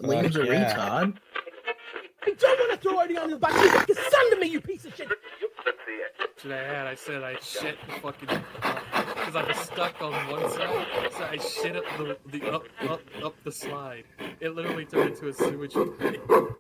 Lady's a yeah. retard. I don't want to throw anything on the box. You fucking son to me, you piece of shit. What I had, I said I shit the fucking because I was stuck on one side, so I shit up the up the slide. It literally turned into a sewage pipe.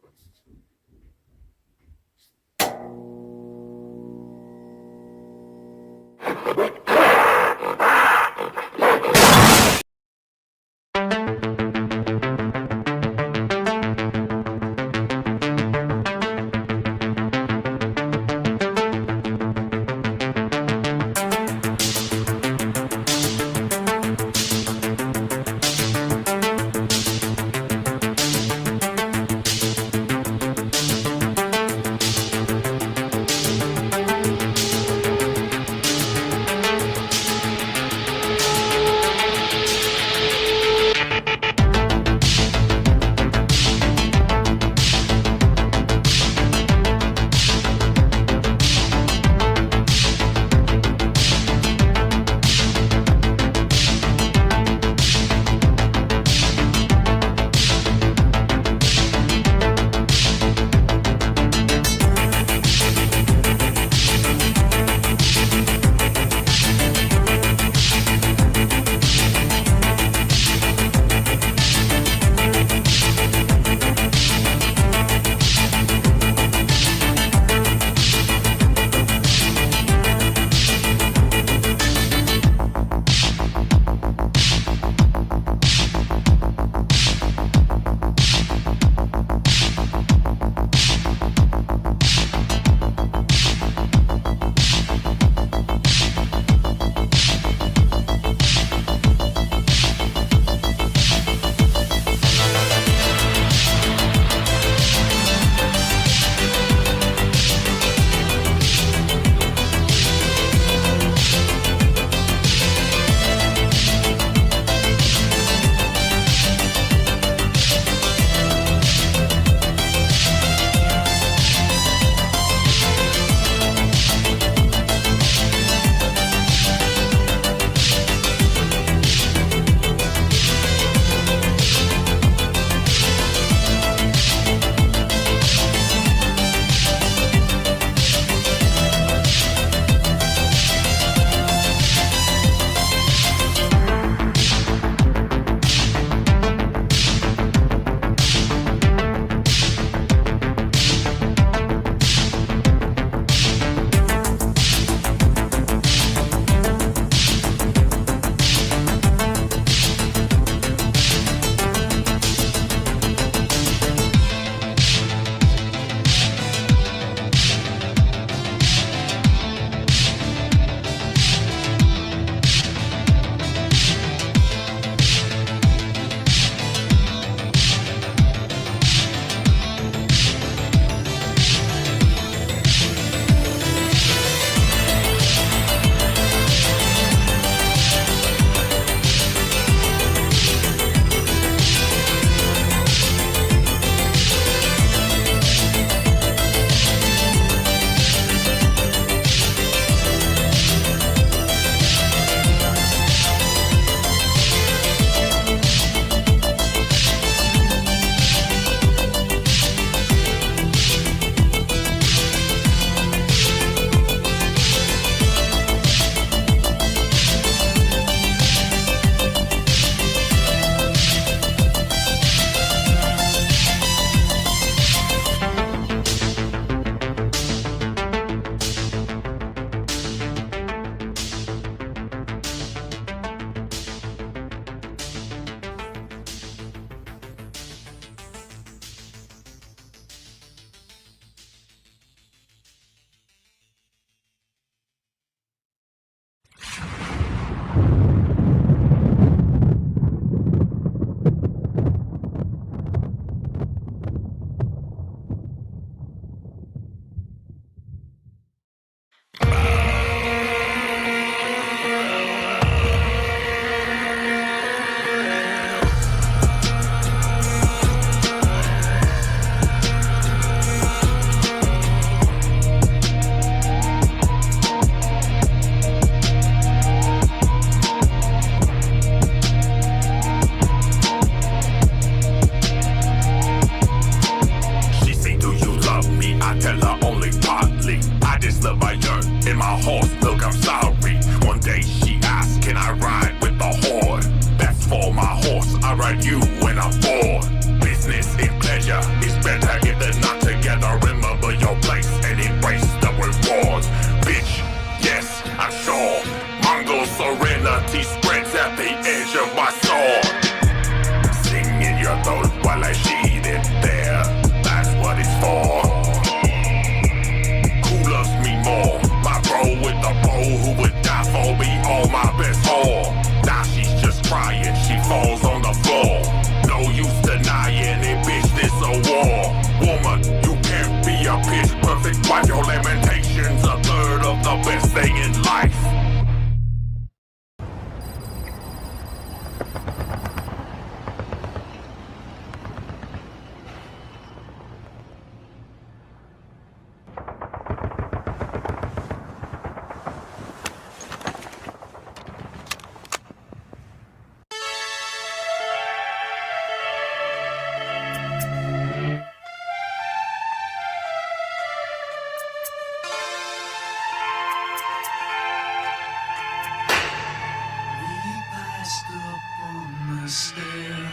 stare.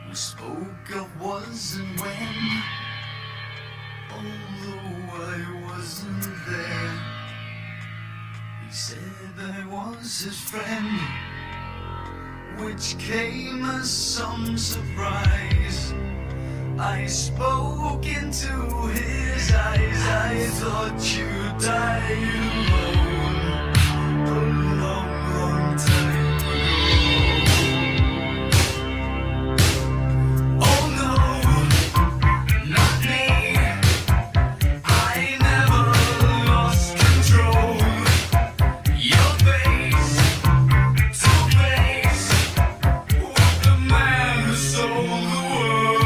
We spoke of was and when, although I wasn't there. He said I was his friend, which came as some surprise. I spoke into his eyes. I thought you'd die alone a long, long time ago. Oh no, not me. I never lost control. Your face to face with the man who sold the world.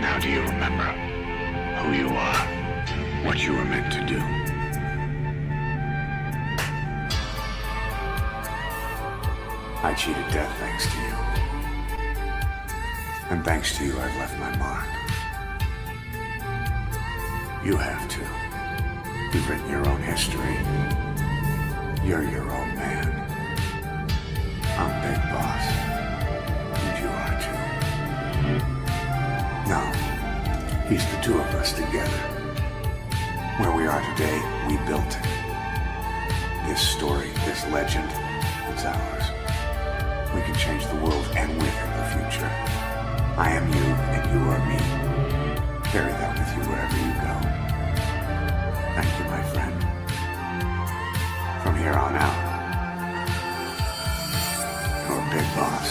Now do you remember who you are, what you were meant to do? I cheated death thanks to you. And thanks to you, I've left my mark. You have too. You've written your own history. You're your own man. I'm Big Boss. And you are too. No, he's the two of us together. Where we are today, we built it. This story, this legend, it's ours. We can change the world and with it the future. I am you and you are me. Carry that with you wherever you go. Thank you, my friend. From here on out, you're Big Boss.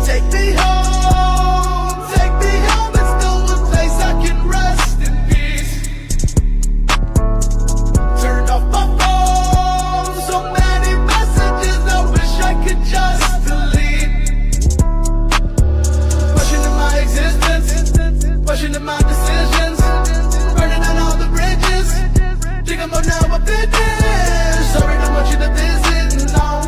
Take me home, it's the one place I can rest in peace. Turn off my phone, so many messages I wish I could just delete. Questioning my existence, questioning my decisions, burning down all the bridges. Think I'm now a finish. Sorry, don't want you to visit, no.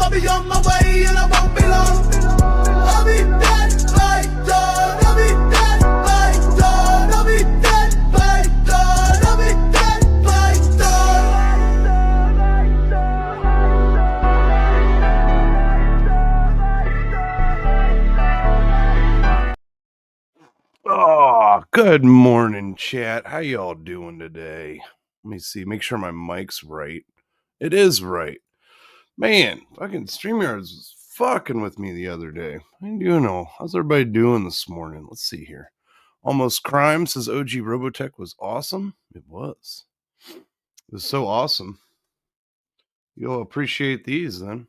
I'll be on my way and I won't be long. I'll be dead by dawn. I'll be dead by dawn. I'll be dead by dawn. I'll be dead by dawn. Oh, good morning, chat. How y'all doing today? Let me see. Make sure my mic's right. It is right. Man, fucking StreamYards was fucking with me the other day. How you know? How's everybody doing this morning? Let's see here. Almost Crime says OG Robotech was awesome. It was. It was so awesome. You'll appreciate these then.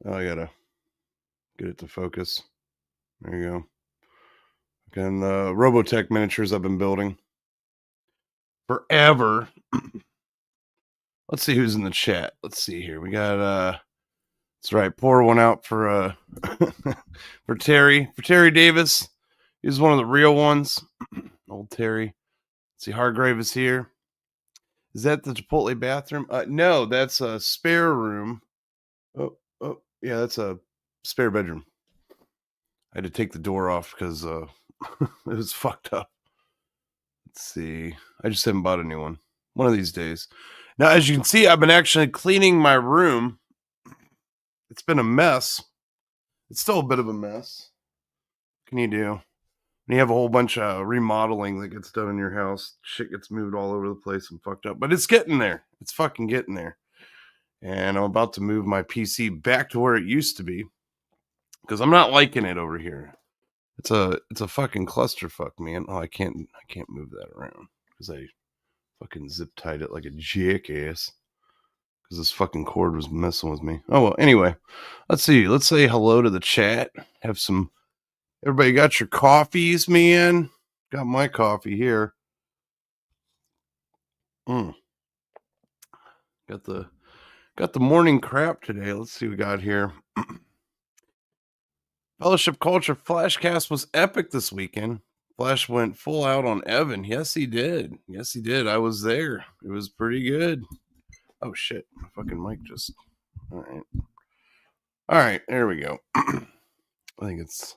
Oh, I gotta get it to focus. There you go. Again, Robotech miniatures I've been building forever. Let's see who's in the chat. Let's see here. We got that's right, pour one out for for Terry. For Terry Davis. He's one of the real ones. Old Terry. Let's see, Hargrave is here. Is that the Chipotle bathroom? No, that's a spare room. Oh, yeah, that's a spare bedroom. I had to take the door off because it was fucked up. Let's see. I just haven't bought a new one. One of these days. Now, as you can see, I've been actually cleaning my room. It's been a mess. It's still a bit of a mess. What can you do? When you have a whole bunch of remodeling that gets done in your house, shit gets moved all over the place and fucked up. But it's getting there. It's fucking getting there. And I'm about to move my PC back to where it used to be. Because I'm not liking it over here. It's a fucking clusterfuck, man. Oh, I can't move that around. Because I fucking zip tied it like a jackass. Because this fucking cord was messing with me. Oh, well, anyway. Let's see. Let's say hello to the chat. Have some... Everybody got your coffees, man? Got my coffee here. Got the morning crap today. Let's see what we got here. Fellowship Culture Flashcast was epic this weekend. Flash went full out on Evan. Yes, he did. Yes, he did. I was there. It was pretty good. Oh, shit. My fucking mic just... All right. There we go. I think it's,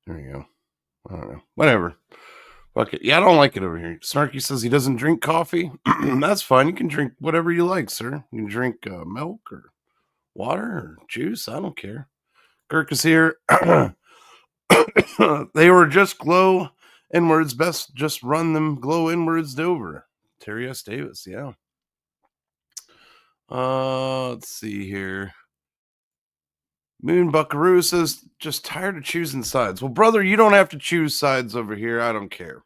there you go. I don't know. Whatever. Fuck it. Yeah, I don't like it over here. Snarky says he doesn't drink coffee. That's fine. You can drink whatever you like, sir. You can drink milk or water or juice. I don't care. Kirk is here. They were just glow inwards. Best just run them glow inwards over. Terry S. Davis. Yeah. Let's see here. Moon Buckaroo says, just tired of choosing sides. Well, brother, you don't have to choose sides over here. I don't care.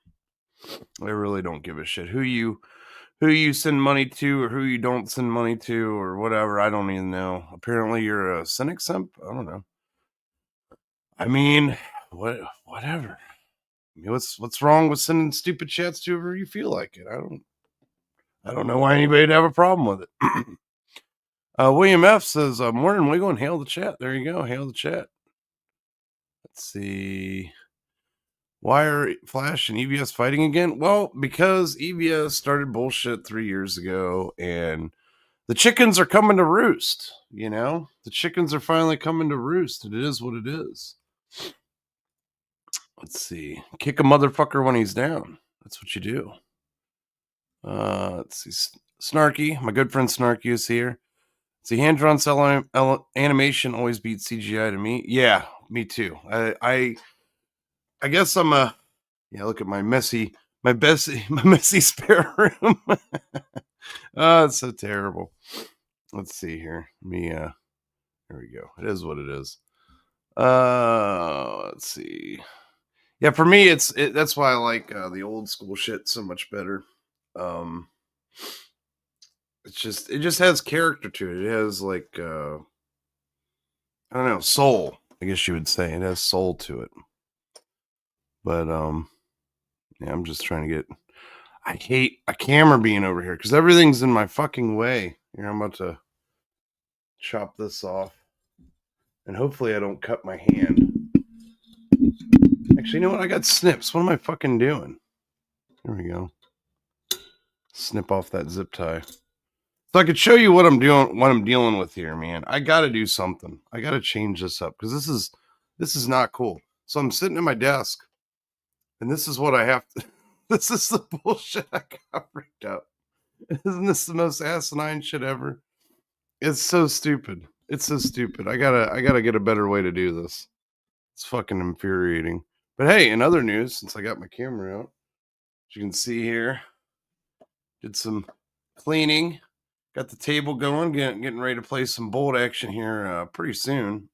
I really don't give a shit who you send money to or who you don't send money to or whatever. I don't even know. Apparently you're a cynic simp. I don't know. I mean, whatever. I mean, what's wrong with sending stupid chats to whoever you feel like it? I don't know why anybody'd have a problem with it. William F says, morning Wiggle and hail the chat. There you go. Hail the chat. Let's see. Why are Flash and EVS fighting again? Well, because EVS started bullshit 3 years ago and the chickens are coming to roost. You know, the chickens are finally coming to roost. And it is what it is. Let's see. Kick a motherfucker when he's down. That's what you do. Let's see. Snarky. My good friend Snarky is here. See, hand-drawn cell animation always beats CGI to me. Yeah, me too. I guess I'm a, yeah, look at my messy spare room. Oh, it's so terrible. Let's see here. Here we go. It is what it is. Let's see. Yeah, for me, that's why I like the old school shit so much better. It just has character to it. It has like I don't know, soul. I guess you would say it has soul to it. But yeah, I'm just trying to get. I hate a camera being over here because everything's in my fucking way. Here, I'm about to chop this off, and hopefully I don't cut my hand. Actually, you know what? I got snips. What am I fucking doing? There we go. Snip off that zip tie. So I could show you what I'm doing, what I'm dealing with here, man. I got to do something. I got to change this up because this is not cool. So I'm sitting at my desk, and this is what I have to. This is the bullshit I got freaked out. Isn't this the most asinine shit ever? It's so stupid. It's so stupid. I gotta get a better way to do this. It's fucking infuriating. But hey, in other news, since I got my camera out, as you can see here, did some cleaning. Got the table going, getting ready to play some bolt action here pretty soon.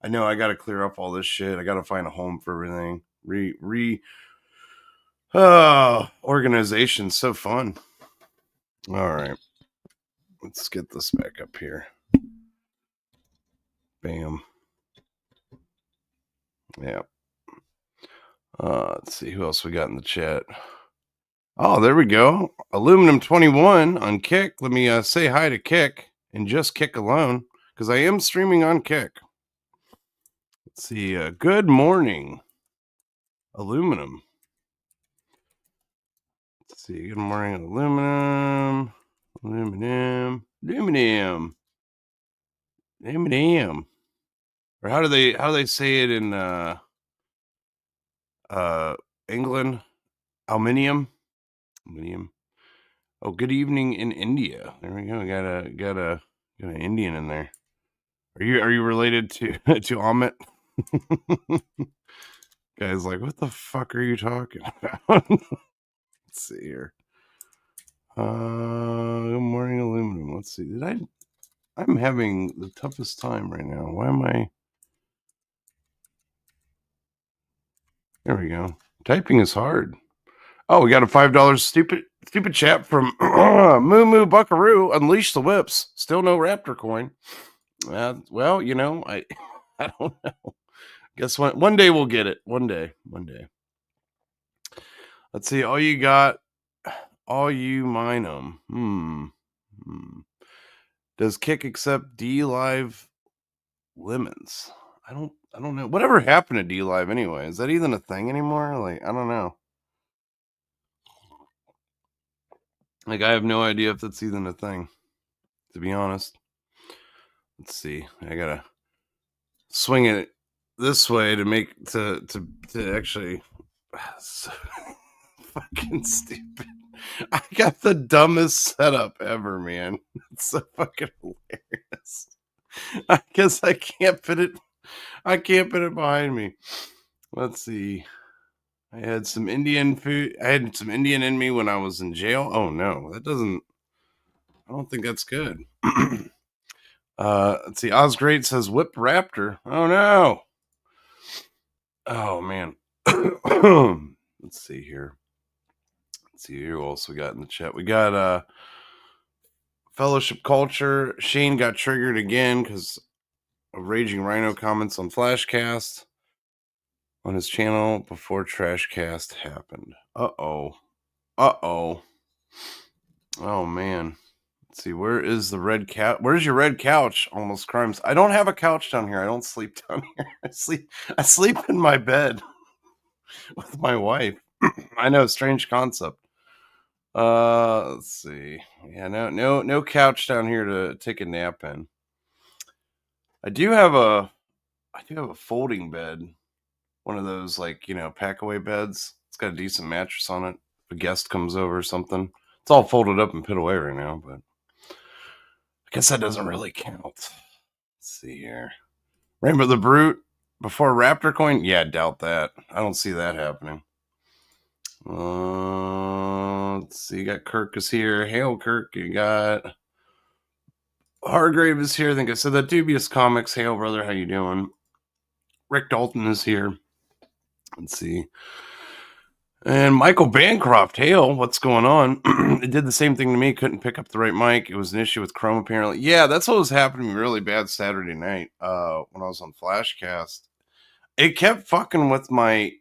I know I got to clear up all this shit. I got to find a home for everything. Organization's so fun. All right. Let's get this back up here. Bam. Yeah. Let's see who else we got in the chat. Oh, there we go. Aluminum 21 on Kick. Let me say hi to Kick and just Kick alone because I am streaming on Kick. Let's see. Good morning, Aluminum. Let's see. Good morning, Aluminum. Aluminum. Or how do they say it in England? Aluminium. Oh, good evening in India. There we go. Got an Indian in there. Are you related to Amit? Guys, like, what the fuck are you talking about? Let's see here. Good morning, Aluminum. Let's see. I'm having the toughest time right now. Why am I? There we go. Typing is hard. Oh, we got a $5 stupid chat from Moo Buckaroo. Unleash the whips. Still no Raptor coin. Well, you know, I don't know. Guess one day we'll get it. One day. Let's see. All you mine them. Does Kick accept D Live lemons? I don't know. Whatever happened to D Live anyway? Is that even a thing anymore? Like, I don't know. Like, I have no idea if that's even a thing, to be honest. Let's see. I gotta swing it this way to make to actually so fucking stupid. I got the dumbest setup ever, man. It's so fucking hilarious. I guess I can't put it behind me. Let's see. I had some Indian food. I had some Indian in me when I was in jail. Oh no, that doesn't. I don't think that's good. Let's see. Oz Great says Whip Raptor. Oh no. Oh man. Let's see here. Let's see who else we got in the chat. We got Fellowship Culture. Shane got triggered again because of Raging Rhino comments on Flashcast on his channel before Trashcast happened. Uh-oh. Uh-oh. Oh, man. Let's see. Where is the red couch? Where's your red couch? Almost Crimes. I don't have a couch down here. I don't sleep down here. I sleep in my bed with my wife. I know, strange concept. Let's see. Yeah, no couch down here to take a nap in. I do have a folding bed. One of those, like, pack away beds. It's got a decent mattress on it. If a guest comes over or something. It's all folded up and put away right now, but I guess that doesn't really count. Let's see here. Rainbow the Brute before Raptor Coin? Yeah, I doubt that. I don't see that happening. Let's see. You got Kirk is here. Hail, Kirk. You got Hargrave is here. I think I said that. Dubious Comics. Hail, brother. How you doing? Rick Dalton is here. Let's see. And Michael Bancroft. Hail, what's going on? It did the same thing to me. Couldn't pick up the right mic. It was an issue with Chrome, apparently. Yeah, that's what was happening to me really bad Saturday night when I was on Flashcast. It kept fucking with my...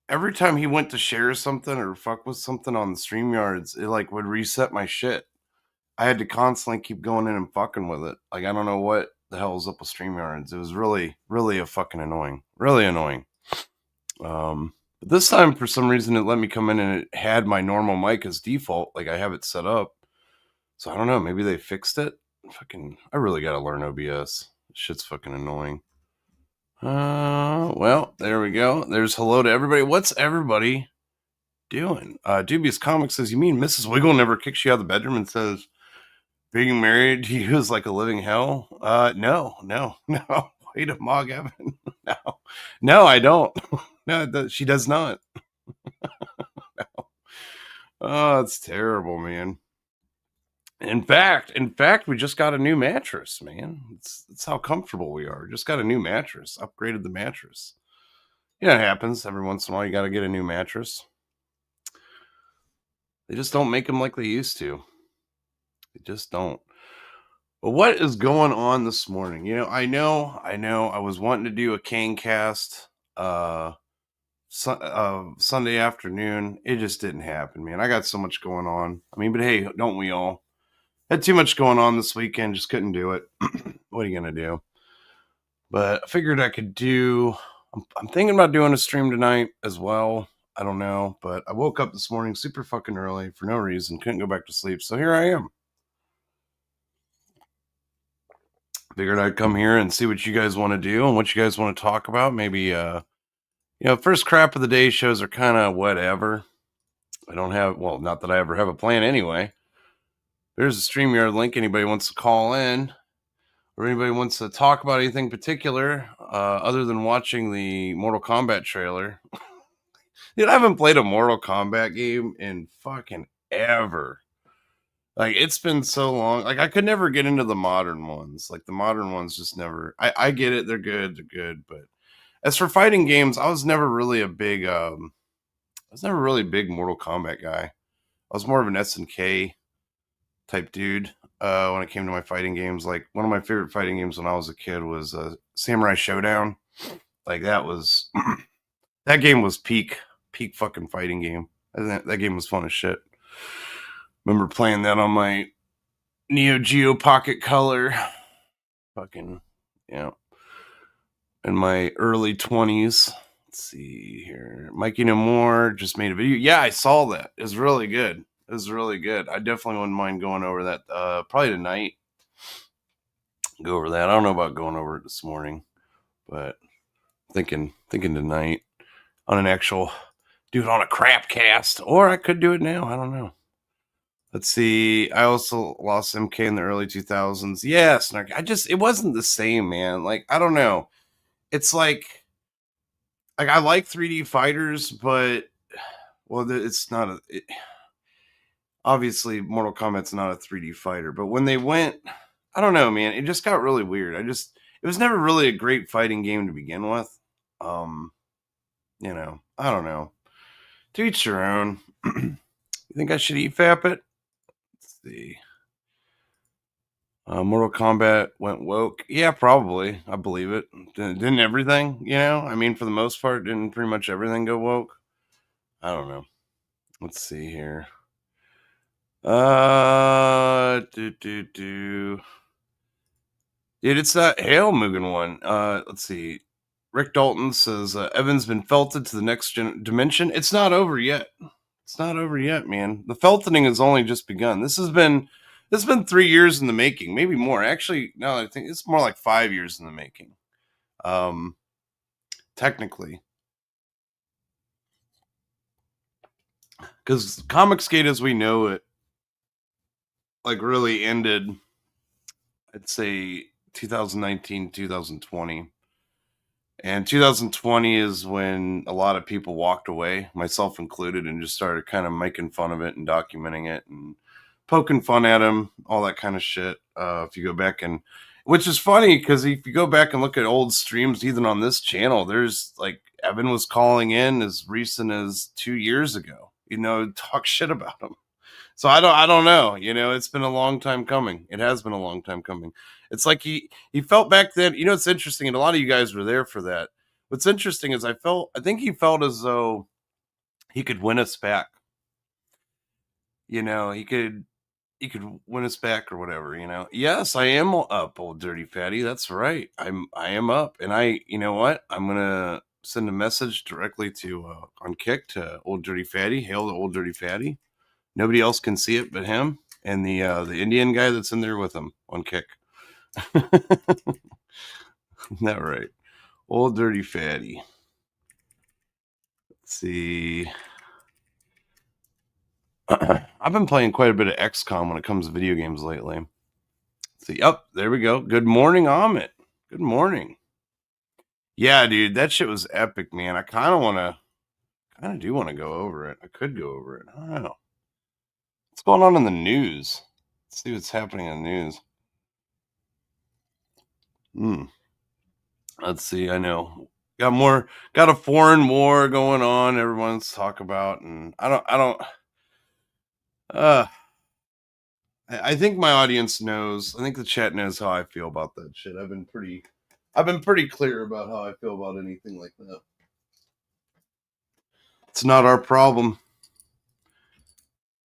Every time he went to share something or fuck with something on the StreamYards, it like would reset my shit. I had to constantly keep going in and fucking with it. Like, I don't know what the hell was up with StreamYards. It was really, really a fucking annoying. Really annoying. But this time, for some reason, it let me come in and it had my normal mic as default. Like, I have it set up. So, I don't know. Maybe they fixed it. I really got to learn OBS. Shit's fucking annoying. Well, there we go. There's hello to everybody. What's everybody doing? Dubious Comics says, you mean Mrs. Wiggle never kicks you out of the bedroom and says, being married to you is like a living hell? No. Wait a mog, Evan. No, I don't. No, she does not. No. Oh, it's terrible, man. In fact, we just got a new mattress, man. It's how comfortable we are. Just got a new mattress. Upgraded the mattress. It happens every once in a while. You got to get a new mattress. They just don't make them like they used to. They just don't. But what is going on this morning? I know. I was wanting to do a Kane cast Sunday afternoon. It just didn't happen, man. I got so much going on. I mean, but hey, don't we all? Had too much going on this weekend. Just couldn't do it. What are you going to do? But I figured I could do... I'm thinking about doing a stream tonight as well. I don't know. But I woke up this morning super fucking early for no reason. Couldn't go back to sleep. So here I am. Figured I'd come here and see what you guys want to do and what you guys want to talk about. Maybe, first crap of the day shows are kind of whatever. I don't have... Well, not that I ever have a plan anyway. There's a StreamYard link. Anybody wants to call in or anybody wants to talk about anything particular other than watching the Mortal Kombat trailer. Dude, I haven't played a Mortal Kombat game in fucking ever. Like, it's been so long. Like, I could never get into the modern ones. Like, the modern ones just never... I get it. They're good. But as for fighting games, I was never really a big... Mortal Kombat guy. I was more of an SNK type dude when it came to my fighting games. Like, one of my favorite fighting games when I was a kid was Samurai Showdown. Like, that was that game was peak fucking fighting game. That game was fun as shit. Remember playing that on my Neo Geo Pocket Color. Fucking, in my early 20s. Let's see here. Mikey No More just made a video. Yeah, I saw that. It was really good. I definitely wouldn't mind going over that probably tonight. Go over that. I don't know about going over it this morning, but Thinking tonight on an actual, do it on a crap cast, or I could do it now. I don't know. Let's see. I also lost MK in the early 2000s. Yeah, Snark. It wasn't the same, man. Like, I don't know. It's like I like 3D fighters, but well, it's not obviously Mortal Kombat's not a 3D fighter. But when they went, I don't know, man. It just got really weird. It was never really a great fighting game to begin with. I don't know. To each their own. You think I should eat Fappet? Let's see. Mortal Kombat went woke. Yeah, probably. I believe it. Didn't everything, I mean, for the most part, didn't pretty much everything go woke? I don't know. Let's see here. Dude, it's that Hail Mugen one. Let's see. Rick Dalton says Evan's been felted to the next dimension. It's not over yet. It's not over yet, man. The felting has only just begun. This has been 3 years in the making, maybe more. Actually, no, I think it's more like 5 years in the making. Technically, because ComicsGate as we know it, like, really ended, I'd say 2019, 2020. And 2020 is when a lot of people walked away, myself included, and just started kind of making fun of it and documenting it and poking fun at him, all that kind of shit. If you go back which is funny because if you go back and look at old streams, even on this channel, there's like Evan was calling in as recent as 2 years ago, talk shit about him. So I don't know, it's been a long time coming. It has been a long time coming. It's like he felt back then, it's interesting, and a lot of you guys were there for that. What's interesting is I think he felt as though he could win us back. He could win us back or whatever, Yes, I am up, old dirty fatty. That's right. I am up. And you know what? I'm going to send a message directly to on Kick to old dirty fatty. Hail to old dirty fatty. Nobody else can see it but him and the Indian guy that's in there with him on Kick. Isn't that right? Old dirty fatty. Let's see. I've been playing quite a bit of XCOM when it comes to video games lately. Let's see. Oh, there we go. Good morning, Amit. Good morning. Yeah, dude, that shit was epic, man. I kind of do want to go over it. I could go over it. I don't know. What's going on in the news? Let's see what's happening in the news. Let's see. I know. Got a foreign war going on. Everyone's talk about, and I think my audience knows. I think the chat knows how I feel about that shit. I've been pretty clear about how I feel about anything like that. It's not our problem.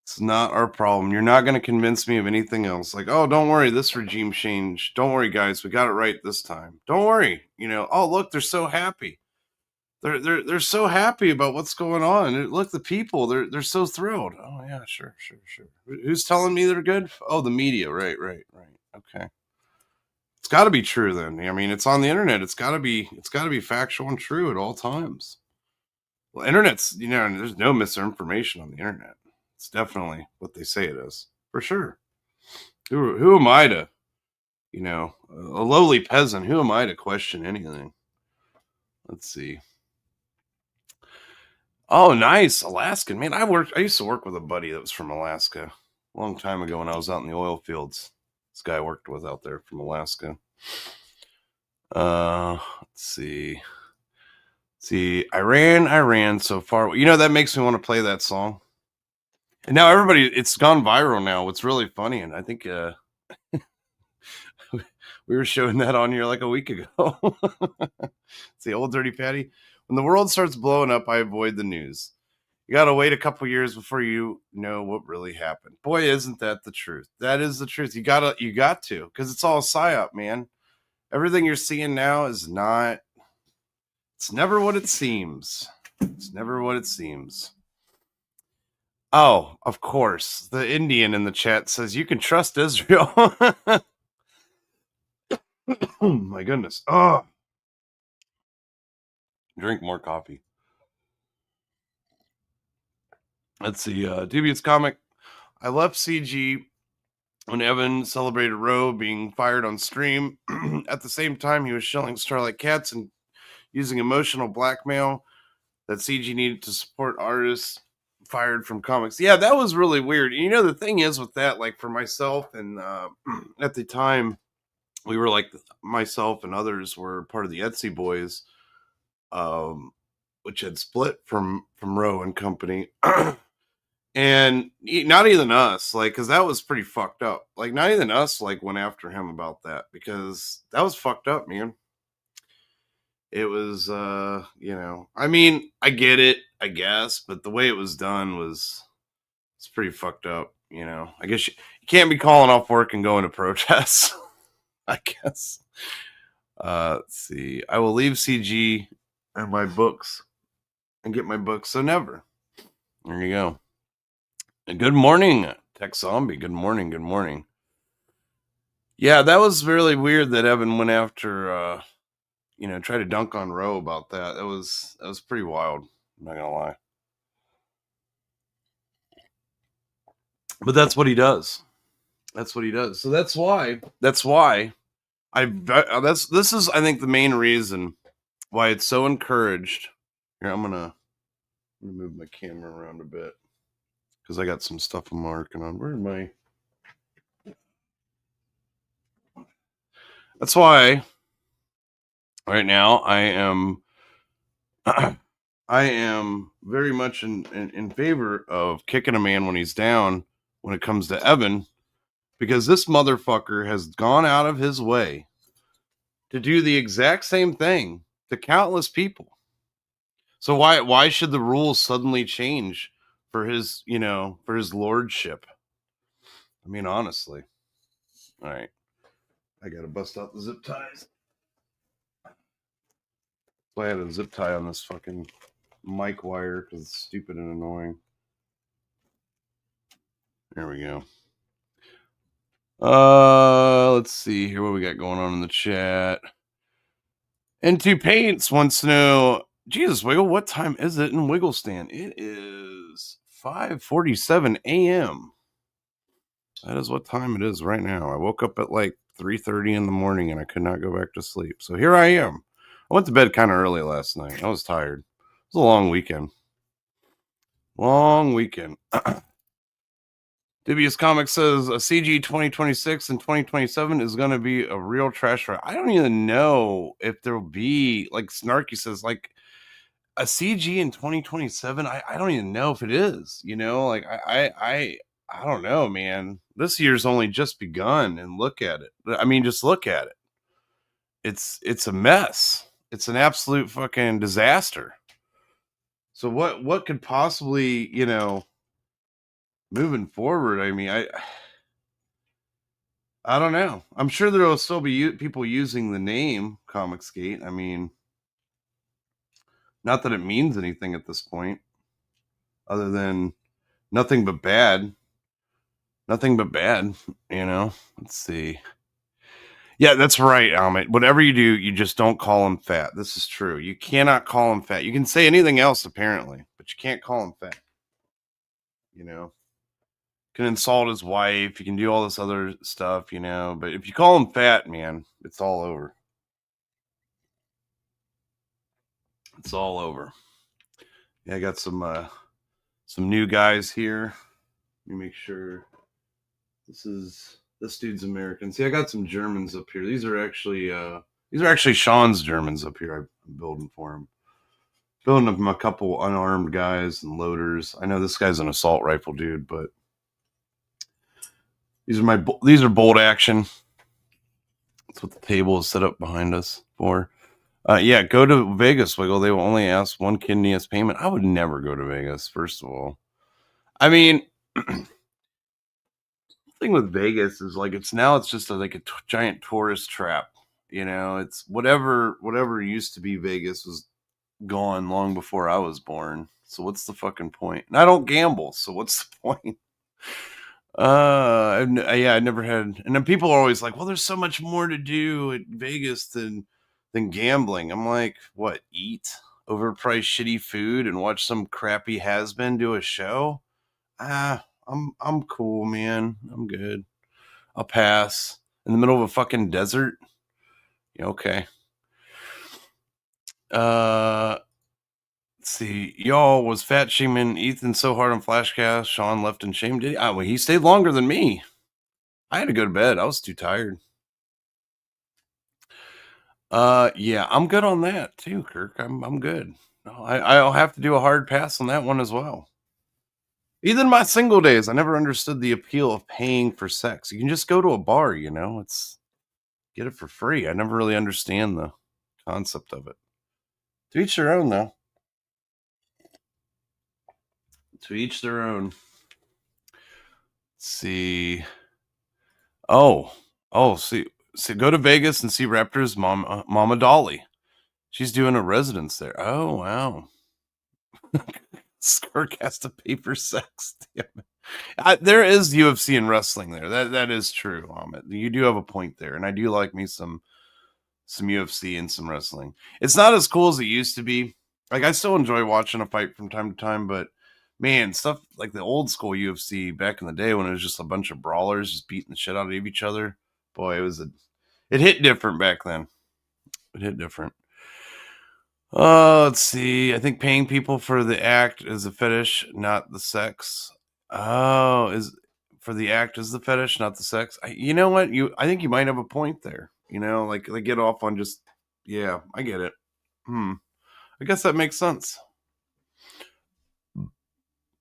It's not our problem. You're not going to convince me of anything else. Like, oh, don't worry, this regime change. Don't worry, guys, we got it right this time. Don't worry. Oh, look, they're so happy. They're so happy about what's going on. Look, the people, they're so thrilled. Oh yeah, sure. Who's telling me they're good? Oh, the media. Right. Okay. It's got to be true then. I mean, it's on the internet. It's got to be factual and true at all times. Well, internet's, there's no misinformation on the internet. It's definitely what they say it is, for sure. Who am I to, a lowly peasant? Who am I to question anything? Let's see. Oh, nice. Alaskan. Man, I used to work with a buddy that was from Alaska a long time ago when I was out in the oil fields. This guy I worked with out there from Alaska. Let's see. Iran so far. That makes me want to play that song. And now it's gone viral now. What's really funny, and I think we were showing that on here like a week ago. It's the old dirty fatty. When the world starts blowing up, I avoid the news. You got to wait a couple years before you know what really happened. Boy, isn't that the truth? That is the truth. You got to, because it's all a psyop, man. Everything you're seeing now is not. It's never what it seems. It's never what it seems. Oh, of course. The Indian in the chat says you can trust Israel. Oh my goodness. Oh. Drink more coffee. Let's see. Dubious comic. I left CG when Evan celebrated Roe being fired on stream. At the same time, he was shelling Starlight Cats and using emotional blackmail that CG needed to support artists fired from comics. Yeah, that was really weird. You know, the thing is with that, like for myself and at the time, we were like, myself and others were part of the Etsy Boys, which had split from Roe and Company. And not even us, like, because that was pretty fucked up. Like, not even us, like, went after him about that because that was fucked up, man. It was, you know, I mean, I get it, I guess, but the way it was done it's pretty fucked up, you know. I guess you can't be calling off work and going to protests, I guess. Let's see. I will leave CG and my books and get my books, so never. There you go. And good morning, Tech Zombie. Good morning, good morning. Yeah, that was really weird that Evan went after, you know, tried to dunk on Roe about that. That was pretty wild. I'm not gonna lie. But that's what he does. That's what he does. So that's why this is, I think, the main reason why it's so encouraged. Here, I'm gonna move my camera around a bit because I got some stuff I'm working on. Where am I? That's why right now I am I am very much in favor of kicking a man when he's down when it comes to Evan, because this motherfucker has gone out of his way to do the exact same thing to countless people. So why should the rules suddenly change for his, you know, for his lordship? I mean, honestly. All right. I got to bust out the zip ties. I had a zip tie on this fucking mic wire because it's stupid and annoying. There we go. Let's see here what we got going on in the chat. Into Paints wants to know, Jesus, Wiggle, what time is it in Wiggle Stand? It is 5:47 a.m. That is what time it is right now. I woke up at like 3:30 in the morning and I could not go back to sleep. So here I am. I went to bed kind of early last night. I was tired. It was a long weekend. Long weekend. Dubious Comics says a CG 2026 and 2027 is going to be a real trash fire. I don't even know if there'll be, like Snarky says, like a CG in 2027. I don't even know if it is, you know, like I don't know, man. This year's only just begun, and look at it. I mean, just look at it. It's a mess. It's an absolute fucking disaster. So what could possibly, you know, moving forward, I mean, I don't know. I'm sure there will still be people using the name ComicsGate. I mean, not that it means anything at this point, other than nothing but bad. Nothing but bad, you know. Let's see. Yeah, that's right, Amit. Whatever you do, you just don't call him fat. This is true. You cannot call him fat. You can say anything else, apparently, but you can't call him fat. You know, you can insult his wife. You can do all this other stuff, you know. But if you call him fat, man, it's all over. It's all over. Yeah, I got some new guys here. Let me make sure. This dude's American. See, I got some Germans up here. These are actually Sean's Germans up here. I'm building for him. Building up a couple unarmed guys and loaders. I know this guy's an assault rifle dude, but these are bolt action. That's what the table is set up behind us for. Yeah, go to Vegas, Wiggle. They will only ask one kidney as payment. I would never go to Vegas, first of all. I mean, thing with Vegas is like it's just like a giant tourist trap. You know, it's whatever used to be Vegas was gone long before I was born. So what's the fucking point? And I don't gamble, so what's the point? I never had. And then people are always like, well, there's so much more to do at Vegas than gambling. I'm like, what, eat? overpriced shitty food and watch some crappy has-been do a show, I'm cool, man. I'm good. I'll pass. In the middle of a fucking desert? Yeah, okay. Let's see. Y'all was fat shaming Ethan so hard on Flashcast. Sean left in shame. Did he? Well, he stayed longer than me. I had to go to bed. I was too tired. Yeah, I'm good on that too, Kirk. I'm good. No, I'll have to do a hard pass on that one as well. Even my single days, I never understood the appeal of paying for sex. You can just go to a bar, you know, it's get it for free. I never really understand the concept of it. To each their own, though. To each their own. Let's see. Oh, see, go to Vegas and see Raptors' Mama Dolly. She's doing a residence there. Oh, wow. Skirk has to pay for sex. Damn it. There is UFC and wrestling there. That is true, Amit. You do have a point there, and I do like me some UFC and some wrestling. It's not as cool as it used to be. Like, I still enjoy watching a fight from time to time, but man, stuff like the old school UFC back in the day when it was just a bunch of brawlers just beating the shit out of each other. Boy, it hit different back then. It hit different. Let's see. I think paying people for the act is a fetish, not the sex. Oh, is for the act is the fetish, not the sex. You know what? I think you might have a point there. You know, like they get off on just, yeah, I get it. I guess that makes sense.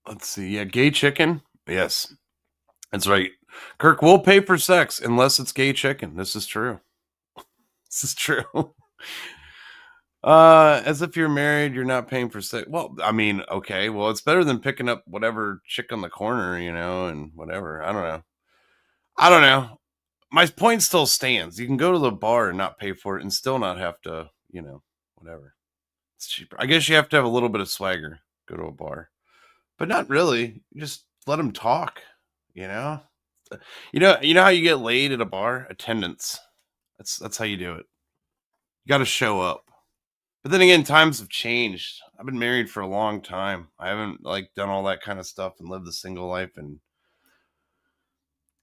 Let's see. Yeah, gay chicken. Yes, that's right. Kirk will pay for sex unless it's gay chicken. This is true. This is true. As if you're married, you're not paying for sex. Well, I mean, okay. Well, it's better than picking up whatever chick on the corner, you know, and whatever. I don't know. My point still stands. You can go to the bar and not pay for it and still not have to, you know, whatever. It's cheaper. I guess you have to have a little bit of swagger. Go to a bar. But not really. You just let them talk, you know? You know how you get laid at a bar? Attendance. That's how you do it. You got to show up. But then again, times have changed. I've been married for a long time. I haven't like done all that kind of stuff and lived a single life in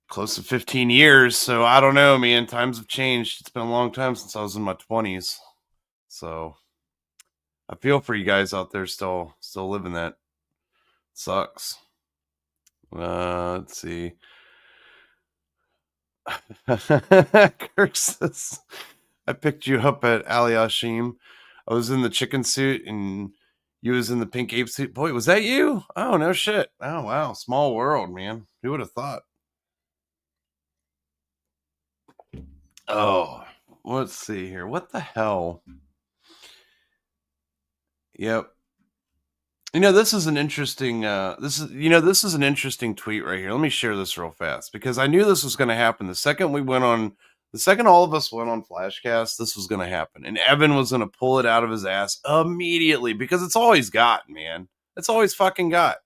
close to 15 years. So I don't know, man. Times have changed. It's been a long time since I was in my 20s. So I feel for you guys out there still living that. Sucks. Let's see. Kirk says, I picked you up at Ali Hashim. I was in the chicken suit and you was in the pink ape suit. Boy, was that you? Oh, no shit. Oh, wow. Small world, man. Who would have thought? Oh, let's see here. What the hell? Yep. You know, this is an interesting this is an interesting tweet right here. Let me share this real fast because I knew this was going to happen. The second all of us went on Flashcast, this was going to happen. And Evan was going to pull it out of his ass immediately because it's always got, man. It's always fucking got.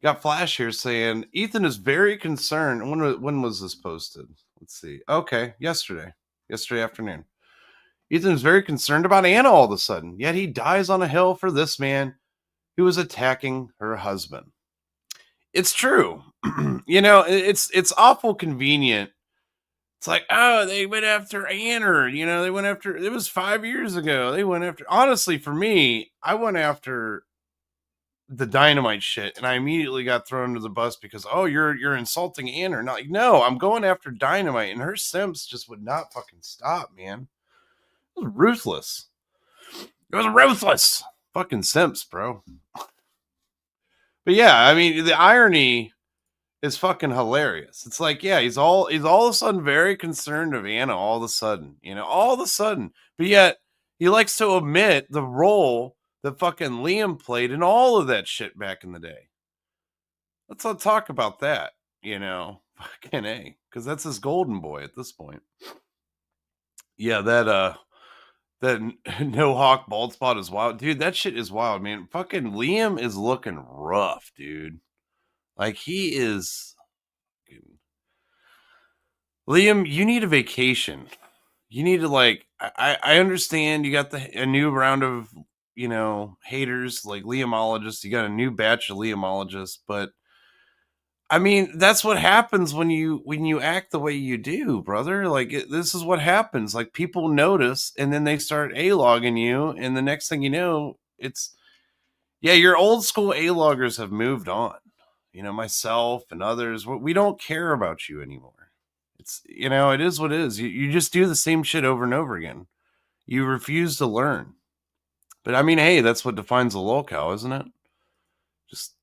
Got Flash here saying Ethan is very concerned. When was this posted? Let's see. Okay, yesterday afternoon. Ethan is very concerned about Anna all of a sudden, yet he dies on a hill for this man who was attacking her husband. It's true. You know, it's awful convenient. It's like, oh, they went after Anna. You know, it was 5 years ago. Honestly, for me, I went after the Dynamite shit, and I immediately got thrown under the bus because, oh, you're insulting Anna. No, I'm going after Dynamite, and her simps just would not fucking stop, man. It was ruthless. It was ruthless. Fucking simps, bro. But yeah, I mean, the irony is fucking hilarious. It's like, yeah, he's all of a sudden very concerned of Anna all of a sudden, you know, all of a sudden. But yet he likes to omit the role that fucking Liam played in all of that shit back in the day. Let's not talk about that, you know. Fucking A. Because that's his golden boy at this point. Yeah, that no hawk bald spot is wild. Dude, that shit is wild, man. Fucking Liam is looking rough, dude. Like, he is... Liam, you need a vacation. you need to like. I understand you got a new round of haters like Liamologists. You got a new batch of Liamologists, but I mean that's what happens when you act the way you do, brother. Like this is what happens. Like people notice, and then they start a-logging you, and the next thing you know, it's your old school a-loggers have moved on. Myself and others, we don't care about you anymore. It's, it is what it is. You just do the same shit over and over again. You refuse to learn. But I mean, hey, that's what defines a lolcow, isn't it?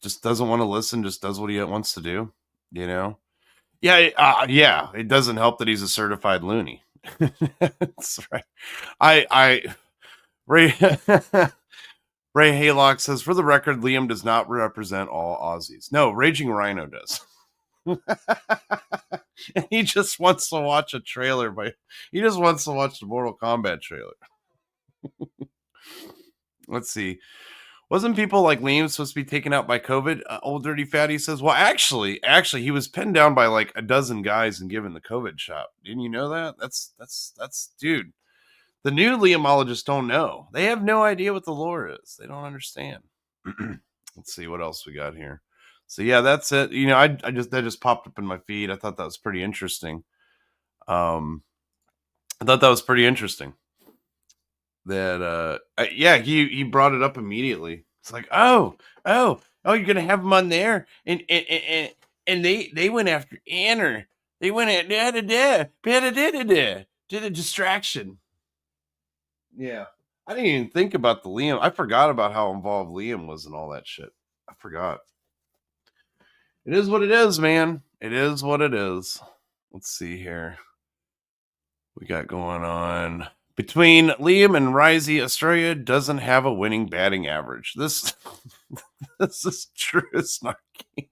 Just doesn't want to listen, just does what he wants to do, Yeah, yeah. It doesn't help that he's a certified loony. That's right. I Ray Ray Haylock says, for the record, Liam does not represent all Aussies. No, Raging Rhino does. He just wants to watch a trailer, he just wants to watch the Mortal Kombat trailer. Let's see. Wasn't people like Liam supposed to be taken out by COVID? Old Dirty Fatty says, well, actually, he was pinned down by like a dozen guys and given the COVID shot. Didn't you know that? That's dude. The new Liamologists don't know. They have no idea what the lore is. They don't understand. Let's see what else we got here. So yeah, that's it. That just popped up in my feed. I thought that was pretty interesting. That he brought it up immediately. It's like, oh, you're gonna have him on there, and they went after Anner. They went at did a distraction. Yeah, I didn't even think about the Liam. I forgot about how involved Liam was and all that shit. I forgot. It is what it is, man. It is what it is. Let's see here. We got going on. Between Liam and Risey, Australia doesn't have a winning batting average. This is true, Snarky.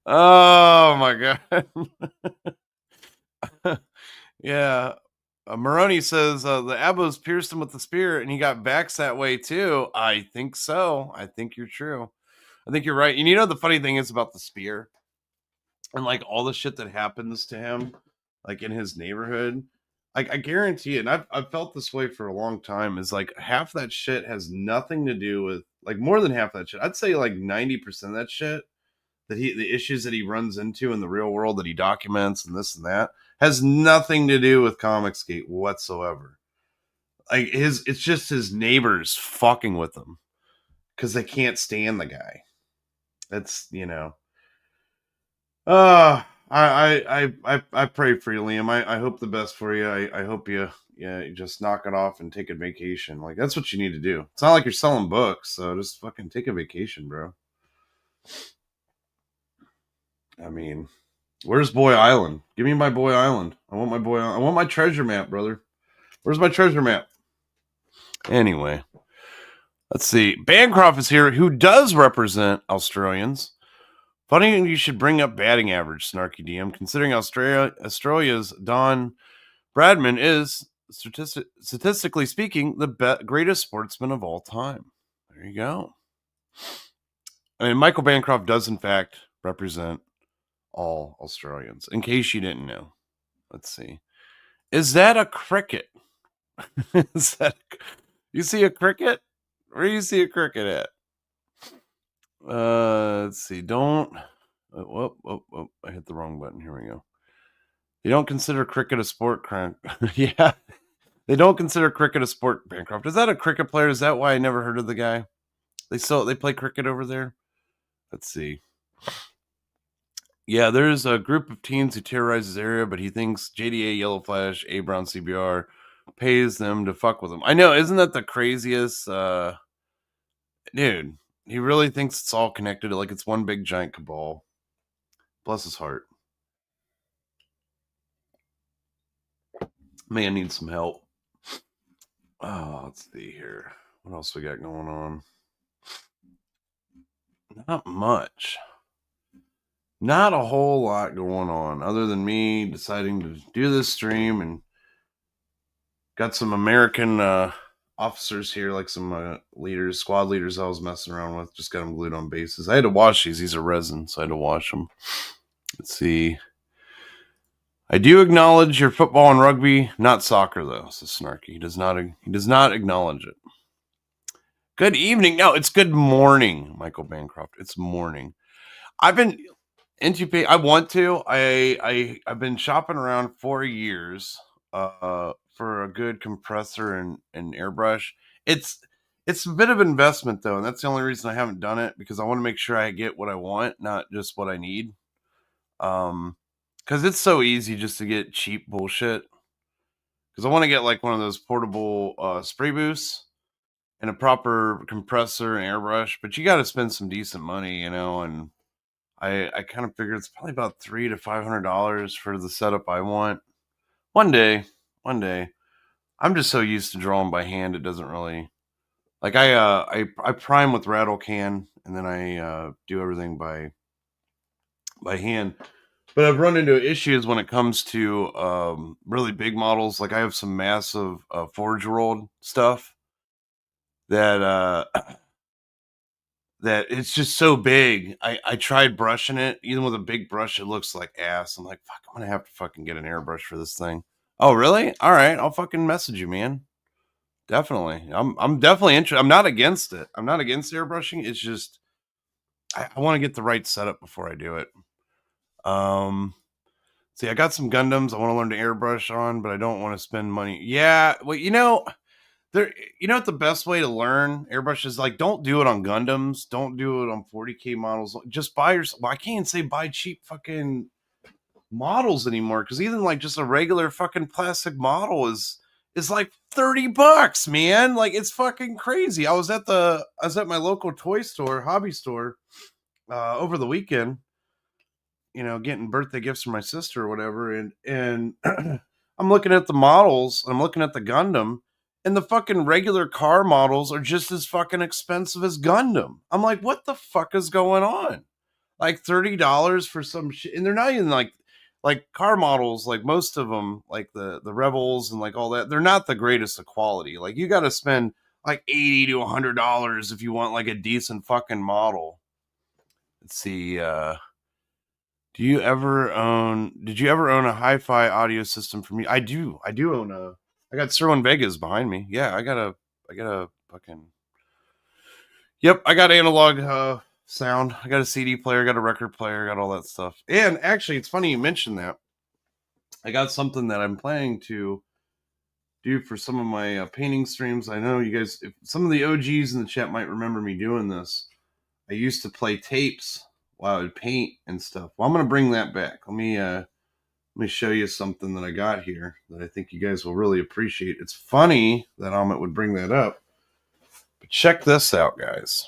Oh my god. Yeah. Maroney says the Abos pierced him with the spear and he got vaxxed that way too. I think so. I think you're true. I think you're right. And the funny thing is about the spear and like all the shit that happens to him, like in his neighborhood. I guarantee it, and I've felt this way for a long time, is like half that shit has nothing to do with, like more than half that shit. I'd say like 90% of that shit the issues that he runs into in the real world that he documents and this and that has nothing to do with ComicsGate whatsoever. Like it's just his neighbors fucking with him because they can't stand the guy. That's I pray for you, Liam. I hope the best for you. I hope you just knock it off and take a vacation. Like that's what you need to do. It's not like you're selling books, so just fucking take a vacation, bro. I mean, where's Boy Island? Give me my Boy Island. I want my Boy Island. I want my treasure map, brother. Where's my treasure map? Anyway, let's see. Bancroft is here, who does represent Australians. Funny you should bring up batting average, Snarky DM, considering Australia's Don Bradman is, statistically speaking, the greatest sportsman of all time. There you go. I mean, Michael Bancroft does, in fact, represent all Australians, in case you didn't know. Let's see. Is that a cricket? You see a cricket? Where do you see a cricket at? Let's see. Don't. I hit the wrong button. Here we go. They don't consider cricket a sport. Yeah. They don't consider cricket a sport, Bancroft. Is that a cricket player? Is that why I never heard of the guy? They play cricket over there? Let's see. Yeah, there's a group of teens who terrorize his area, but he thinks JDA, Yellow Flash, A Brown CBR pays them to fuck with him. I know, isn't that the craziest? Dude, he really thinks it's all connected, like it's one big giant cabal. Bless his heart. Man needs some help. Oh, let's see here. What else we got going on? Not much. Not a whole lot going on other than me deciding to do this stream and got some American officers here, like some squad leaders I was messing around with. Just got them glued on bases. I had to wash these. These are resin, so I had to wash them. Let's see. I do acknowledge your football and rugby, not soccer though. Says Snarky. He does not acknowledge it. Good evening. No, it's good morning, Michael Bancroft. It's morning. I've been into. I want to. I've been shopping around for years for a good compressor and airbrush. It's a bit of investment though, and that's the only reason I haven't done it, because I want to make sure I get what I want, not just what I need. Because it's so easy just to get cheap bullshit. Because I want to get like one of those portable spray booths and a proper compressor and airbrush, but you got to spend some decent money, you know. And I kind of figured it's probably about $300 to $500 for the setup I want. One day. I'm just so used to drawing by hand, it doesn't really like. I prime with rattle can, and then I do everything by hand. But I've run into issues when it comes to really big models. Like I have some massive Forge World stuff that that it's just so big. I tried brushing it. Even with a big brush, it looks like ass. I'm like, fuck, I'm gonna have to fucking get an airbrush for this thing. Oh, really? All right, I'll fucking message you, man. Definitely. I'm definitely interested. I'm not against it. I'm not against airbrushing. It's just I want to get the right setup before I do it. See, I got some Gundams I want to learn to airbrush on, but I don't want to spend money. Yeah, well, you know, what the best way to learn airbrush is, like, don't do it on Gundams, don't do it on 40K models. Just buy yourself. Well, I can't say buy cheap fucking models anymore, because even like just a regular fucking plastic model is like $30, man. Like, it's fucking crazy. I was at my local toy store, hobby store, over the weekend, you know, getting birthday gifts for my sister or whatever, and I'm looking at the models, I'm looking at the Gundam, and the fucking regular car models are just as fucking expensive as Gundam. I'm like, what the fuck is going on? Like $30 for some shit, and they're not even like car models, like most of them, like the Rebels and like all that, they're not the greatest of quality. Like, you got to spend like $80 to $100 if you want like a decent fucking model. Let's see. Did you ever own a hi-fi audio system for me? I do own I got Sirwin Vegas behind me. Yeah, I got a fucking, yep, I got analog sound. I got a CD player, got a record player, got all that stuff. And actually, it's funny you mentioned that. I got something that I'm planning to do for some of my painting streams. I know you guys, if some of the OGs in the chat might remember me doing this. I used to play tapes while I would paint and stuff. Well, I'm going to bring that back. Let me show you something that I got here that I think you guys will really appreciate. It's funny that Amit would bring that up, but check this out, guys.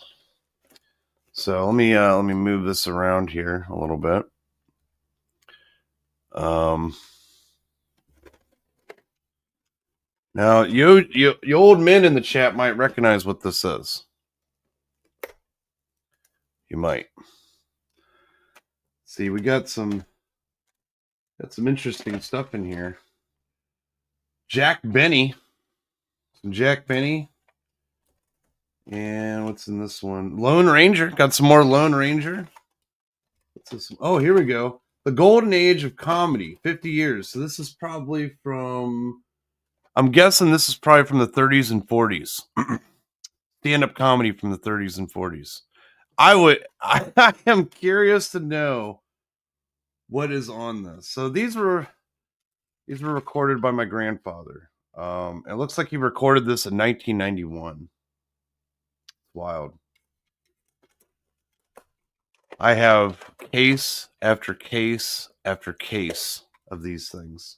So let me move this around here a little bit. Now you old men in the chat might recognize what this is. You might. See, we got some interesting stuff in here. Jack Benny. Some Jack Benny. And what's in this one? Lone Ranger. Got some more Lone Ranger. What's this? Oh, here we go. The Golden Age of Comedy, 50 years. So this is probably from, I'm guessing this is probably from the 30s and 40s. Stand-up comedy from the 30s and 40s. I am curious to know what is on this. So these were recorded by my grandfather. It looks like he recorded this in 1991. Wild. I have case after case after case of these things.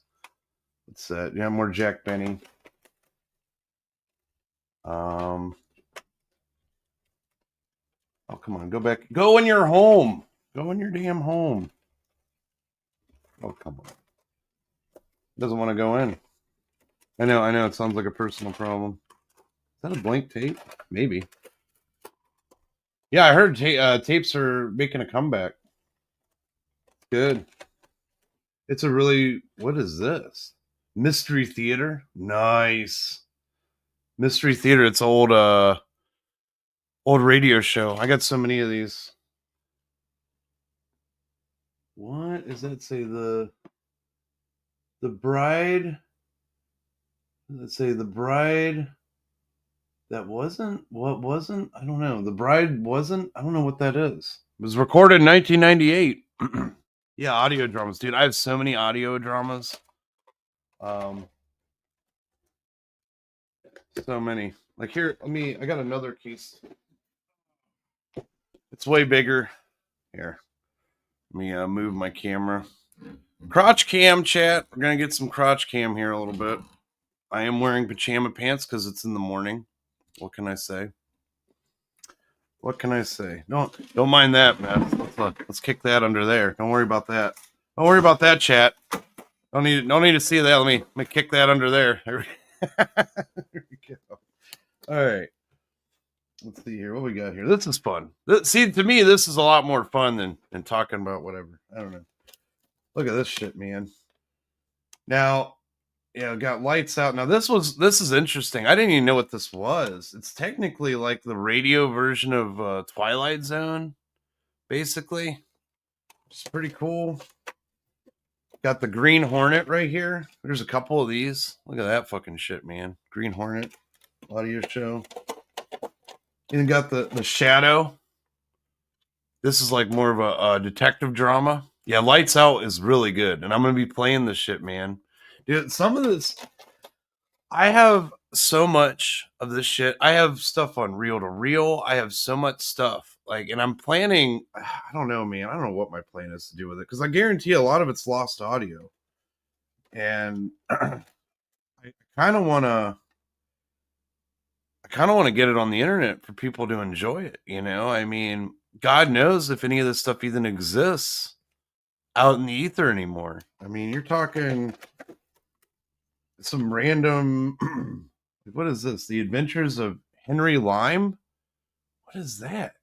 What's that? Yeah, more Jack Benny. Oh, come on, go back. Go in your home. Go in your damn home. Oh, come on. Doesn't want to go in. I know. It sounds like a personal problem. Is that a blank tape? Maybe. Yeah, I heard tapes are making a comeback. Good. It's a really, what is this? Mystery Theater? Nice. Mystery Theater. It's old radio show. I got so many of these. What does that say? The bride. Let's say the bride. That wasn't. What wasn't? I don't know. The bride wasn't. I don't know what that is. It was recorded in 1998. Yeah, audio dramas, dude. I have so many audio dramas. So many. Like here, I got another case. It's way bigger. Here. Let me move my camera. Crotch cam, chat. We're going to get some crotch cam here a little bit. I am wearing pajama pants because it's in the morning. What can I say? What can I say? Don't mind that, man. Let's kick that under there. Don't worry about that. Don't worry about that, chat. Don't need to see that. Let me kick that under there. There we go. All right. Let's see here. What we got here? This is fun. See, to me, this is a lot more fun than talking about whatever. I don't know. Look at this shit, man. Now, yeah, got lights out. Now, this is interesting. I didn't even know what this was. It's technically like the radio version of Twilight Zone, basically. It's pretty cool. Got the Green Hornet right here. There's a couple of these. Look at that fucking shit, man. Green Hornet audio show. And got the Shadow. This is like more of a detective drama. Yeah, Lights Out is really good. And I'm going to be playing this shit, man. Dude, some of this... I have so much of this shit. I have stuff on reel to reel. I have so much stuff. Like, and I'm planning... I don't know, man. I don't know what my plan is to do with it. Because I guarantee a lot of it's lost audio. And I kind of want to... get it on the internet for people to enjoy it, you know? I mean, God knows if any of this stuff even exists out in the ether anymore. I mean, you're talking some random... What is this? The Adventures of Henry Lime? What is that?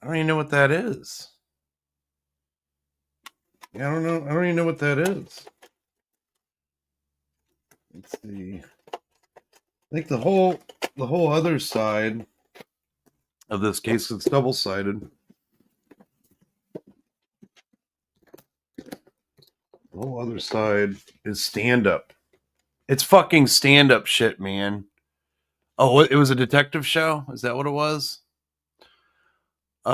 I don't even know what that is. Yeah, I don't know. I don't even know what that is. Let's see. I think the whole other side of this case is double-sided. The whole other side is stand-up. It's fucking stand-up shit, man. Oh, it was a detective show? Is that what it was? Do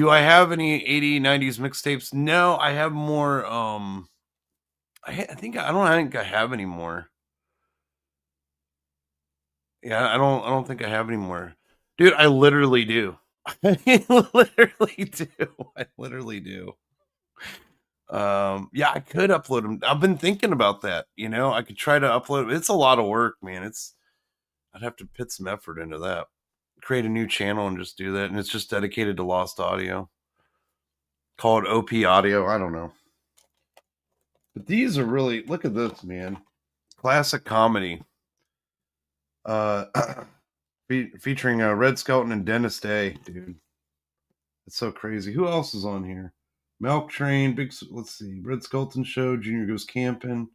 I have any 80s, 90s mixtapes? No, I have more. I think I have any more. Yeah, I don't think I have any more. Dude, I literally do. I literally do. Yeah, I could upload them. I've been thinking about that, you know. I could try to upload them. It's a lot of work, man. I'd have to put some effort into that. Create a new channel and just do that. And it's just dedicated to lost audio. Call it OP audio. I don't know. But these are really, look at this, man. Classic comedy. Featuring Red Skelton and Dennis Day, dude. It's so crazy. Who else is on here? Milk Train, let's see, Red Skelton Show, Junior Goes Camping.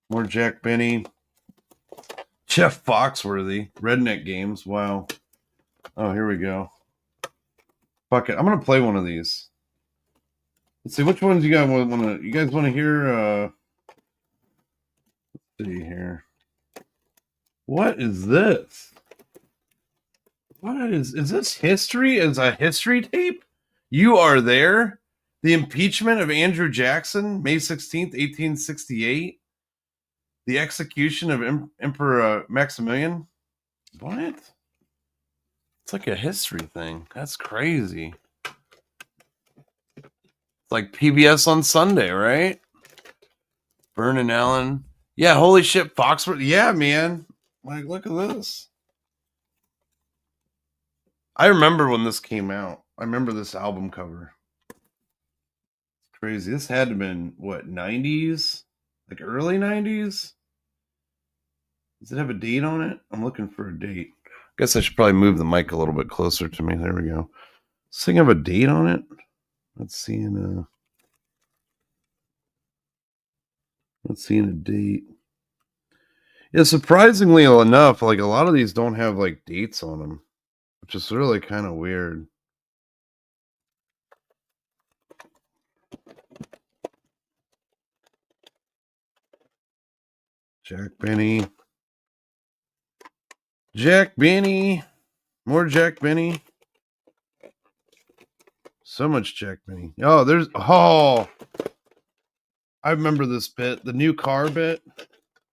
More Jack Benny. Jeff Foxworthy. Redneck Games. Wow. Oh, here we go. Fuck it. I'm gonna play one of these. Let's see, which ones you guys want to hear? Let's see here. What is this? What is this history? Is a history tape? You Are There? The impeachment of Andrew Jackson, May 16th, 1868. The execution of Emperor Maximilian. What? It's like a history thing. That's crazy. It's like PBS on Sunday, right? Vernon Allen. Yeah, holy shit, Foxworth. Yeah, man. Like, look at this. I remember when this came out. I remember this album cover. It's crazy. This had to have been, what, 90s? Like early 90s? Does it have a date on it? I'm looking for a date. I guess I should probably move the mic a little bit closer to me. There we go. Does this thing have a date on it? Let's see in a date. Yeah, surprisingly enough, like a lot of these don't have like dates on them, which is really kind of weird. Jack Benny. Jack Benny. More Jack Benny. So much Jack Benny. Oh, there's... Oh! I remember this bit. The new car bit.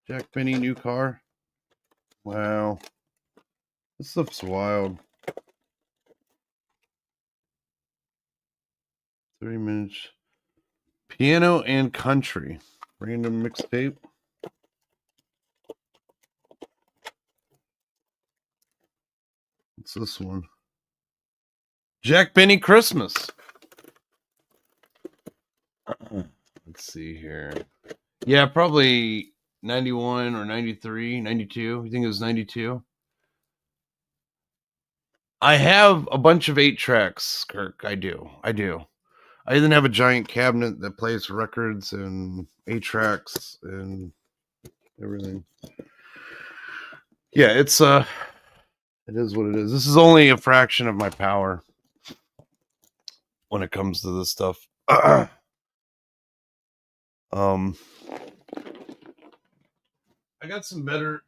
Jack Benny, new car. Wow. This stuff's wild. 30 minutes. Piano and country. Random mixtape. What's this one? Jack Benny Christmas. Let's see here. Yeah, probably 91 or 93, 92. You think it was 92? I have a bunch of 8 tracks, Kirk. I do. I even have a giant cabinet that plays records and 8 tracks and everything. Yeah, it is what it is. This is only a fraction of my power when it comes to this stuff. I got some better.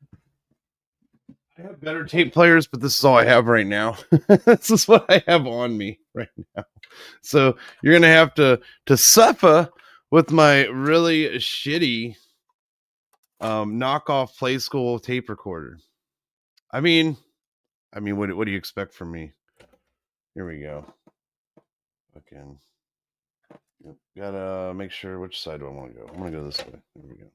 I have better tape players, but this is all I have right now. This is what I have on me right now. So you're gonna have to suffer with my really shitty knockoff Play School tape recorder. I mean, what do you expect from me? Here we go. Again, yep. Gotta make sure which side do I want to go. I'm gonna go this way. There we go.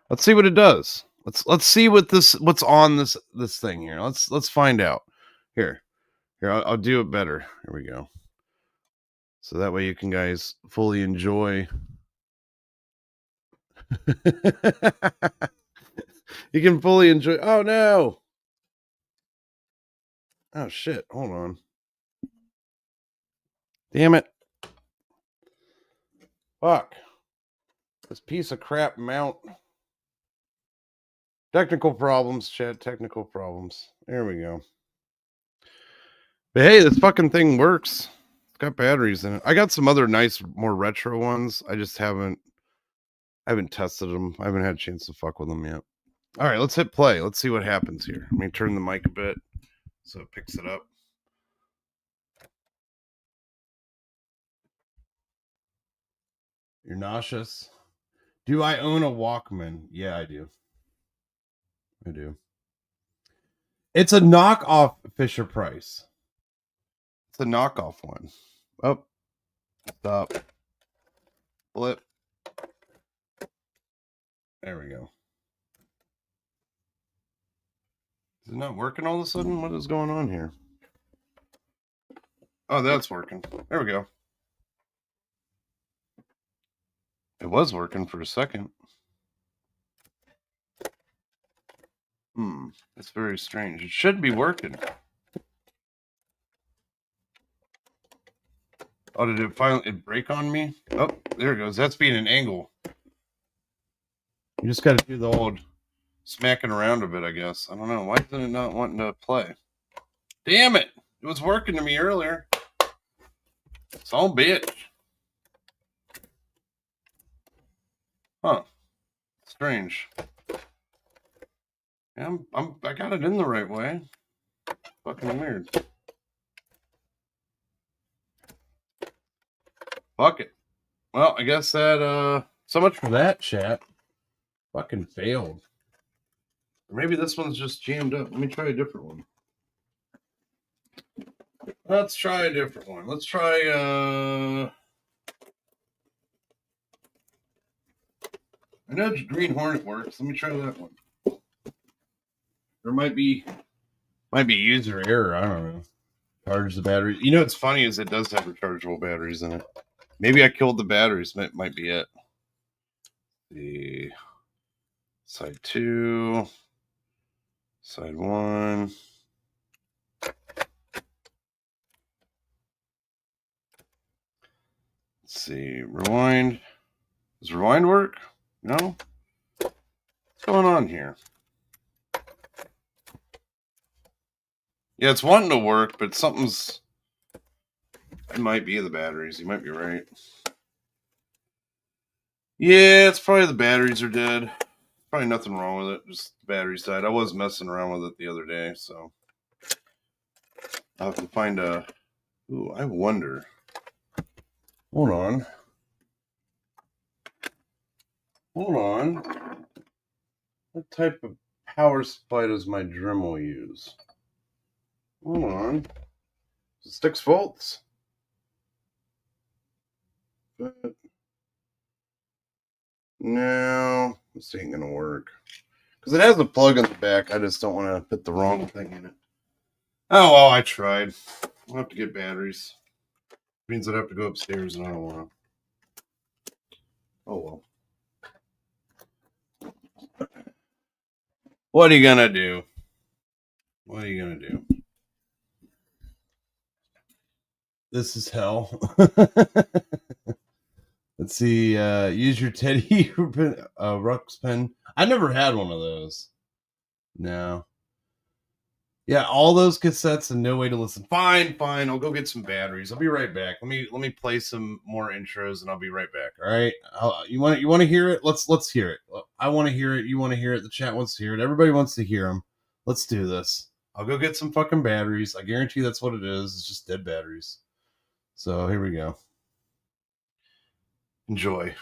Let's see what it does. Let's see what's on this thing here. Let's find out. Here, I'll do it better. Here we go. So that way you can guys fully enjoy. You can fully enjoy. Oh no! Oh shit! Hold on. Damn it! Fuck! This piece of crap mount. Technical problems, chat. Technical problems. There we go. But hey, this fucking thing works. It's got batteries in it. I got some other nice, more retro ones. I just haven't tested them. I haven't had a chance to fuck with them yet. All right, let's hit play. Let's see what happens here. Let me turn the mic a bit so it picks it up. You're nauseous. Do I own a Walkman? Yeah, I do. I do. It's a knockoff Fisher Price. It's a knockoff one. Oh, stop. Flip. There we go. Is it not working all of a sudden? What is going on here? Oh, that's working. There we go. It was working for a second. It's very strange. It should be working. Oh, did it finally break on me? Oh, there it goes. That's being an angle. You just got to do the old smacking around a bit, I guess. I don't know. Why isn't it not wanting to play? Damn it! It was working to me earlier. It's all bitch. Huh. Strange. Yeah, I got it in the right way. Fucking weird. Fuck it. Well, I guess that, so much for that, chat. Fucking failed. Or maybe this one's just jammed up. Let me try a different one. Let's try a different one. Let's try, I know Green Hornet works. Let me try that one. There might be user error. I don't know. Charge the battery. You know what's funny is it does have rechargeable batteries in it. Maybe I killed the batteries. Might be it. The side 2, side 1. Let's see. Rewind. Does rewind work? No? What's going on here? Yeah, it's wanting to work, but something's... It might be the batteries. You might be right. Yeah, it's probably the batteries are dead. Probably nothing wrong with it, just the battery side. I was messing around with it the other day, so I'll have to find a... Ooh, I wonder. Hold on. Hold on. What type of power supply does my Dremel use? Hold on. 6 volts? But no, this ain't gonna work. Because it has a plug in the back. I just don't want to put the wrong thing in it. Oh, well, I tried. I'll have to get batteries. Means I'd have to go upstairs, and I don't want to. Oh, well. What are you gonna do? What are you gonna do? This is hell. Let's see. Use your Teddy Rux pen. I never had one of those. No. Yeah, all those cassettes and no way to listen. Fine. I'll go get some batteries. I'll be right back. Let me play some more intros, and I'll be right back. All right. You want to hear it? Let's hear it. I want to hear it. You want to hear it. The chat wants to hear it. Everybody wants to hear them. Let's do this. I'll go get some fucking batteries. I guarantee that's what it is. It's just dead batteries. So here we go. Enjoy.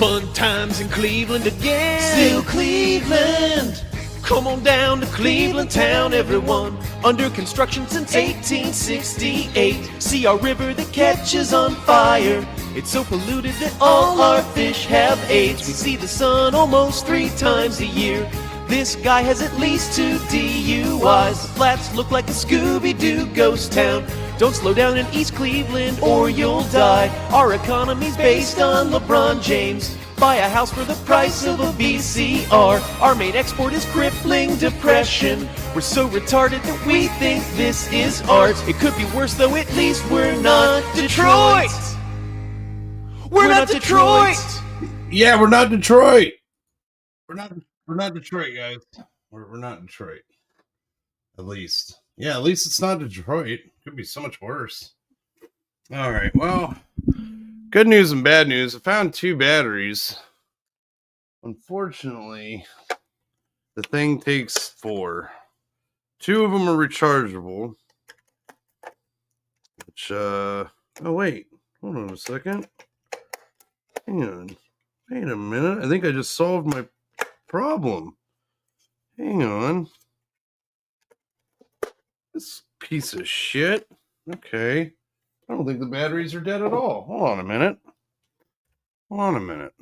Fun times in Cleveland again. Still Cleveland. Come on down to Cleveland town, everyone. Under construction since 1868. See our river that catches on fire. It's so polluted that all our fish have AIDS. We see the sun almost 3 times a year. This guy has at least 2 DUIs. The flats look like a Scooby-Doo ghost town. Don't slow down in East Cleveland or you'll die. Our economy's based on LeBron James. Buy a house for the price of a VCR. Our main export is crippling depression. We're so retarded that we think this is art. It could be worse though, at least we're not Detroit. We're not Detroit. Yeah, we're not Detroit. We're not Detroit, guys. We're not Detroit. At least. Yeah, at least it's not Detroit. Could be so much worse. All right, well, good news and bad news. I found 2 batteries. Unfortunately, the thing takes 4. 2 of them are rechargeable. Which, oh wait. Hold on a second. Hang on. Wait a minute. I think I just solved my problem. Hang on. This piece of shit. Okay. I don't think the batteries are dead at all. Hold on a minute.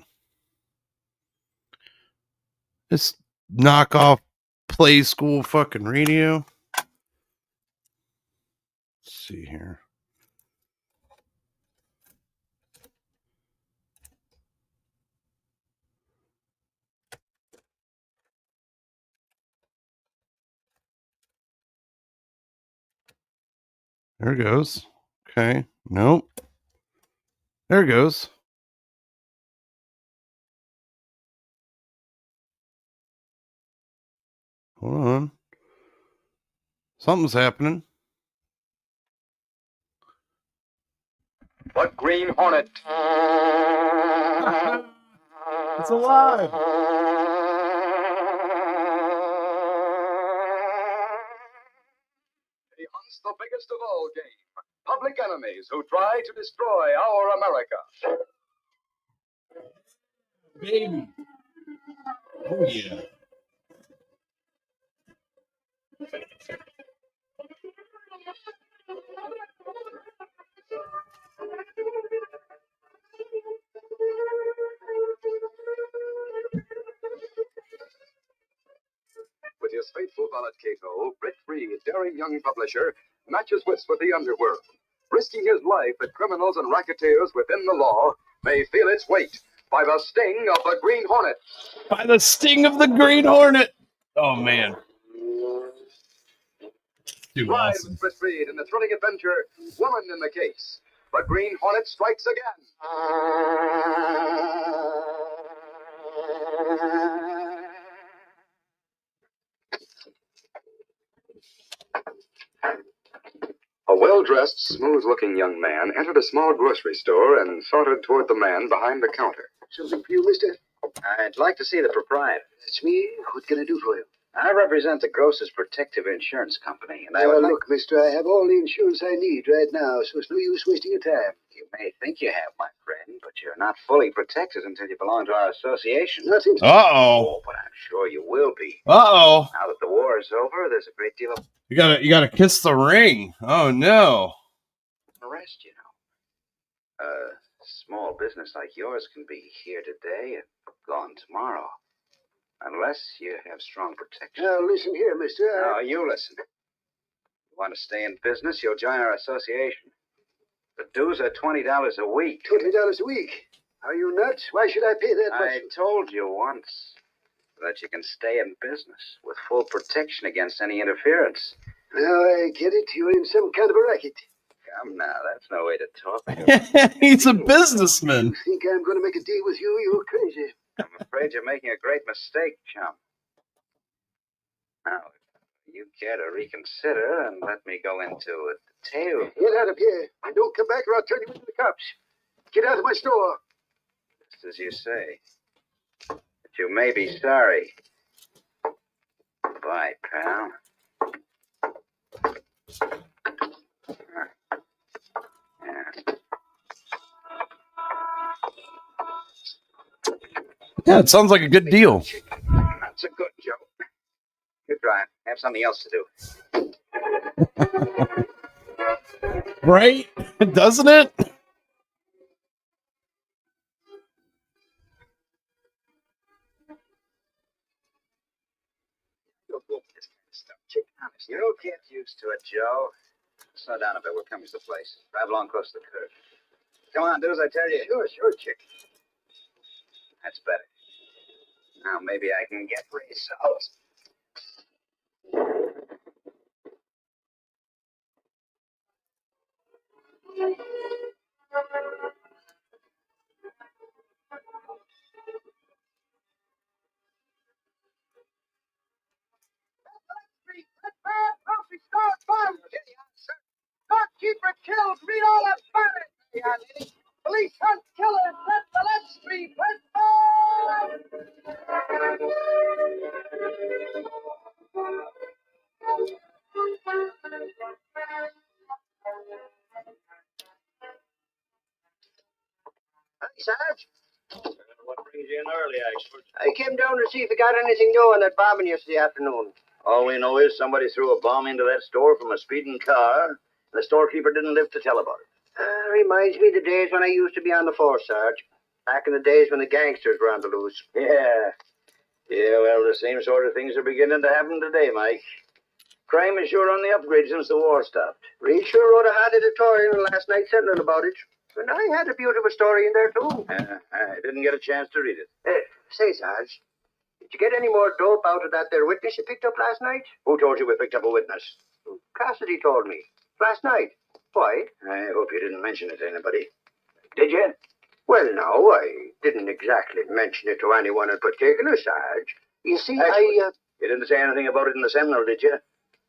This knockoff Play School fucking radio. Let's see here. There it goes. Okay. Nope. There it goes. Hold on. Something's happening. But Green Hornet. It's alive. He hunts the biggest of all game. Public enemies who try to destroy our America. Baby. Oh, yeah. With his faithful valet Cato, Britt-free, daring young publisher matches wits with the underworld, risking his life that criminals and racketeers within the law may feel its weight by the sting of the Green Hornet. By the sting of the Green Hornet. Oh, man. Too Live awesome. with Britt-free in the thrilling adventure, Woman in the Case. The Green Hornet strikes again. A well-dressed, smooth-looking young man entered a small grocery store and sauntered toward the man behind the counter. Something for you, mister? I'd like to see the proprietor. That's me. What can I do for you? I represent the Grocer's Protective Insurance Company, and I would like... Look, mister, I have all the insurance I need right now, so it's no use wasting your time. You may think you have, my friend, but you're not fully protected until you belong to our association. Nothing. Uh-oh. Oh, but I'm sure you will be. Uh-oh. Now that the war is over, there's a great deal of You gotta kiss the ring. Oh, no. rest, you know. A small business like yours can be here today and gone tomorrow. Unless you have strong protection. Now, listen here, mister. No, you listen. You want to stay in business, you'll join our association. The dues are $20 a week. $20 a week. Are you nuts? Why should I pay that much? I told you once that you can stay in business with full protection against any interference. Now I get it. You're in some kind of a racket. Come now, that's no way to talk. He's a businessman. You think I'm going to make a deal with you? You're crazy. I'm afraid you're making a great mistake, chum. Now, if you care to reconsider and let me go into detail. Get out of here. And don't come back or I'll turn you into the cops. Get out of my store. Just as you say. But you may be sorry. Bye, pal. Yeah. Yeah, it sounds like a good deal. That's a good joke. You're trying. Have something else to do. Right? Doesn't it? This kind of stuff, Chick. Honest, you'll get used to it, Joe. Slow down a bit. We're coming to the place. Drive along close to the curb. Come on, do as I tell you. Sure, Chick. That's better. Now maybe I can get results. Storekeeper killed. Read all about it. Yeah, lady. Police hunt killers. Let the Let's Street. Hey, Sarge. What brings you in early, Ashford? I came down to see if you got anything new on that bombing yesterday afternoon. All we know is somebody threw a bomb into that store from a speeding car. The storekeeper didn't live to tell about it. Reminds me of the days when I used to be on the force, Sarge. Back in the days when the gangsters were on the loose. Yeah. Yeah, well, the same sort of things are beginning to happen today, Mike. Crime is sure on the upgrade since the war stopped. Reed sure wrote a hot editorial last night Sentinel about it. And I had a beautiful story in there, too. I didn't get a chance to read it. Say, Sarge, did you get any more dope out of that there witness you picked up last night? Who told you we picked up a witness? Cassidy told me. Last night. Why? I hope you didn't mention it to anybody. Did you? Well, no, I didn't exactly mention it to anyone in particular, Sarge. You see, You didn't say anything about it in the Sentinel, did you?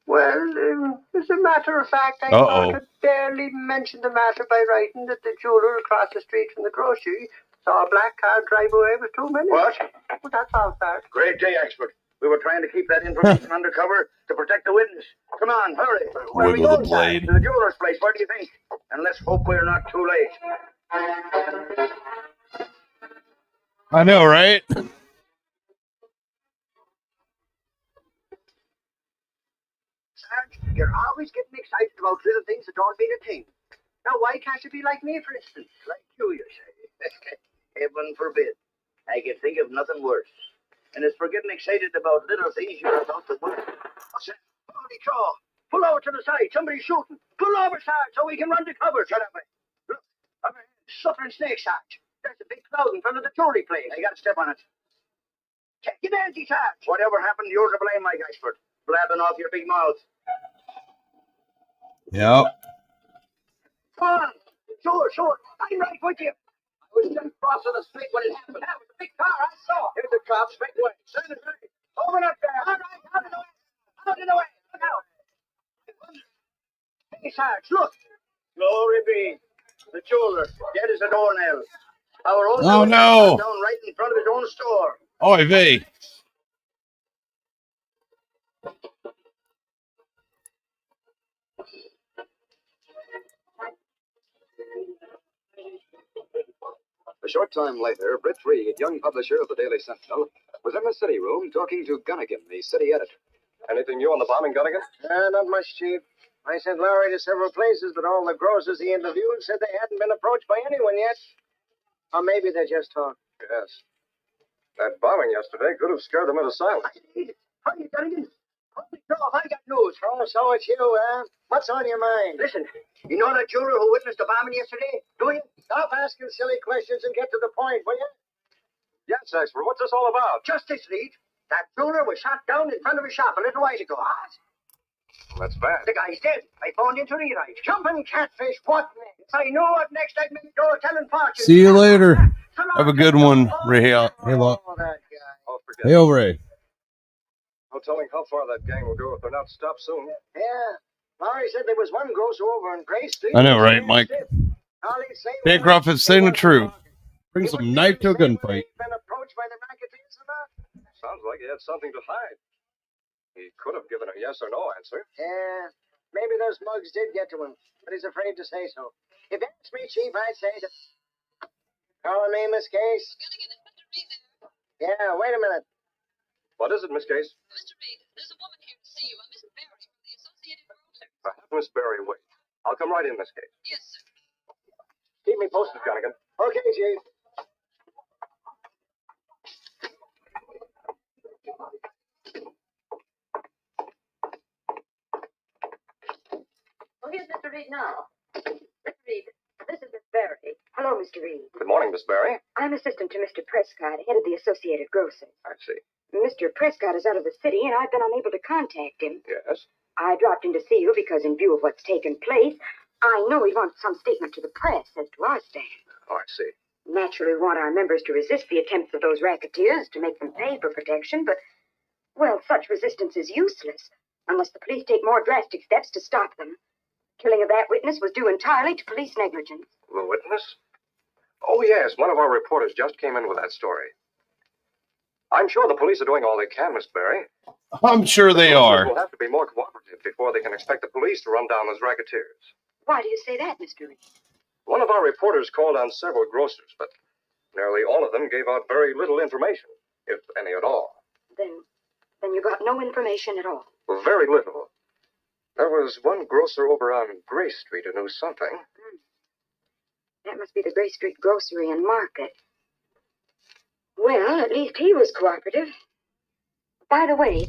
Well, as a matter of fact, I thought I barely mentioned the matter by writing that the jeweler across the street from the grocery saw a black car drive away with 2 minutes. What? Well, that's all, Sarge. Great day, expert. We were trying to keep that information undercover to protect the witness. Come on, hurry. Where are we Wiggle the going, blade. Sarge? To the jeweler's place. Where do you think? And let's hope we're not too late. I know, right? Sarge, you're always getting excited about little things that don't mean a thing. Now, why can't you be like me, for instance? Like you say. Heaven forbid. I can think of nothing worse. And as for getting excited about little things, you're about to win. What's that? Holy cow! Pull over to the side. Somebody's shooting. Pull over, Sarge, so we can run to cover. Shut up, mate. Look, up ahead. Suffering snake, Sarge. There's a big cloud in front of the jewelry place. I got to step on it. Take it easy, Sarge. Whatever happened, you're to blame, Mike Ashford. Blabbing off your big mouth. Yep. Come on. Sure. I'm right with you. I was just crossing the street when it happened. That was a big car. I saw. Here's the cops. Make way. Send it ready. Open up there. All right. Out of the way. Out of the way. Look out. Hey, Sarge, look. Glory be. The jeweler, dead as a doornail. Our own Oh, no. down right in front of his own store. Oy vey. A short time later, Britt Reed, young publisher of the Daily Sentinel, was in the city room talking to Gunnigan, the city editor. Anything new on the bombing, Gunnigan? Not much, Chief. I sent Lowry to several places, but all the grocers he interviewed said they hadn't been approached by anyone yet. Or maybe they just talked. Yes. That bombing yesterday could have scared them into silence. Hurry, Gunnigan. Holy cow, I got news. Oh, so it's you, huh? What's on your mind? Listen, you know that jeweler who witnessed the bombing yesterday? Do you? Stop asking silly questions and get to the point, will you? Yes, expert. What's this all about? Just this, Reed. That jeweler was shot down in front of his shop a little while ago. What? That's bad. The guy's dead. I phoned into Rewrite. Jumping catfish, what next? If I knew what next, I'd make door telling fortunes. See you later. Have a good one, Ray. Oh, that guy. Oh, forget Hey, Ray. No telling how far that gang will go if they're not stopped soon. Yeah. Lowry said there was one grocer over on Grace Street. I know, right, Mike? All he'd say was Bancroft is saying the truth. Bring some knife to a gunfight. Been approached by the racketeers or not? Sounds like he had something to hide. He could have given a yes or no answer. Yeah. Maybe those mugs did get to him, but he's afraid to say so. If you ask me, Chief, I'd say that. Calling me, Miss Case? Yeah, wait a minute. What is it, Miss Case? Mr. Reed, there's a woman here to see you, a Miss Barry from the Associated Grocers. Have Miss Berry wait. I'll come right in, Miss Case. Yes, sir. Keep me posted, Gunnigan. Okay, Chief. Oh, here's Mr. Reed now. Mr. Reed, this is Miss Barry. Hello, Mr. Reed. Good morning, Miss Berry. I'm assistant to Mr. Prescott, head of the Associated Grocers. I see. Mr. Prescott is out of the city, and I've been unable to contact him. Yes? I dropped in to see you because, in view of what's taken place, I know we want some statement to the press as to our stand. Oh, I see. Naturally, we want our members to resist the attempts of those racketeers to make them pay for protection, but, well, such resistance is useless unless the police take more drastic steps to stop them. Killing of that witness was due entirely to police negligence. The witness? Oh, yes. One of our reporters just came in with that story. I'm sure the police are doing all they can, Miss Berry. I'm sure they are. Will have to be more cooperative before they can expect the police to run down those racketeers. Why do you say that, Mr. Reed? One of our reporters called on several grocers, but nearly all of them gave out very little information, if any at all. Then you got no information at all. Well, very little. There was one grocer over on Gray Street who knew something. That must be the Gray Street Grocery and Market. Well, at least he was cooperative. By the way,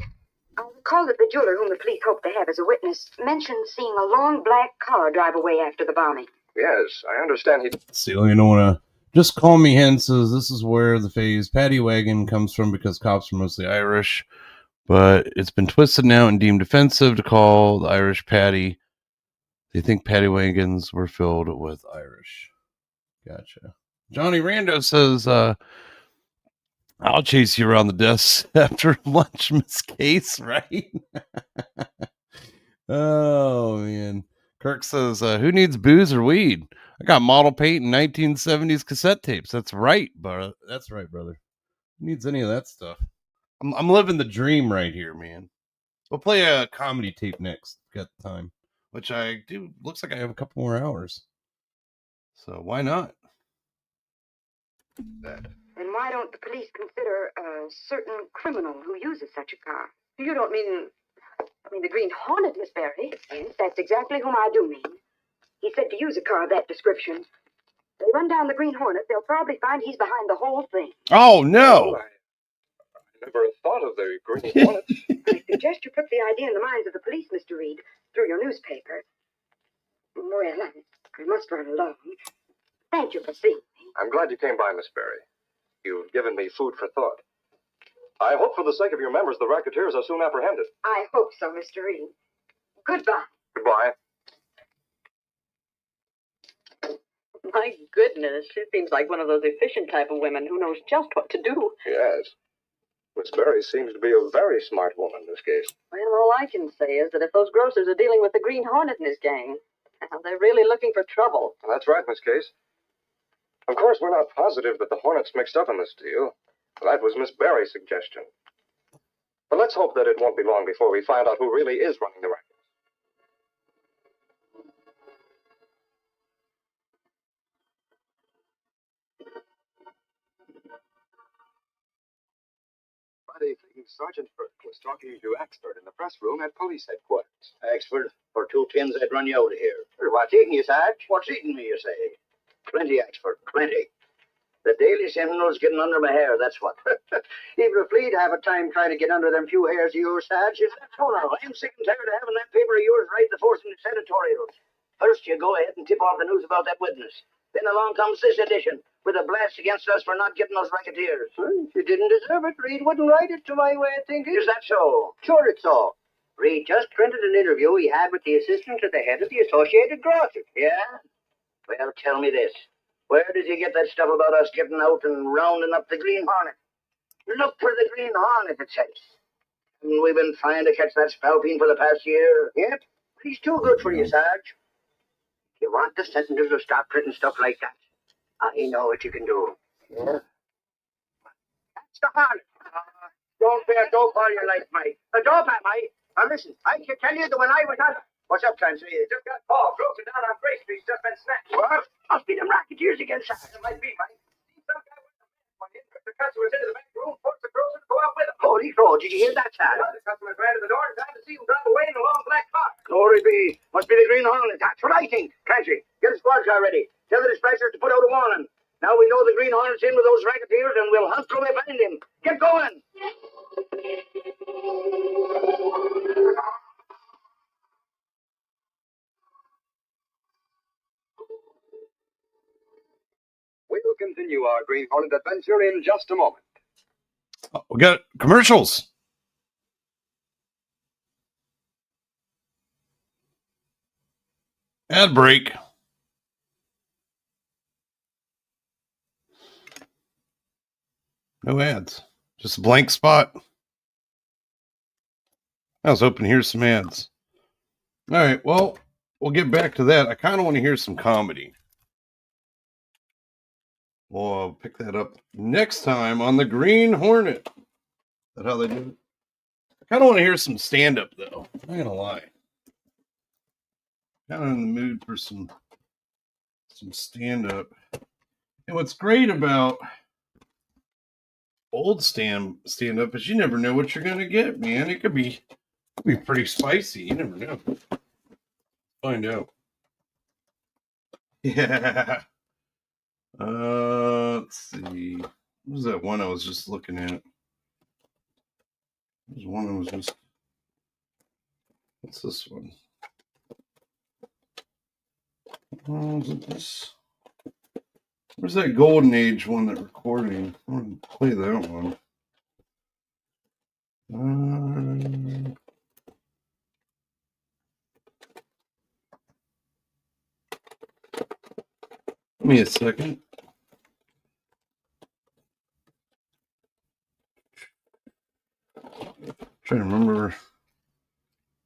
I recall that the jeweler whom the police hope to have as a witness mentioned seeing a long black car drive away after the bombing. Yes, I understand he... See, you don't want to... Just Call Me Hen says this is where the phase paddy wagon comes from because cops are mostly Irish. But it's been twisted now and deemed offensive to call the Irish paddy. They think paddy wagons were filled with Irish. Gotcha. Johnny Rando says, I'll chase you around the desk after lunch, Miss Case, right? Oh, man. Kirk says, who needs booze or weed? I got model paint and 1970s cassette tapes. That's right, brother. That's right, brother. Who needs any of that stuff? I'm living the dream right here, man. We'll play a comedy tape next. Got the time. Which I do. Looks like I have a couple more hours. So why not? Then why don't the police consider a certain criminal who uses such a car? You don't mean the Green Hornet, Miss Barry? Yes, that's exactly whom I do mean. He said to use a car of that description. They run down the Green Hornet, they'll probably find he's behind the whole thing. Oh, no! I never thought of the Green Hornet. I suggest you put the idea in the minds of the police, Mr. Reed, through your newspaper. Well, I must run along. Thank you for seeing me. I'm glad you came by, Miss Berry. You've given me food for thought. I hope for the sake of your members, the racketeers are soon apprehended. I hope so, Mr. Reed. Goodbye. Goodbye. My goodness, she seems like one of those efficient type of women who knows just what to do. Yes. Miss Berry seems to be a very smart woman in this case. Well, all I can say is that if those grocers are dealing with the Green Hornet and his gang, well, they're really looking for trouble. That's right, Miss Case. Of course, we're not positive that the Hornet's mixed up in this deal. That was Miss Berry's suggestion. But let's hope that it won't be long before we find out who really is running the racket. Friday evening, Sergeant Burke was talking to Axford in the press room at police headquarters. Axford, for 2 pins, I'd run you out of here. What's eating you, Sarge? What's eating me, you say? Plenty, Axford, plenty. The Daily Sentinel's getting under my hair, that's what. Even if Flea'd have a time trying to get under them few hairs of yours, Sarge. Is that so now? I'm sick and tired of having that paper of yours write the force in its editorials. First, you go ahead and tip off the news about that witness. Then along comes this edition, with a blast against us for not getting those racketeers. If you didn't deserve it, Reed wouldn't write it to my way of thinking. Is that so? Sure it's so. Reed just printed an interview he had with the assistant to the head of the Associated Grocers. Yeah? Well, tell me this. Where did you get that stuff about us getting out and rounding up the Green Hornet? Look for the Green Hornet, it says. Haven't we been trying to catch that spalpeen for the past year? Yep. He's too good for you, Sarge. You want the Sentinels to stop printing stuff like that? I know what you can do. Yeah? That's the Hornet. Don't bear dope all your life, mate. A dope, am I? Now listen, I can tell you that when I was on... What's up, Clancy? They just got called. Broken down on Gray Street. Just been snatched. What? Must be them racketeers again, sir. It might be, mate. See some guy with a man went in, but the the customers into the back room, force the grocer to go out with them. Holy crow, did you hear that, Chad? The customers ran to the door in time to see him drive away in a long black car. Glory be. Must be the Green Hornet. That's what I think. Clancy, get a squad car ready. Tell the dispatchers to put out a warning. Now we know the Green Hornet's in with those racketeers, and we'll hunt till we find him. Get going. We will continue our Green Hornet adventure in just a moment. Oh, we got commercials. Ad break. No ads. Just a blank spot. I was hoping to hear some ads. All right, well, we'll get back to that. I kind of want to hear some comedy. Well, I'll pick that up next time on the Green Hornet. Is that how they do it? I kind of want to hear some stand-up, though. I'm not going to lie. Kind of in the mood for some stand-up. And what's great about old stand-up is you never know what you're going to get, man. It could be pretty spicy. You never know. Find out. Yeah. Let's see. What was that one I was just looking at? There's one I was just. What's this one? Is it this? Where's that Golden Age one that recording? I want to play that one. Give me a second. Trying to remember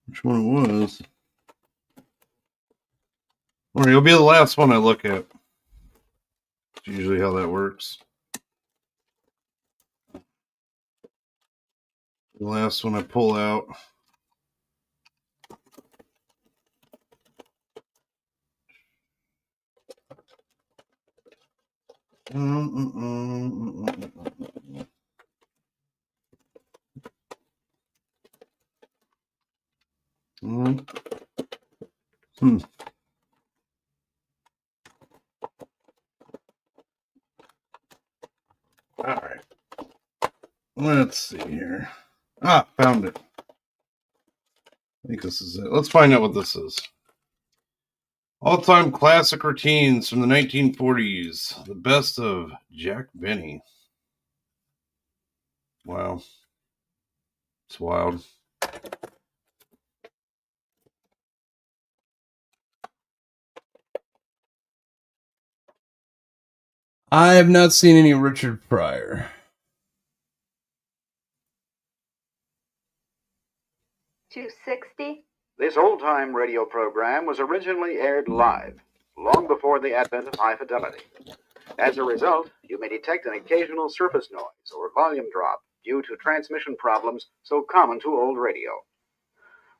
which one it was. All right, it'll be the last one I look at. That's usually how that works. The last one I pull out. All right. Let's see here. Ah, found it. I think this is it. Let's find out what this is. All-time classic routines from the 1940s. The best of Jack Benny. Wow. It's wild. I have not seen any Richard Pryor. $2.60? This old-time radio program was originally aired live, long before the advent of high fidelity. As a result, you may detect an occasional surface noise or volume drop due to transmission problems so common to old radio.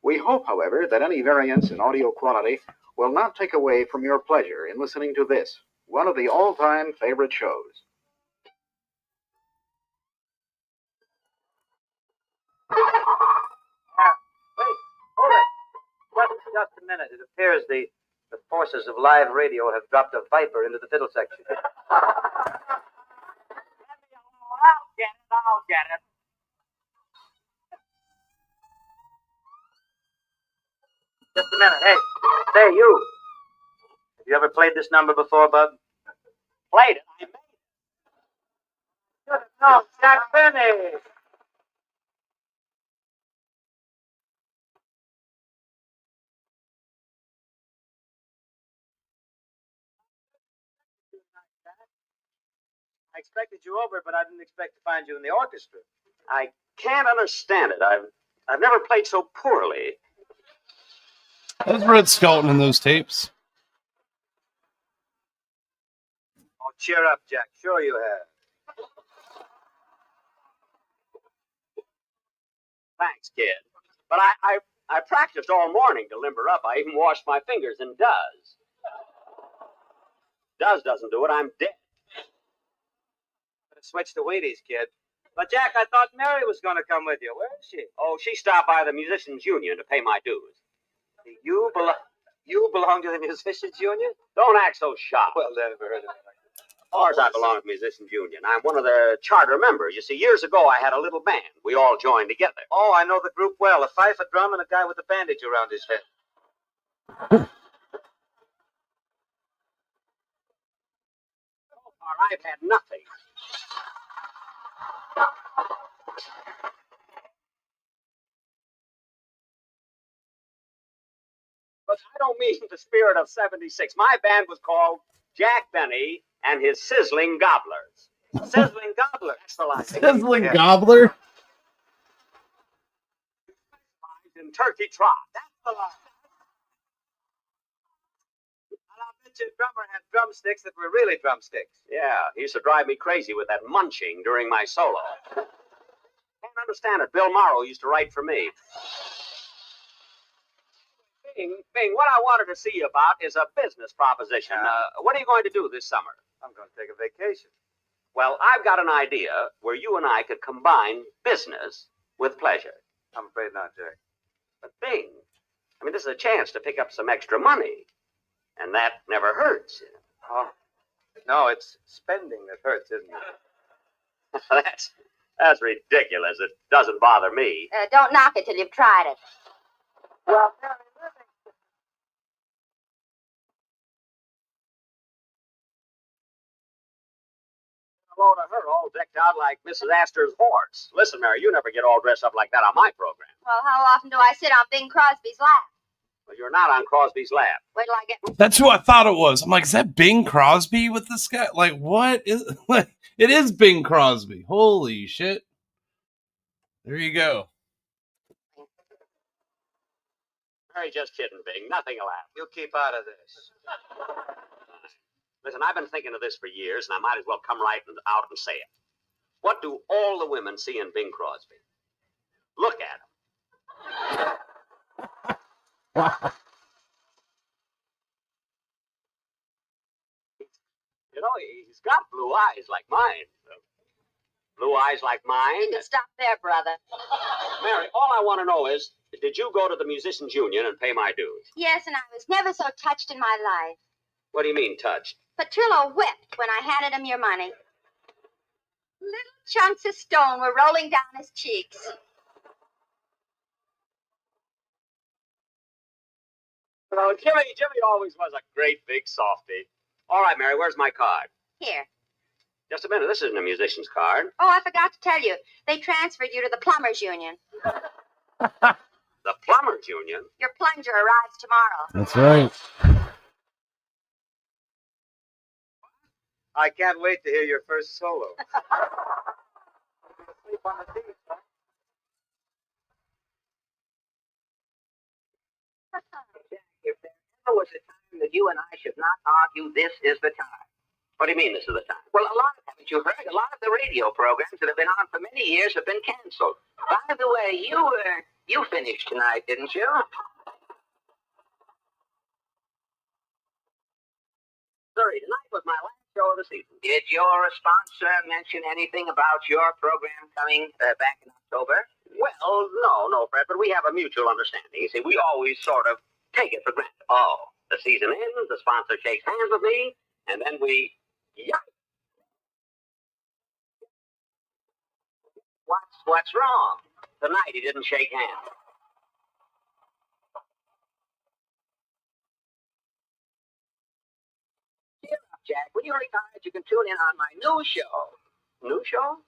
We hope, however, that any variance in audio quality will not take away from your pleasure in listening to this, one of the all-time favorite shows. Wait, hold it. Just a minute. It appears the forces of live radio have dropped a viper into the fiddle section. I'll get it. Just a minute. Hey, say, you. Have you ever played this number before, Bud? Played it? I made it. Good enough, Jack Benny. I expected you over, but I didn't expect to find you in the orchestra. I can't understand it. I've never played so poorly. I've read Skelton in those tapes. Oh, cheer up, Jack. Sure you have. Thanks, kid. But I practiced all morning to limber up. I even washed my fingers in Does. Does doesn't do it. I'm dead. Switch to Wheaties, kid. But, Jack, I thought Mary was going to come with you. Where is she? Oh, she stopped by the Musicians Union to pay my dues. You belong to the Musicians Union? Don't act so shy. Well, never heard of it. Of course I belong to the Musicians Union. I'm one of the charter members. You see, years ago I had a little band. We all joined together. Oh, I know the group well. A fife, a drum, and a guy with a bandage around his head. So far, I've had nothing. But I don't mean the spirit of 76. My band was called Jack Benny and his Sizzling Gobblers. Sizzling Gobbler. That's the line. Sizzling gobbler. In Turkey Trot. That's the line. And I'll bet your drummer had drumsticks that were really drumsticks. Yeah, he used to drive me crazy with that munching during my solo. Can't understand it. Bill Morrow used to write for me. Bing, what I wanted to see you about is a business proposition. What are you going to do this summer? I'm going to take a vacation. Well, I've got an idea where you and I could combine business with pleasure. I'm afraid not, Jack. But Bing, I mean, this is a chance to pick up some extra money. And that never hurts. Oh, no, it's spending that hurts, isn't it? That's ridiculous. It doesn't bother me. Don't knock it till you've tried it. Well, Hello to her, all decked out like Mrs. Astor's horse. Listen, Mary, you never get all dressed up like that on my program. Well, how often do I sit on Bing Crosby's lap? Well, you're not on Crosby's lap. Wait till I get... That's who I thought it was. I'm like, is that Bing Crosby with this guy? Like, what is? Like, it is Bing Crosby. Holy shit! There you go. Mary, just kidding, Bing. Nothing will happen. you keep out of this. Listen, I've been thinking of this for years, and I might as well come right out and say it. What do all the women see in Bing Crosby? Look at him. Wow. You know, he's got blue eyes like mine. Blue eyes like mine. You can stop there, brother. Mary, all I want to know is, did you go to the Musicians Union and pay my dues? Yes, and I was never so touched in my life. What do you mean, touched? Petrillo wept when I handed him your money. Little chunks of stone were rolling down his cheeks. Well, Jimmy always was a great big softy. All right, Mary, where's my card? Here. Just a minute, this isn't a musician's card. Oh, I forgot to tell you. They transferred you to the Plumbers Union. The Plumbers Union? Your plunger arrives tomorrow. That's right. I can't wait to hear your first solo. Sleep on the seat, huh? If there ever was a time that you and I should not argue, this is the time. What do you mean this is the time? Well, haven't you heard? A lot of the radio programs that have been on for many years have been canceled. By the way, you finished tonight, didn't you? Sorry, tonight was my last show of the season. Did your sponsor mention anything about your program coming back in October? Well, no, Fred, but we have a mutual understanding. You see, we always sort of take it for granted. Oh, the season ends, the sponsor shakes hands with me, and then we... Yeah. What's wrong? Tonight he didn't shake hands. Cheer up, Jack. When you're retired, you can tune in on my new show. New show?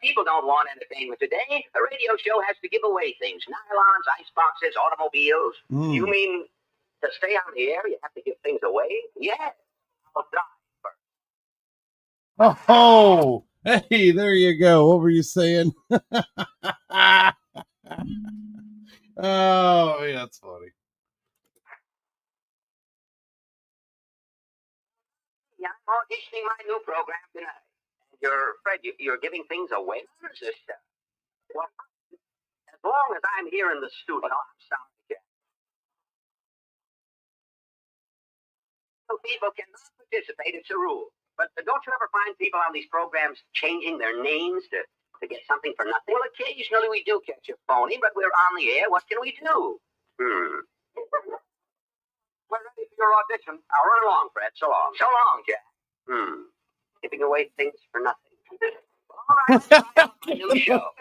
People don't want entertainment today. A radio show has to give away things. Nylons, iceboxes, automobiles. You mean to stay on the air, you have to give things away? Yes. I'll die first. Oh, hey, there you go. What were you saying? Oh, yeah, that's funny. Yeah, I'm auditioning my new program tonight. Fred, you're giving things away? What is this stuff? Well, as long as I'm here in the studio, I'm sorry, Jack. So people cannot participate. It's a rule. But don't you ever find people on these programs changing their names to get something for nothing? Well, occasionally we do catch a phony, but we're on the air. What can we do? We're ready for your audition. Now run along, Fred. So long. So long, Jack. Giving away things for nothing. All right, new show.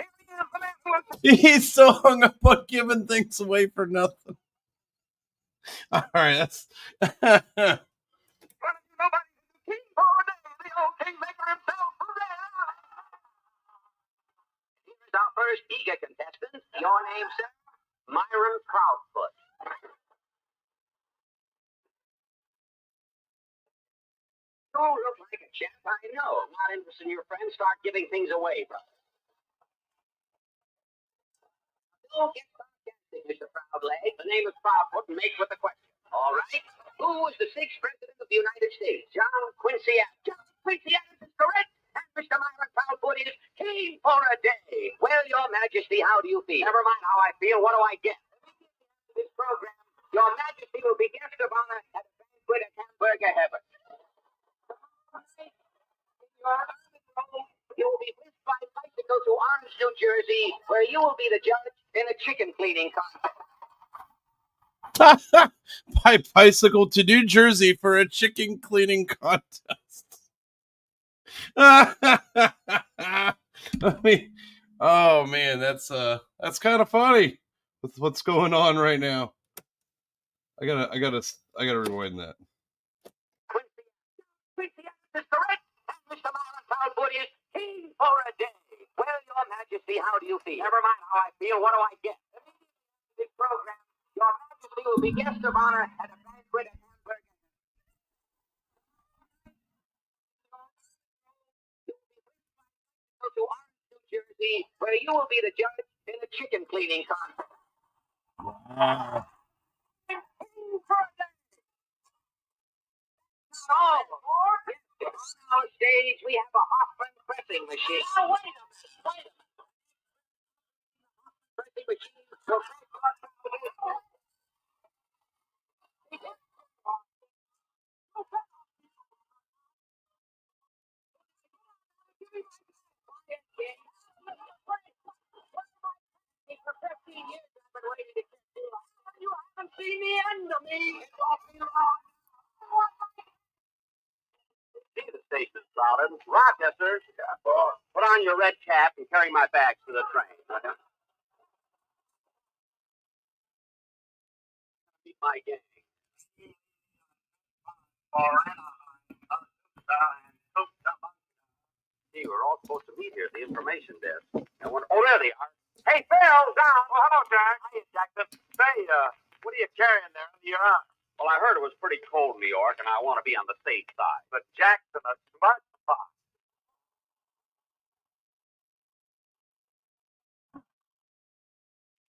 He's so hung up on giving things away for nothing. All right, that's. Here's our first eager contestant. Your name, sir? Myron Proudfoot. You look like a chap I know. Not interested in your friends. Start giving things away, brother. Don't get sarcastic, Mr. Proudleg. The name is Proudfoot, and make with the question. All right? Who was the 6th president of the United States? John Quincy Adams. John Quincy Adams is correct. And Mr. Myron Proudfoot is king for a day. Well, Your Majesty, how do you feel? Never mind how I feel. What do I get? This program, Your Majesty will be guest of honor at a banquet at Hamburger Heaven. You will be whisked by bicycle to Orange, New Jersey, where you will be the judge in a chicken cleaning contest. By bicycle to New Jersey for a chicken cleaning contest. I mean, oh man, that's kind of funny with what's going on right now. I gotta rewind that. Quincy Adams is correct, and Mr. Myron Proudfoot is king for a day. Well, Your Majesty, how do you feel? Never mind how I feel. What do I get? This program, Your Majesty will be guest of honor at a banquet at Hamburg. To Orange, New Jersey, where you will be the judge in a chicken cleaning contest. On our stage, we have a Hoffman pressing machine. Now, wait a minute. Pressing machine. For 15 years, I've been waiting to get you. You haven't seen the end of me. See, the station's solid. Rochester, put on your red cap and carry my bags to the train. Meet my gang. Gee, we're all supposed to meet here at the information desk. And when, oh, there they are. Hey, Phil, down. Oh, hello, Jack. Hiya, Jackson. Say, what are you carrying there under your arm? Well, I heard it was pretty cold in New York, and I want to be on the safe side. But Jackson, a smart spot.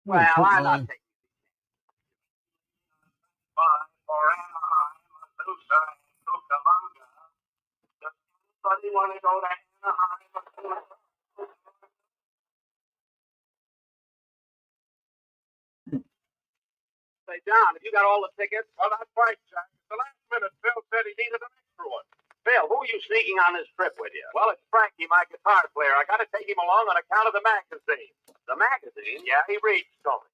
Well, I'm not taking Anybody want to go to Anaheim? Say, John, have you got all the tickets? Well, that's right, Jack. At the last minute, Phil said he needed an extra one. Phil, who are you sneaking on this trip with you? Well, it's Frankie, my guitar player. I got to take him along on account of the magazine. The magazine? Yeah, he reads to me.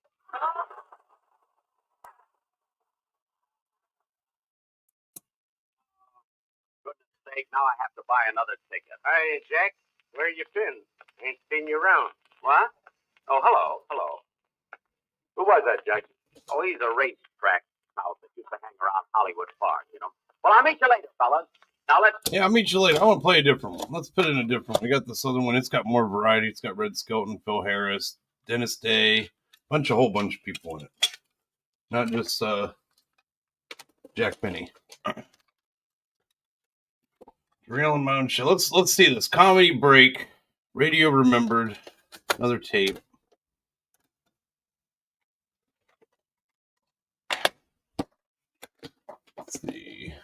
Goodness sake, now I have to buy another ticket. Hey, Jack, where you been? Ain't seen you around. What? Oh, hello, hello. Who was that, Jack? Oh, he's a racetrack mouth that used to hang around Hollywood Park, you know. Well, I'll meet you later, fellas. Now let's... Yeah, I'll meet you later. I want to play a different one. Let's put in a different one. I got this other one. It's got more variety. It's got Red Skelton, Phil Harris, Dennis Day, whole bunch of people in it. Not just Jack Benny. Real my own show. Let's see this. Comedy break. Radio remembered. Another tape. Let's see.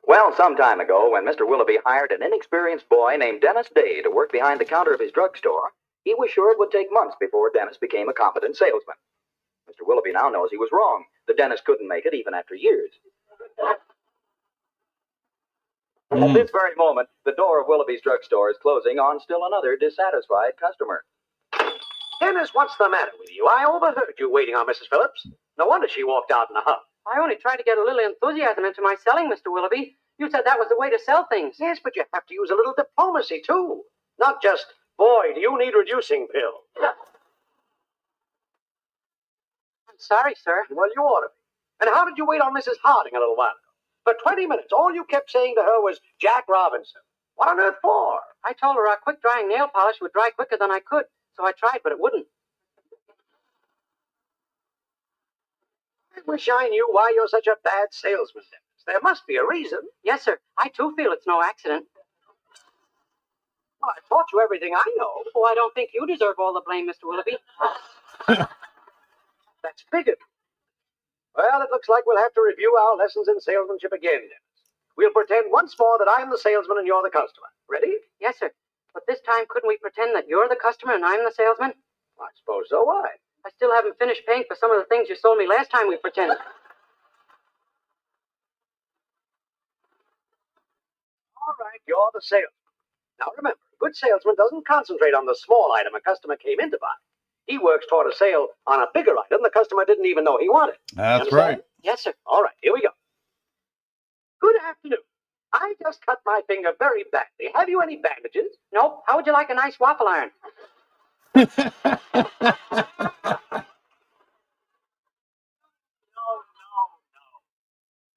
Well, some time ago, when Mr. Willoughby hired an inexperienced boy named Dennis Day to work behind the counter of his drugstore, he was sure it would take months before Dennis became a competent salesman. Mr. Willoughby now knows he was wrong. The dentist couldn't make it even after years. At this very moment, the door of Willoughby's drugstore is closing on still another dissatisfied customer. Dennis, what's the matter with you? I overheard you waiting on Mrs. Phillips. No wonder she walked out in a huff. I only tried to get a little enthusiasm into my selling, Mr. Willoughby. You said that was the way to sell things. Yes, but you have to use a little diplomacy, too. Not just, boy, do you need reducing pill. I'm sorry, sir. Well, you ought to be. And how did you wait on Mrs. Harding a little while ago? For 20 minutes, all you kept saying to her was Jack Robinson. What on earth for? I told her our quick-drying nail polish would dry quicker than I could, so I tried, but it wouldn't. I wish I knew why you're such a bad salesman, Dennis. There must be a reason. Yes, sir. I, too, feel it's no accident. Well, I've taught you everything I know. Oh, I don't think you deserve all the blame, Mr. Willoughby. That's bigger. Well, it looks like we'll have to review our lessons in salesmanship again, Dennis. We'll pretend once more that I'm the salesman and you're the customer. Ready? Yes, sir. But this time, couldn't we pretend that you're the customer and I'm the salesman? I suppose so. Why? I still haven't finished paying for some of the things you sold me last time we pretended. All right, you're the salesman. Now remember, a good salesman doesn't concentrate on the small item a customer came in to buy. He works toward a sale on a bigger item the customer didn't even know he wanted. That's right. Yes, sir. All right, here we go. Good afternoon. I just cut my finger very badly. Have you any bandages? Nope. How would you like a nice waffle iron?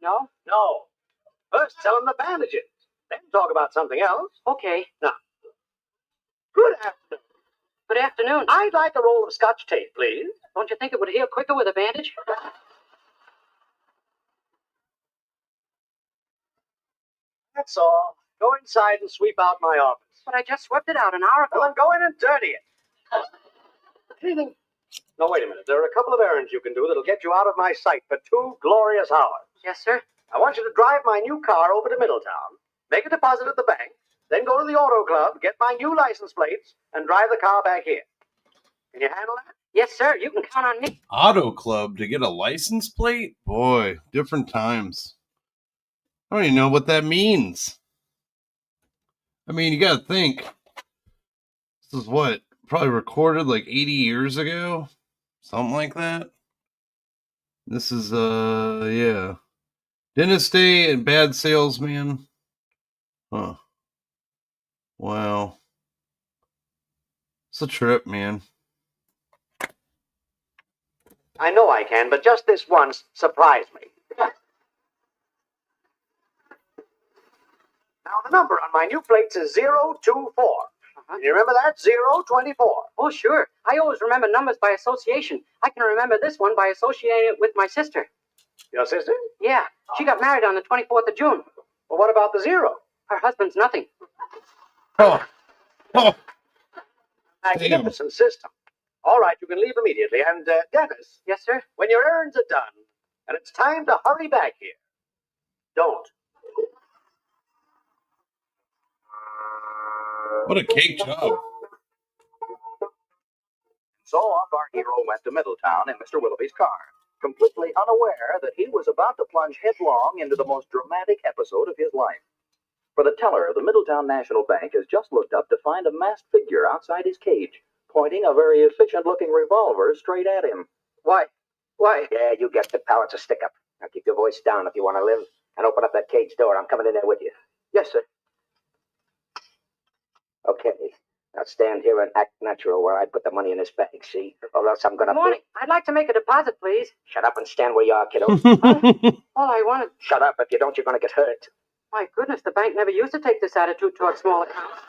No? No. First tell them the bandages. Then talk about something else. Okay. Now, good afternoon. Good afternoon. I'd like a roll of Scotch tape, please. Don't you think it would heal quicker with a bandage? That's all. Go inside and sweep out my office. But I just swept it out an hour ago. Well, then go in and dirty it. Anything? No, wait a minute. There are a couple of errands you can do that'll get you out of my sight for 2 glorious hours. Yes, sir. I want you to drive my new car over to Middletown, make a deposit at the bank, then go to the auto club, get my new license plates, and drive the car back here. Can you handle that? Yes, sir. You can count on me. Auto Club to get a license plate? Boy, different times. I don't even know what that means. I mean, you gotta think. This is what? Probably recorded like 80 years ago? Something like that? This is, yeah. Dentist Day and Bad Salesman. Huh. Wow. It's a trip, man. I know I can, but just this once, surprise me. Now, the number on my new plates is 024. Can you remember that? 024. Oh, sure. I always remember numbers by association. I can remember this one by associating it with my sister. Your sister? Yeah. She got married on the 24th of June. Well, what about the 0? Her husband's nothing. Oh. Oh. Magnificent system. All right, you can leave immediately. And, Dennis. Yes, sir? When your errands are done, and it's time to hurry back here, don't. What a cake job. So off our hero went to Middletown in Mr. Willoughby's car, completely unaware that he was about to plunge headlong into the most dramatic episode of his life. For the teller of the Middletown National Bank has just looked up to find a masked figure outside his cage, pointing a very efficient-looking revolver straight at him. Why? Yeah, you get the power. It's a stick-up. Now keep your voice down if you want to live, and open up that cage door. I'm coming in there with you. Yes, sir. Okay. Now stand here and act natural where I put the money in this bag, see? Or else I'm gonna... Good morning. I'd like to make a deposit, please. Shut up and stand where you are, kiddo. All I wanted... Shut up. If you don't, you're gonna get hurt. My goodness, the bank never used to take this attitude toward small accounts.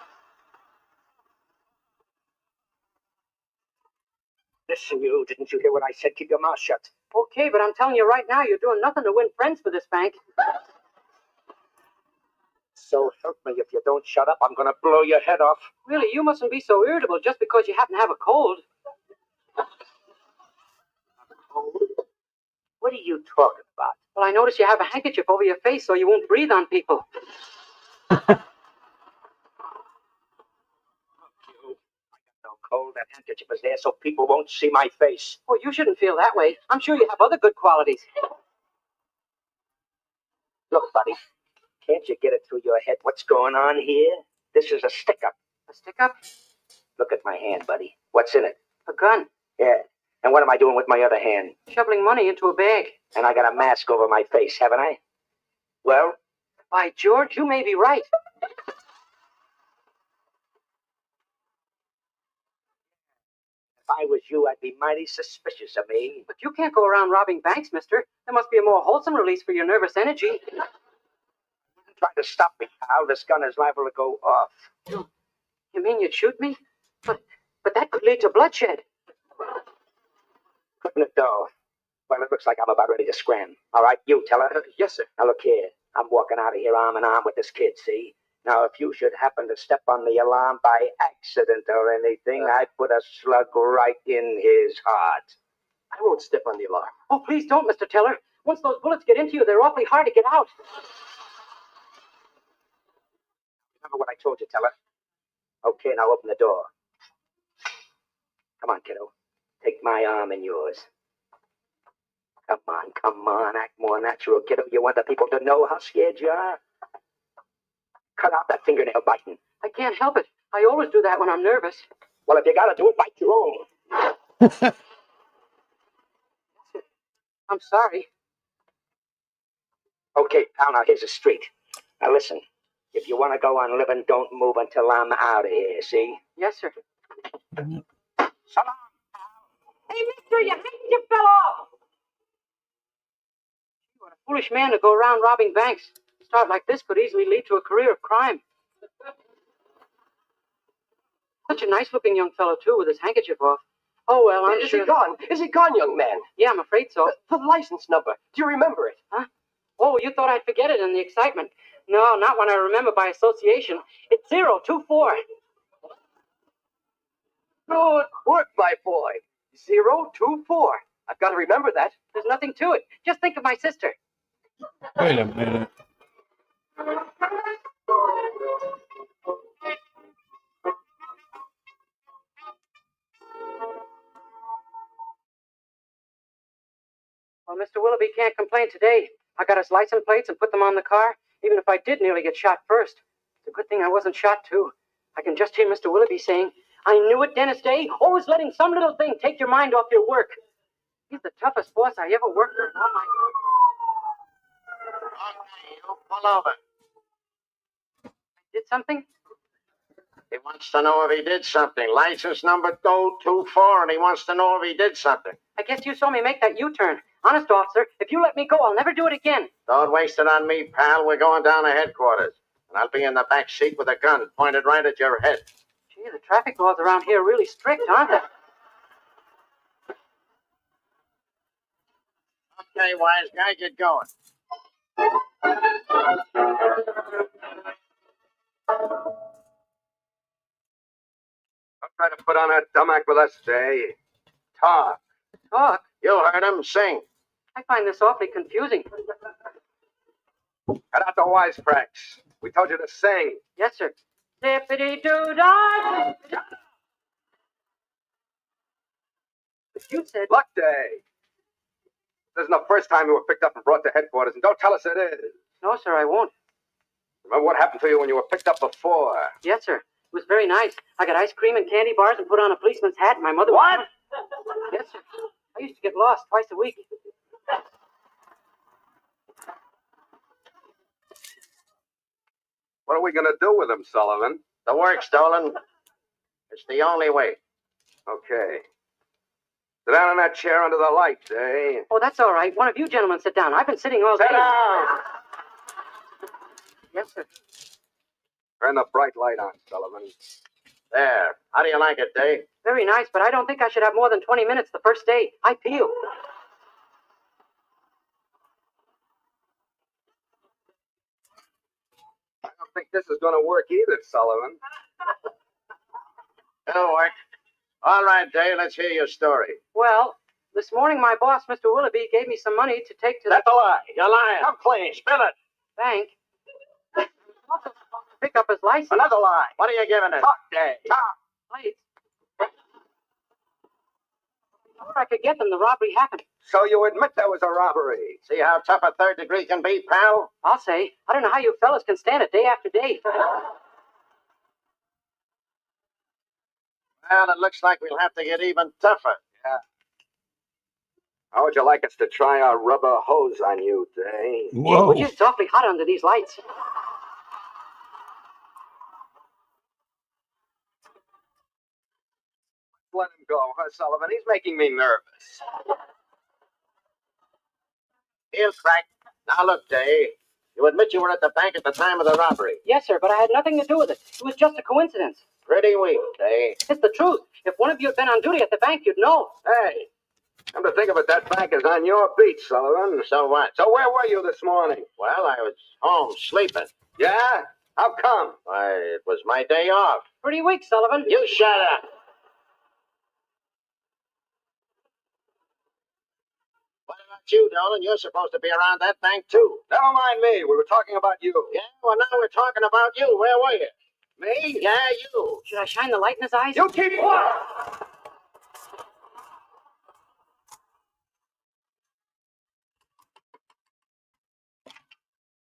Listen, you. Didn't you hear what I said? Keep your mouth shut. Okay, but I'm telling you right now, you're doing nothing to win friends for this bank. So help me, if you don't shut up, I'm gonna blow your head off. Really, you mustn't be so irritable just because you happen to have a cold. What are you talking about? Well, I notice you have a handkerchief over your face so you won't breathe on people. Look, you. I got no cold. That handkerchief is there so people won't see my face. Oh, you shouldn't feel that way. I'm sure you have other good qualities. Look, buddy, can't you get it through your head what's going on here? This is a stick-up. A stick-up? Look at my hand, buddy. What's in it? A gun. Yeah. And what am I doing with my other hand? Shoveling money into a bag. And I got a mask over my face, haven't I? Well? By George, you may be right. If I was you, I'd be mighty suspicious of me. But you can't go around robbing banks, mister. There must be a more wholesome release for your nervous energy. Try to stop me, pal. This gun is liable to go off. You mean you'd shoot me? But that could lead to bloodshed. Couldn't it, though? Well, it looks like I'm about ready to scram. All right, you tell her. Yes, sir. Now, look here. I'm walking out of here arm in arm with this kid, see? Now, if you should happen to step on the alarm by accident or anything, I'd put a slug right in his heart. I won't step on the alarm. Oh, please don't, Mr. Teller. Once those bullets get into you, they're awfully hard to get out. Remember what I told you, Teller? Okay, now open the door. Come on, kiddo. Take my arm in yours. Come on, act more natural, kiddo. You want the people to know how scared you are? Cut out that fingernail biting. I can't help it. I always do that when I'm nervous. Well, if you gotta do it, bite your own. I'm sorry. Okay, pal, now here's the street. Now listen, if you want to go on living, don't move until I'm out of here, see? Yes, sir. So long, pal. Hey, mister, your handkerchief fell off. What a foolish man to go around robbing banks. A start like this could easily lead to a career of crime. Such a nice-looking young fellow, too, with his handkerchief off. Oh, well, I'm sure... Is he gone? Is he gone, young man? Yeah, I'm afraid so. The license number. Do you remember it? Huh? Oh, you thought I'd forget it in the excitement. No, not when I remember by association. It's 024. Good work, my boy. 024. I've got to remember that. There's nothing to it. Just think of my sister. Wait a minute. Well, Mr. Willoughby can't complain today. I got his license plates and put them on the car, even if I did nearly get shot first. It's a good thing I wasn't shot, too. I can just hear Mr. Willoughby saying, I knew it, Dennis Day, always letting some little thing take your mind off your work. He's the toughest boss I ever worked with. Oh, my God. Okay, you pull over. I did something? He wants to know if he did something. License number 024, and he wants to know if he did something. I guess you saw me make that U-turn. Honest, officer, if you let me go, I'll never do it again. Don't waste it on me, pal. We're going down to headquarters. And I'll be in the back seat with a gun pointed right at your head. Gee, the traffic laws around here are really strict, aren't they? Okay, wise guy, get going. Don't try to put on that dumb act with us, Day. Talk. Talk? You heard him sing. I find this awfully confusing. Cut out the wisecracks. We told you to sing. Yes, sir. Zippity-doo-dah! You said... Luck Day. This isn't the first time you were picked up and brought to headquarters, and don't tell us it is. No, sir, I won't. Remember what happened to you when you were picked up before? Yes, sir. It was very nice. I got ice cream and candy bars and put on a policeman's hat, and my mother... What? Yes, sir. I used to get lost twice a week. What are we going to do with him, Sullivan? The work, Stolen. It's the only way. Okay. Sit down in that chair under the lights, eh? Oh, that's all right. One of you gentlemen sit down. I've been sitting all day. Sit down! Yes, sir. Turn the bright light on, Sullivan. There. How do you like it, Dave? Very nice, but I don't think I should have more than 20 minutes the first day. I peel. I don't think this is going to work either, Sullivan. It'll work. All right, Dave, let's hear your story. Well, this morning my boss, Mr. Willoughby, gave me some money to take to That's a lie. You're lying. Come clean. Spill it. the bank. Also, pick up his license. Another lie. What are you giving it? Talk, Day. Talk. Plates. Before I could get them, the robbery happened. So you admit there was a robbery. See how tough a third degree can be, pal? I'll say. I don't know how you fellas can stand it day after day. Well, it looks like we'll have to get even tougher. Yeah. How would you like us to try our rubber hose on you, Day? Whoa. Would you? It's awfully hot under these lights. Let him go, huh, Sullivan? He's making me nervous. He'll crack. Now look, Day. You admit you were at the bank at the time of the robbery. Yes, sir, but I had nothing to do with it. It was just a coincidence. Pretty weak, Day. It's the truth. If one of you had been on duty at the bank, you'd know. Hey, come to think of it, that bank is on your beat, Sullivan. So what? So where were you this morning? Well, I was home sleeping. Yeah? How come? Why, it was my day off. Pretty weak, Sullivan. You shut up. What about you, Dolan? You're supposed to be around that bank, too. Never mind me. We were talking about you. Yeah, well, now we're talking about you. Where were you? Me? Yeah, you. Should I shine the light in his eyes? You keep quiet!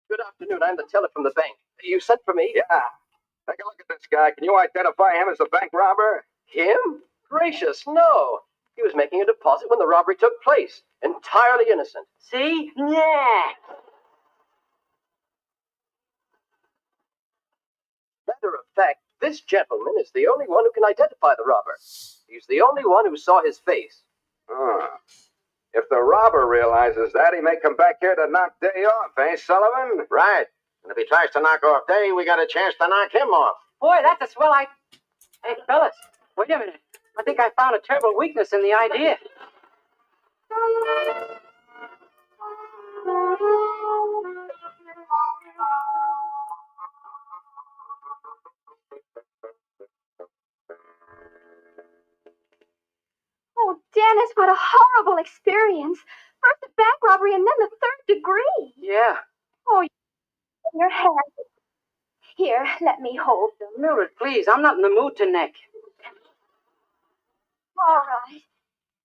Good afternoon. I'm the teller from the bank. You sent for me? Yeah. Take a look at this guy. Can you identify him as the bank robber? Him? Gracious, no. He was making a deposit when the robbery took place. Entirely innocent. See? Yeah. Matter of fact, this gentleman is the only one who can identify the robber. He's the only one who saw his face. If the robber realizes that, he may come back here to knock Day off, eh, Sullivan? Right. And if he tries to knock off Day, we got a chance to knock him off. Boy, that's a swell idea. Hey, fellas, wait a minute. I think I found a terrible weakness in the idea. Oh, Dennis, what a horrible experience. First a bank robbery and then the third degree. Yeah. Oh, your hands. Here, let me hold them. Mildred, please, I'm not in the mood to neck. All right.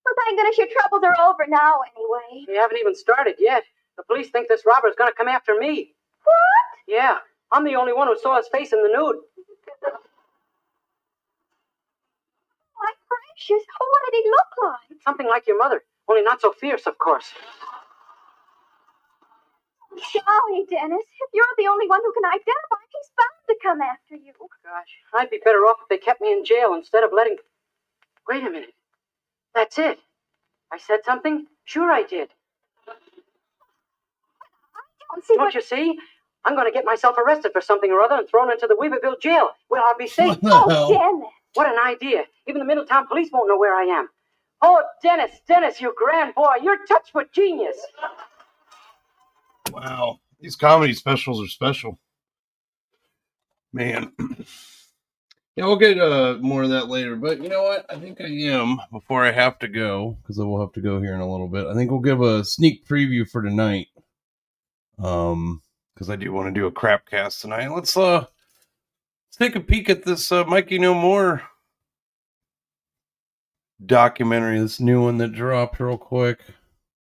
Well, thank goodness your troubles are over now anyway. We haven't even started yet. The police think this robber's gonna come after me. What? Yeah, I'm the only one who saw his face in the nude. My gracious, what did he look like? Something like your mother, only not so fierce, of course. Golly, Dennis, if you're the only one who can identify him, he's bound to come after you. Gosh, I'd be better off if they kept me in jail instead of letting... Wait a minute. That's it. I said something? Sure I did. Don't you see? I'm going to get myself arrested for something or other and thrown into the Weaverville jail, where I'll be safe. Oh, Dennis. What an idea. Even the Middletown police won't know where I am. Oh, Dennis, you grand boy. You're touched with genius. Wow. These comedy specials are special. Man. Yeah, we'll get more of that later. But you know what? I think I am, before I have to go, because I will have to go here in a little bit. I think we'll give a sneak preview for tonight. Because I do want to do a crap cast tonight. Let's take a peek at this Mikey No More documentary, this new one that dropped real quick.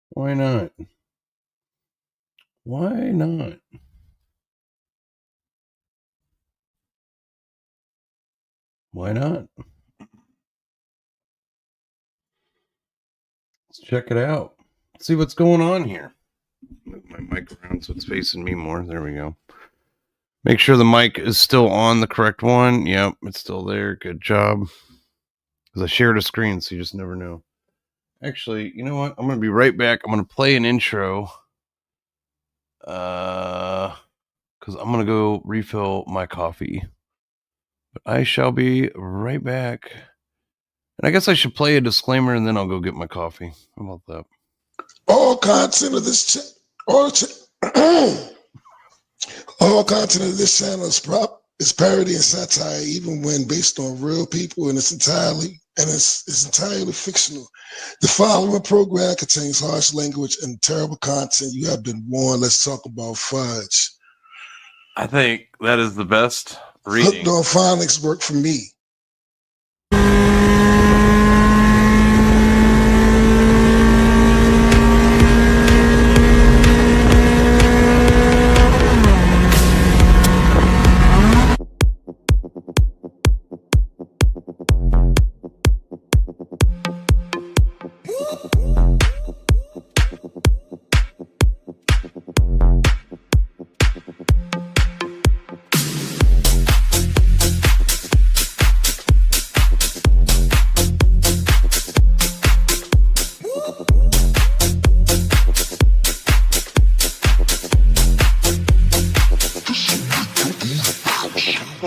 Why not? Why not? Why not? Let's check it out. See what's going on here. Move my mic around so it's facing me more. There we go. Make sure the mic is still on the correct one. Yep, it's still there. Good job. Because I shared a screen, so you just never know. Actually, you know what? I'm going to be right back. I'm going to play an intro. Because I'm going to go refill my coffee. But I shall be right back. And I guess I should play a disclaimer and then I'll go get my coffee. How about that? All content of this all content of this channel is parody and satire, even when based on real people, and it's entirely fictional. The following program contains harsh language and terrible content. You have been warned. Let's talk about fudge. I think that is the best reading. Hooked on phonics work for me. I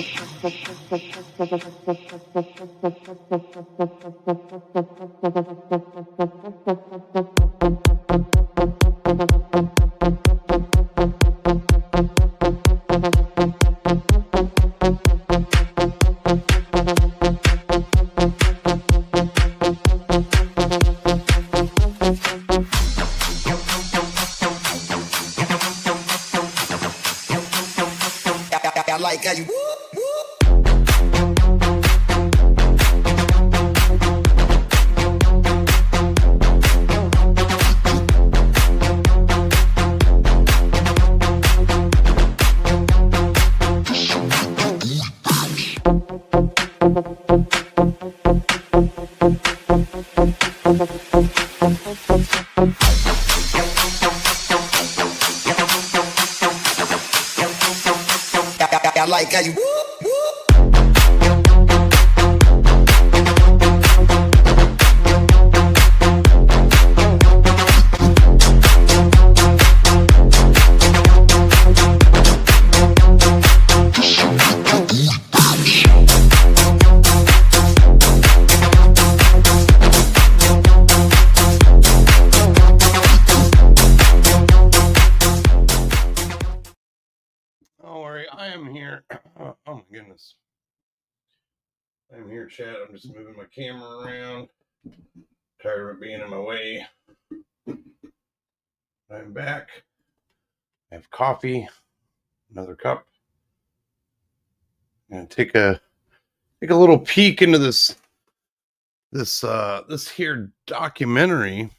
like how you I like how you Don't worry, I am here. Oh my goodness. I'm here, chat. I'm just moving my camera around. Tired of it being in my way. I'm back. I have coffee. Another cup. I'm gonna take a little peek into this here documentary.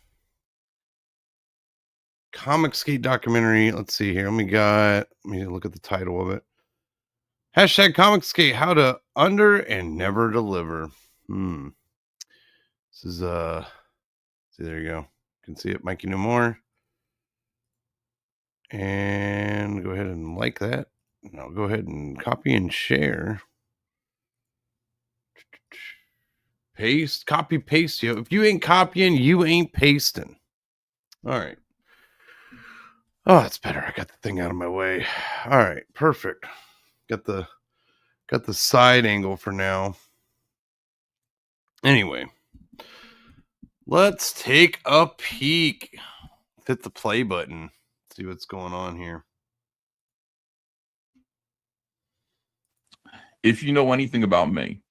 ComicsGate documentary. Let's see here. Let me look at the title of it. Hashtag ComicsGate, how to under and never deliver. This is see, there you go. You can see it, Mikey No More. And go ahead and like that. And I'll go ahead and copy and share. Paste, copy, paste. Yo. If you ain't copying, you ain't pasting. All right. Oh, that's better. I got the thing out of my way. All right, perfect. Got the side angle for now. Anyway, let's take a peek. Hit the play button. See what's going on here. If you know anything about me,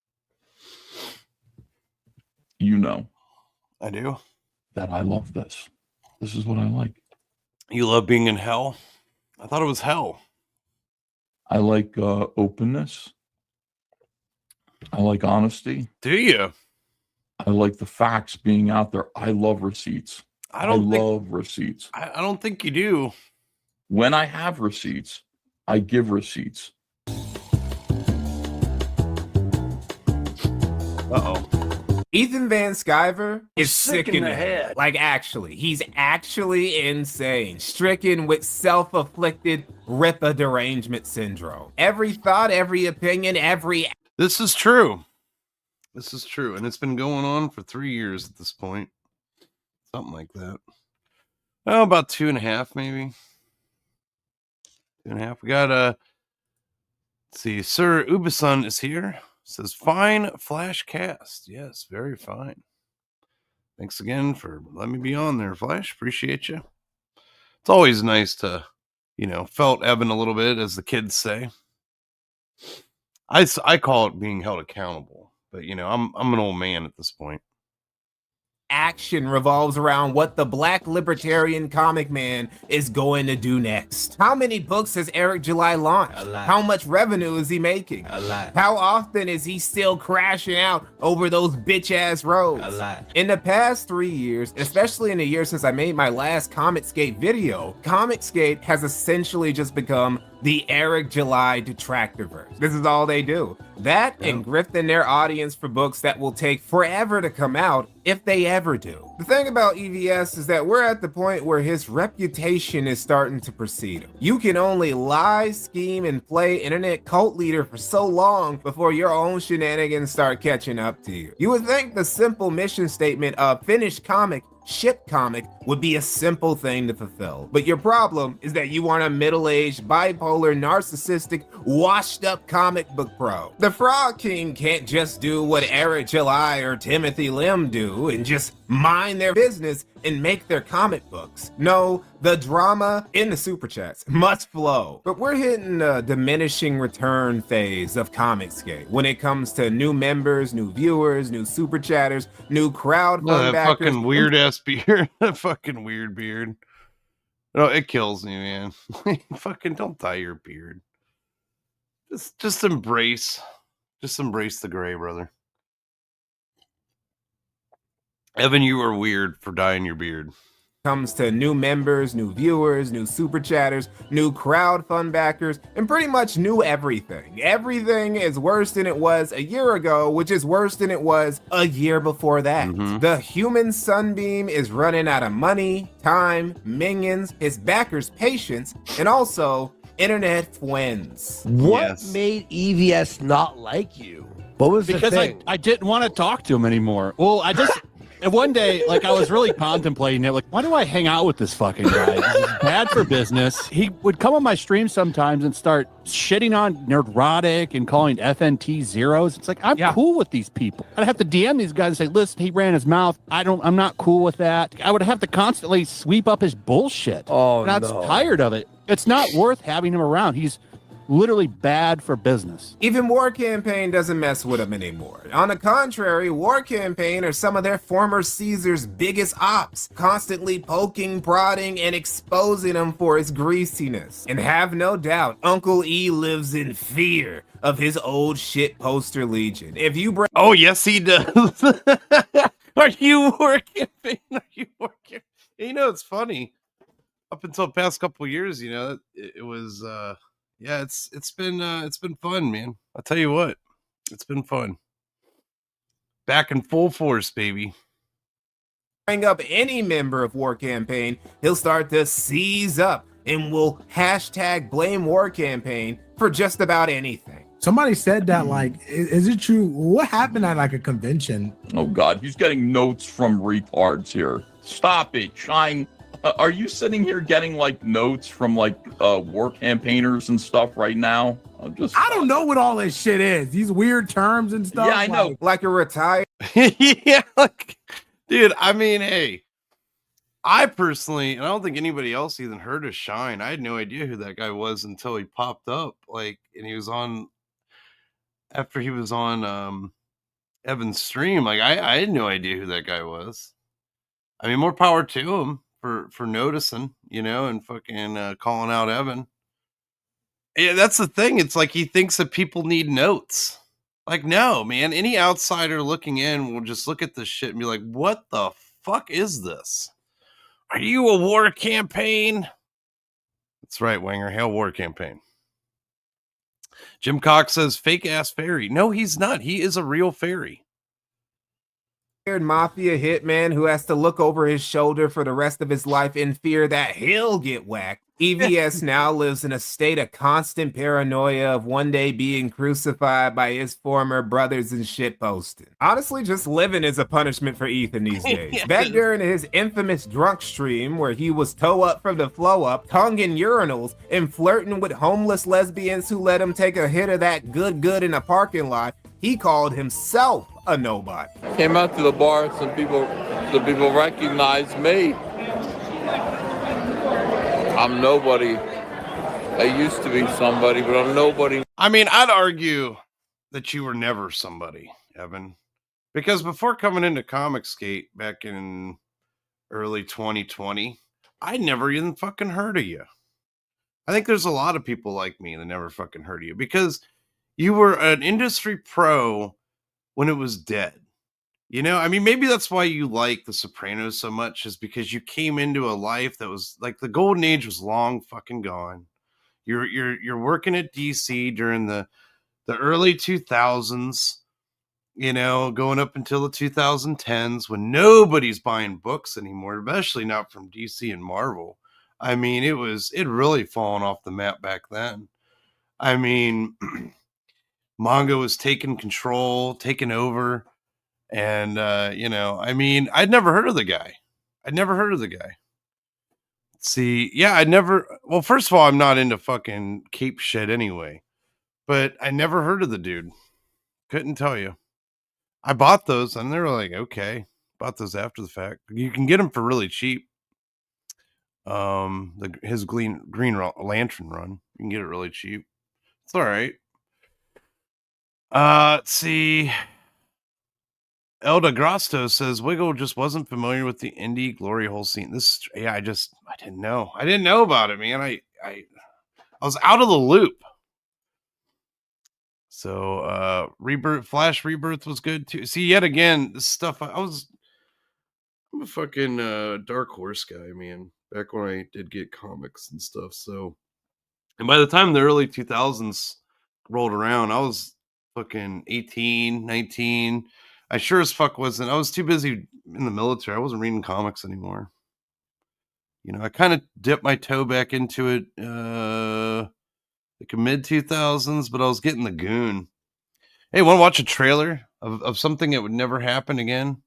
you know. I do. That I love this. This is what I like. You love being in hell? I thought it was hell. I like openness. I like honesty. Do you? I like the facts being out there. I love receipts. I love receipts. I don't think you do. When I have receipts, I give receipts. Uh-oh. Ethan Van Sciver is sick in the head. Like, actually. He's actually insane. Stricken with self-afflicted Ripper derangement syndrome. Every thought, every opinion, This is true. This is true. And it's been going on for 3 years at this point. Something like that. Oh, about 2.5, maybe. 2.5. We got, let's see, Sir Ubasun is here. Says, fine Flash cast. Yes, very fine. Thanks again for letting me be on there, Flash. Appreciate you. It's always nice to, felt Evan a little bit, as the kids say. I call it being held accountable, but I'm an old man at this point. action revolves around what the Black libertarian comic man is going to do next. How many books has Eric July launched? A lot. How much revenue is he making? A lot. How often is he still crashing out over those bitch-ass roads? A lot. In the past 3 years, especially in the year since I made my last ComicsGate video, ComicsGate has essentially just become the Eric July detractorverse. This is all they do. That and grifting their audience for books that will take forever to come out, if they ever do. The thing about EVS is that we're at the point where his reputation is starting to precede him. You can only lie, scheme, and play internet cult leader for so long before your own shenanigans start catching up to you. You would think the simple mission statement of finished comic ship comic would be a simple thing to fulfill. But your problem is that you aren't a middle-aged, bipolar, narcissistic, washed-up comic book pro. The Frog King can't just do what Eric July or Timothy Lim do and just mind their business and make their comic books. No, the drama in the super chats must flow. But we're hitting a diminishing return phase of ComicsGate when it comes to new members, new viewers, new super chatters, new crowd fund that backers. fucking weird ass beard. That fucking weird beard. No, it kills me, man. Fucking don't dye your beard. Just embrace the gray, brother. Evan, you are weird for dyeing your beard. Comes to new members, new viewers, new super chatters, new crowd fund backers, and pretty much new everything. Everything is worse than it was a year ago, which is worse than it was a year before that. The human sunbeam is running out of money, time, minions, his backers' patience, and also internet friends. What made EVS not like you? What was the thing? I didn't want to talk to him anymore. Well, and one day, like, I was really contemplating it. Like, why do I hang out with this fucking guy? He's bad for business. He would come on my stream sometimes and start shitting on Nerdrotic and calling FNT zeros. It's like, I'm cool with these people. I'd have to DM these guys and say, listen, he ran his mouth. I'm not cool with that. I would have to constantly sweep up his bullshit. Oh, and I'm tired of it. It's not worth having him around. He's literally bad for business. Even War Campaign doesn't mess with him anymore. On the contrary, War Campaign are some of their former Caesar's biggest ops, constantly poking, prodding, and exposing him for his greasiness. And have no doubt, Uncle E lives in fear of his old shit poster legion. If you break— Oh, yes, he does. Are you War Campaign? Are you War Campaign? You know, it's funny. Up until the past couple of years, you know, it was yeah, it's been fun, man. I'll tell you what, it's been fun. Back in full force, baby. Bring up any member of War Campaign, he'll start to seize up and will hashtag blame War Campaign for just about anything. Somebody said that, like, is it true? What happened at like a convention? Oh God, he's getting notes from retards here. Stop it, Shine. Are you sitting here getting like notes from like war campaigners and stuff right now? I don't know what all this shit is. These weird terms and stuff. Yeah, I know. Like a retired. Yeah, like, dude, I mean, hey, I personally, and I don't think anybody else even heard of Shine. I had no idea who that guy was until he popped up. Like, and he was on, after he was on Evan's stream. Like, I had no idea who that guy was. I mean, more power to him for noticing, you know, and fucking calling out Evan. Yeah, that's the thing. It's like he thinks that people need notes. Like, no, man. Any outsider looking in will just look at this shit and be like, what the fuck is this? Are you a war campaign? That's right, Wanger. Hail War Campaign. Jim Cox says, fake ass fairy. No, he's not. He is a real fairy. Mafia hitman who has to look over his shoulder for the rest of his life in fear that he'll get whacked. EVS now lives in a state of constant paranoia of one day being crucified by his former brothers and shitposting. Honestly, just living is a punishment for Ethan these days. Yes. Back during his infamous drunk stream where he was toe up from the flow up, tongue in urinals, and flirting with homeless lesbians who let him take a hit of that good in a parking lot, he called himself a nobody. Came out to the bar, some people recognized me. I'm nobody. I used to be somebody, but I'm nobody. I mean, I'd argue that you were never somebody, Evan. Because before coming into ComicsGate back in early 2020, I never even fucking heard of you. I think there's a lot of people like me that never fucking heard of you because you were an industry pro when it was dead. You know, I mean, maybe that's why you like The Sopranos so much, is because you came into a life that was like the golden age was long fucking gone. You're working at DC during the early 2000s, you know, going up until the 2010s when nobody's buying books anymore, especially not from DC and Marvel. I mean, it really fallen off the map back then. I mean, manga was taking control, taking over. And, you know, I mean, I'd never heard of the guy. I'd never heard of the guy. See, yeah, I never. Well, first of all, I'm not into fucking cape shit anyway, but I never heard of the dude. Couldn't tell you. I bought those, and they were like, okay. Bought those after the fact. You can get them for really cheap. His Green Lantern run, you can get it really cheap. It's all right. Let's see. Elda Grasto says Wiggle just wasn't familiar with the indie glory hole scene. I didn't know. I didn't know about it, man. I was out of the loop. So Flash Rebirth was good too. See, yet again, this stuff I'm a fucking Dark Horse guy, man. Back when I did get comics and stuff. So, and by the time the early 2000s rolled around, I was fucking 18, 19. I sure as fuck wasn't. I was too busy in the military. I wasn't reading comics anymore. You know, I kind of dipped my toe back into it like mid 2000s, but I was getting the Goon. Hey, want to watch a trailer of something that would never happen again?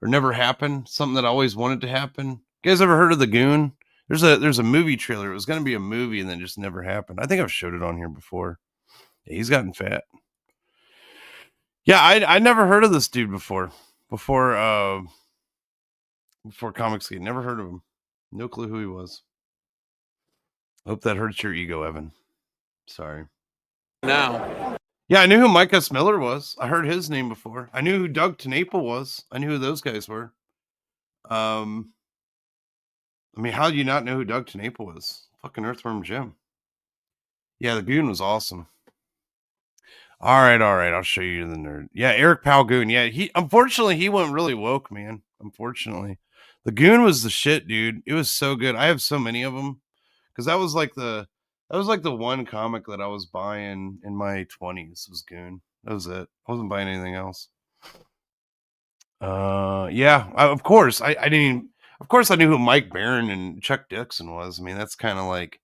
Or never happen? Something that always wanted to happen? You guys ever heard of the Goon? There's a movie trailer. It was going to be a movie and then just never happened. I think I've showed it on here before. Yeah, he's gotten fat. Yeah, I never heard of this dude before ComicsGate. Never heard of him. No clue who he was. Hope that hurts your ego, Evan. Sorry. Now. Yeah, I knew who Mike S. Miller was. I heard his name before. I knew who Doug TenNapel was. I knew who those guys were. I mean, how do you not know who Doug TenNapel was? Fucking Earthworm Jim. Yeah, the Goon was awesome. All right. I'll show you the nerd. Yeah, Eric Powell Goon. Yeah, unfortunately he went really woke, man. Unfortunately, the Goon was the shit, dude. It was so good. I have so many of them because that was like the one comic that I was buying in my 20s was Goon. That was it. I wasn't buying anything else. Yeah, of course. I didn't even, of course I knew who Mike Barron and Chuck Dixon was. I mean, that's kind of like,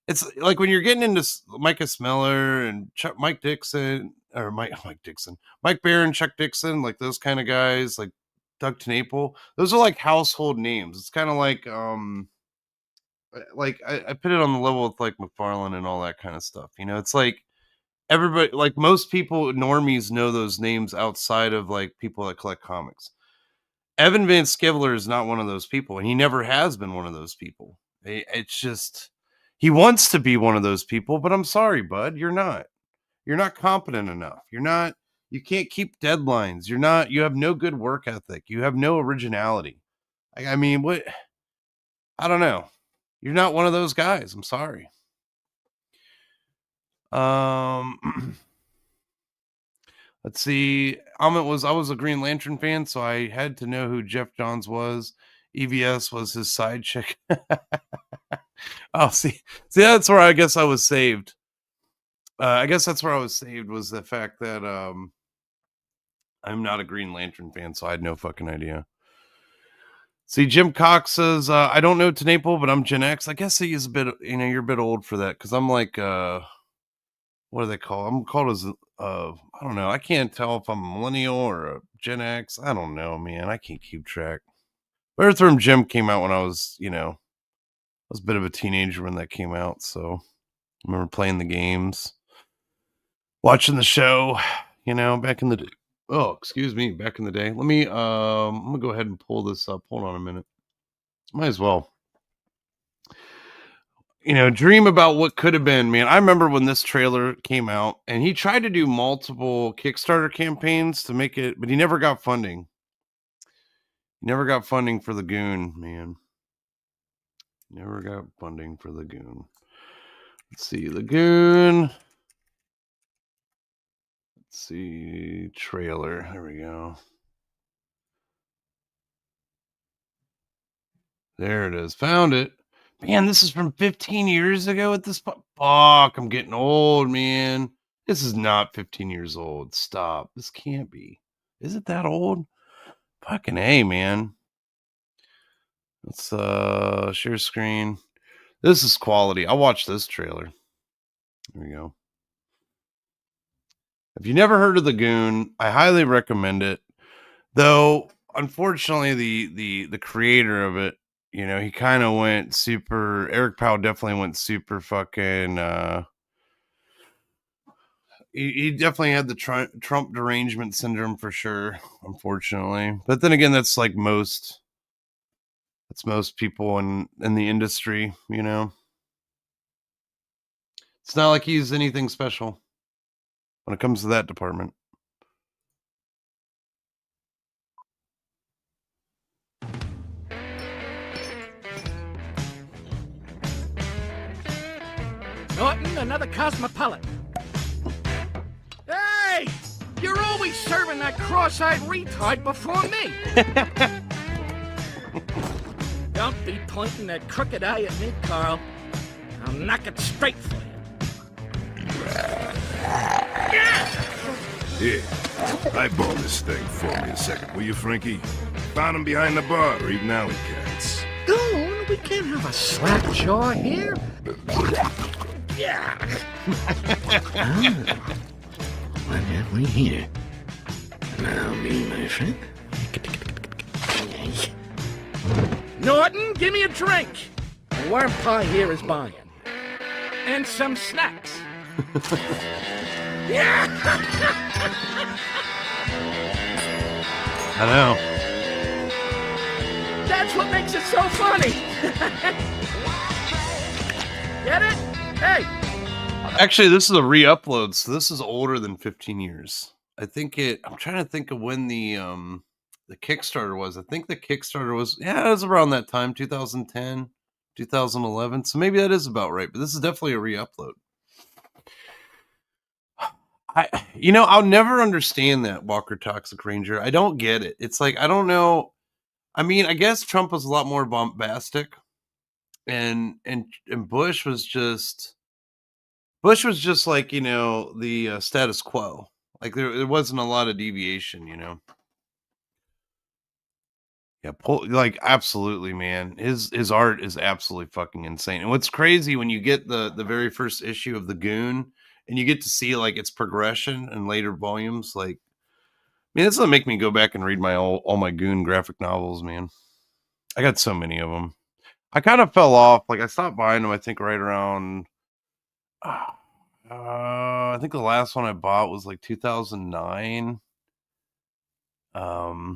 it's like when you're getting into Mike S. Miller and Mike Barron, Chuck Dixon, like those kind of guys, like Doug TenNapel. Those are like household names. It's kind of like I put it on the level with like McFarlane and all that kind of stuff. You know, it's like everybody, like most people, normies know those names outside of like people that collect comics. Evan Van Sciver is not one of those people, and he never has been one of those people. It's just, he wants to be one of those people, but I'm sorry, bud, you're not. You're not competent enough. You can't keep deadlines. You have no good work ethic. You have no originality. I mean, what? I don't know. You're not one of those guys. I'm sorry. Let's see. I was a Green Lantern fan, so I had to know who Jeff Johns was. EVS was his side chick. Oh, see, that's where I guess I was saved. I guess that's where I was saved, was the fact that I'm not a Green Lantern fan, so I had no fucking idea. See, Jim Cox says, I don't know TenNapel, but I'm Gen X. I guess he is a bit, you're a bit old for that, because I'm like, what do they call? I'm called as, I don't know. I can't tell if I'm a millennial or a Gen X. I don't know, man. I can't keep track. Earthworm Jim came out when I was, I was a bit of a teenager when that came out, so I remember playing the games, watching the show, back in the day. Oh, excuse me, back in the day. Let me, I'm going to go ahead and pull this up. Hold on a minute. Might as well. Dream about what could have been, man. I remember when this trailer came out, and he tried to do multiple Kickstarter campaigns to make it, but he never got funding. He never got funding for the Goon, man. Never got funding for the Goon. Let's see, the Goon. Let's see, trailer. There we go. There it is. Found it. Man, this is from 15 years ago at this point. Fuck, I'm getting old, man. This is not 15 years old. Stop. This can't be. Is it that old? Fucking A, man. Let's share screen. This is quality. I'll watch this trailer. There we go. If you never heard of the Goon, I highly recommend it. Though, unfortunately, the creator of it, you know, he kind of went super. Eric Powell definitely went super fucking. He definitely had the Trump derangement syndrome for sure, unfortunately. But then again, that's like most. That's most people in the industry, you know. It's not like he's anything special when it comes to that department. Norton, another cosmopolitan. Hey! You're always serving that cross-eyed retard before me. Don't be pointing that crooked eye at me, Carl. I'll knock it straight for you. Here, eyeball this thing for me a second, will you, Frankie? Found him behind the bar, eating alley cats. Goon, we can't have a slack jaw here. Yeah. What have we here? Now me, my friend. Norton, give me a drink. The worm pie here is buying. And some snacks. Yeah. I know. That's what makes it so funny. Get it? Hey. Actually, this is a re-upload, so this is older than 15 years. I'm trying to think of when the Kickstarter was. I think the Kickstarter was, it was around that time, 2010, 2011. So maybe that is about right, but this is definitely a re-upload. I'll never understand that, Walker Toxic Ranger. I don't get it. It's like, I don't know. I mean, I guess Trump was a lot more bombastic, and Bush was just like, the status quo. Like there wasn't a lot of deviation, Yeah, absolutely, man. His art is absolutely fucking insane. And what's crazy when you get the very first issue of the Goon, and you get to see like its progression in later volumes, like, man, this will make me go back and read all my Goon graphic novels, man. I got so many of them. I kind of fell off. Like I stopped buying them, I think, right around. I think the last one I bought was like 2009. How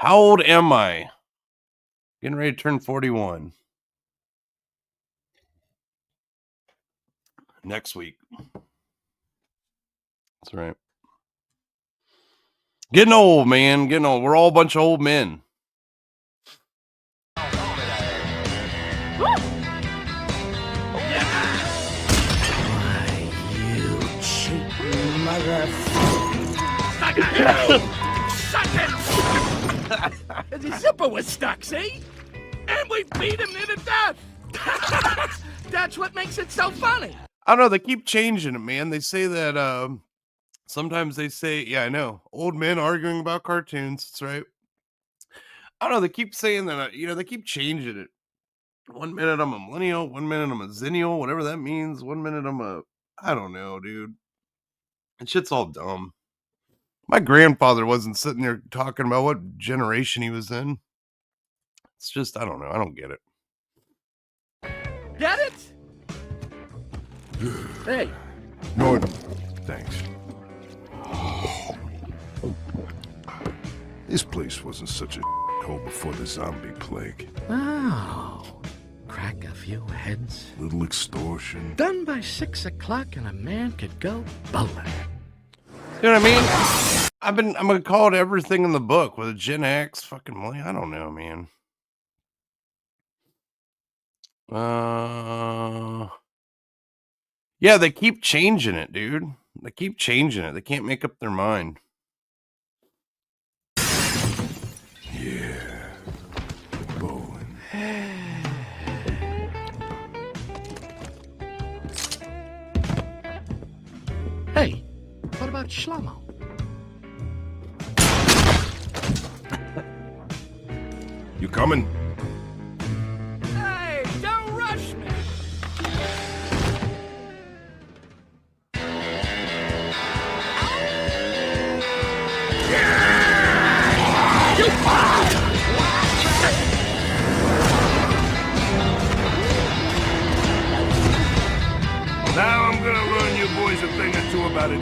old am I? Getting ready to turn 41. Next week. That's right. Getting old, man. Getting old. We're all a bunch of old men. The zipper was stuck, see? And we beat him near to death. That's what makes it so funny. I don't know. They keep changing it, man. They say that sometimes they say, yeah, I know. Old men arguing about cartoons. That's right. I don't know. They keep saying that, they keep changing it. 1 minute I'm a millennial. 1 minute I'm a zennial, whatever that means. 1 minute I don't know, dude. And shit's all dumb. My grandfather wasn't sitting there talking about what generation he was in. It's just, I don't know. I don't get it. Get it? Hey. Norton, thanks. This place wasn't such a hole before the zombie plague. Oh. Crack a few heads. Little extortion. Done by 6 o'clock and a man could go bowling. You know what I mean? I'm gonna call it everything in the book with a Gen X fucking money. I don't know, man. Yeah, they keep changing it, dude. They keep changing it. They can't make up their mind. Yeah. Bowling. Hey, what about Shlomo? You coming? Hey, don't rush me. You thing or two about it.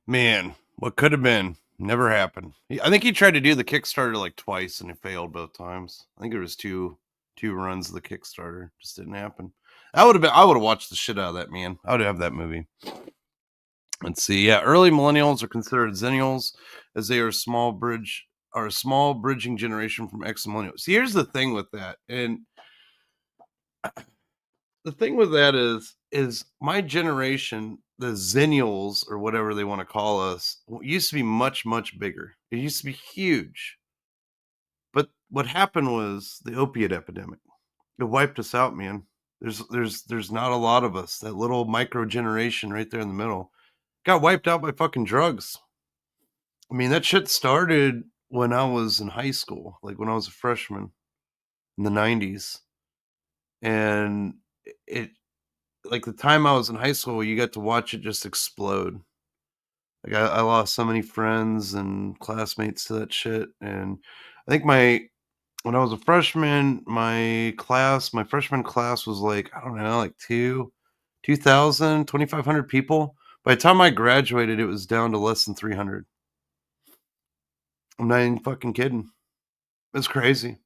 Man, what could have been never happened. I think he tried to do the Kickstarter like twice and it failed both times. I think it was two runs of the Kickstarter. Just didn't happen. I would have watched the shit out of that, man. I would have that movie. Let's see. Yeah, early millennials are considered zennials as they are a small bridging generation from ex millennials. See, here's the thing with that, and the thing with that is my generation, the zennials or whatever they want to call us, used to be much, much bigger. It used to be huge. But what happened was the opiate epidemic. It wiped us out, man. There's not a lot of us. That little micro generation right there in the middle got wiped out by fucking drugs. I mean, that shit started when I was in high school, like when I was a freshman in the 90s. And it like the time I was in high school, you got to watch it just explode. Like I lost so many friends and classmates to that shit. And I think when I was a freshman, my freshman class was like, I don't know, like 2,000, 2,500 people. By the time I graduated, it was down to less than 300. I'm not even fucking kidding. It's crazy.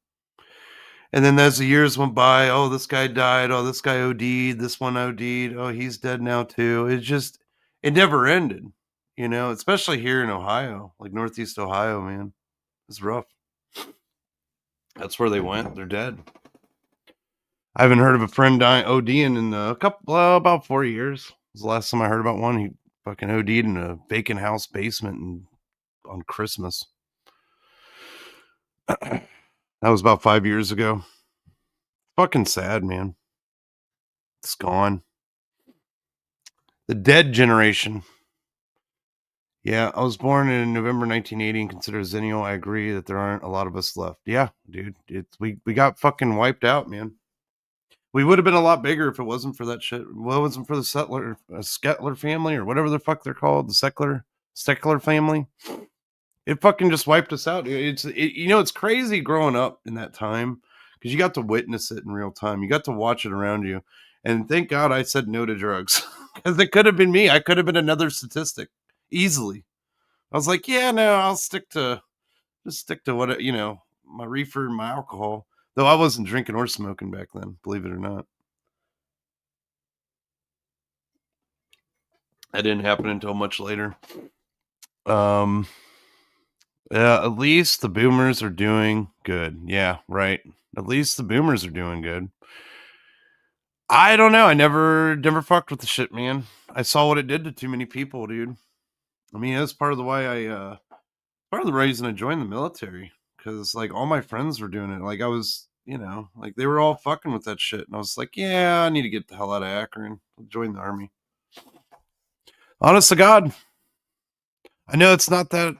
And then as the years went by, oh, this guy died. Oh, this guy OD'd. This one OD'd. Oh, he's dead now too. It never ended, especially here in Ohio, like Northeast Ohio, man. It's rough. That's where they went. They're dead. I haven't heard of a friend ODing in about 4 years. Was the last time I heard about one. He fucking OD'd in a vacant house basement on Christmas. That was about 5 years ago. Fucking sad, man. It's gone. The dead generation. Yeah, I was born in November 1980 and considered a zennial. I agree that there aren't a lot of us left. Yeah, dude. We got fucking wiped out, man. We would have been a lot bigger if it wasn't for that shit. Well, it wasn't for the Skettler family or whatever the fuck they're called, the Steckler family. It fucking just wiped us out. It's crazy growing up in that time because you got to witness it in real time. You got to watch it around you. And thank God I said no to drugs because it could have been me. I could have been another statistic easily. I was like, yeah, no, I'll stick to what, my reefer and my alcohol. Though I wasn't drinking or smoking back then, believe it or not. That didn't happen until much later. Yeah, at least the boomers are doing good. Yeah, right. At least the boomers are doing good. I don't know. I never fucked with the shit, man. I saw what it did to too many people, dude. I mean, that's part of the way part of the reason I joined the military. Because, like, all my friends were doing it. Like, I was, like, they were all fucking with that shit. And I was like, yeah, I need to get the hell out of Akron. I'll join the Army. Honest to God. I know it's not that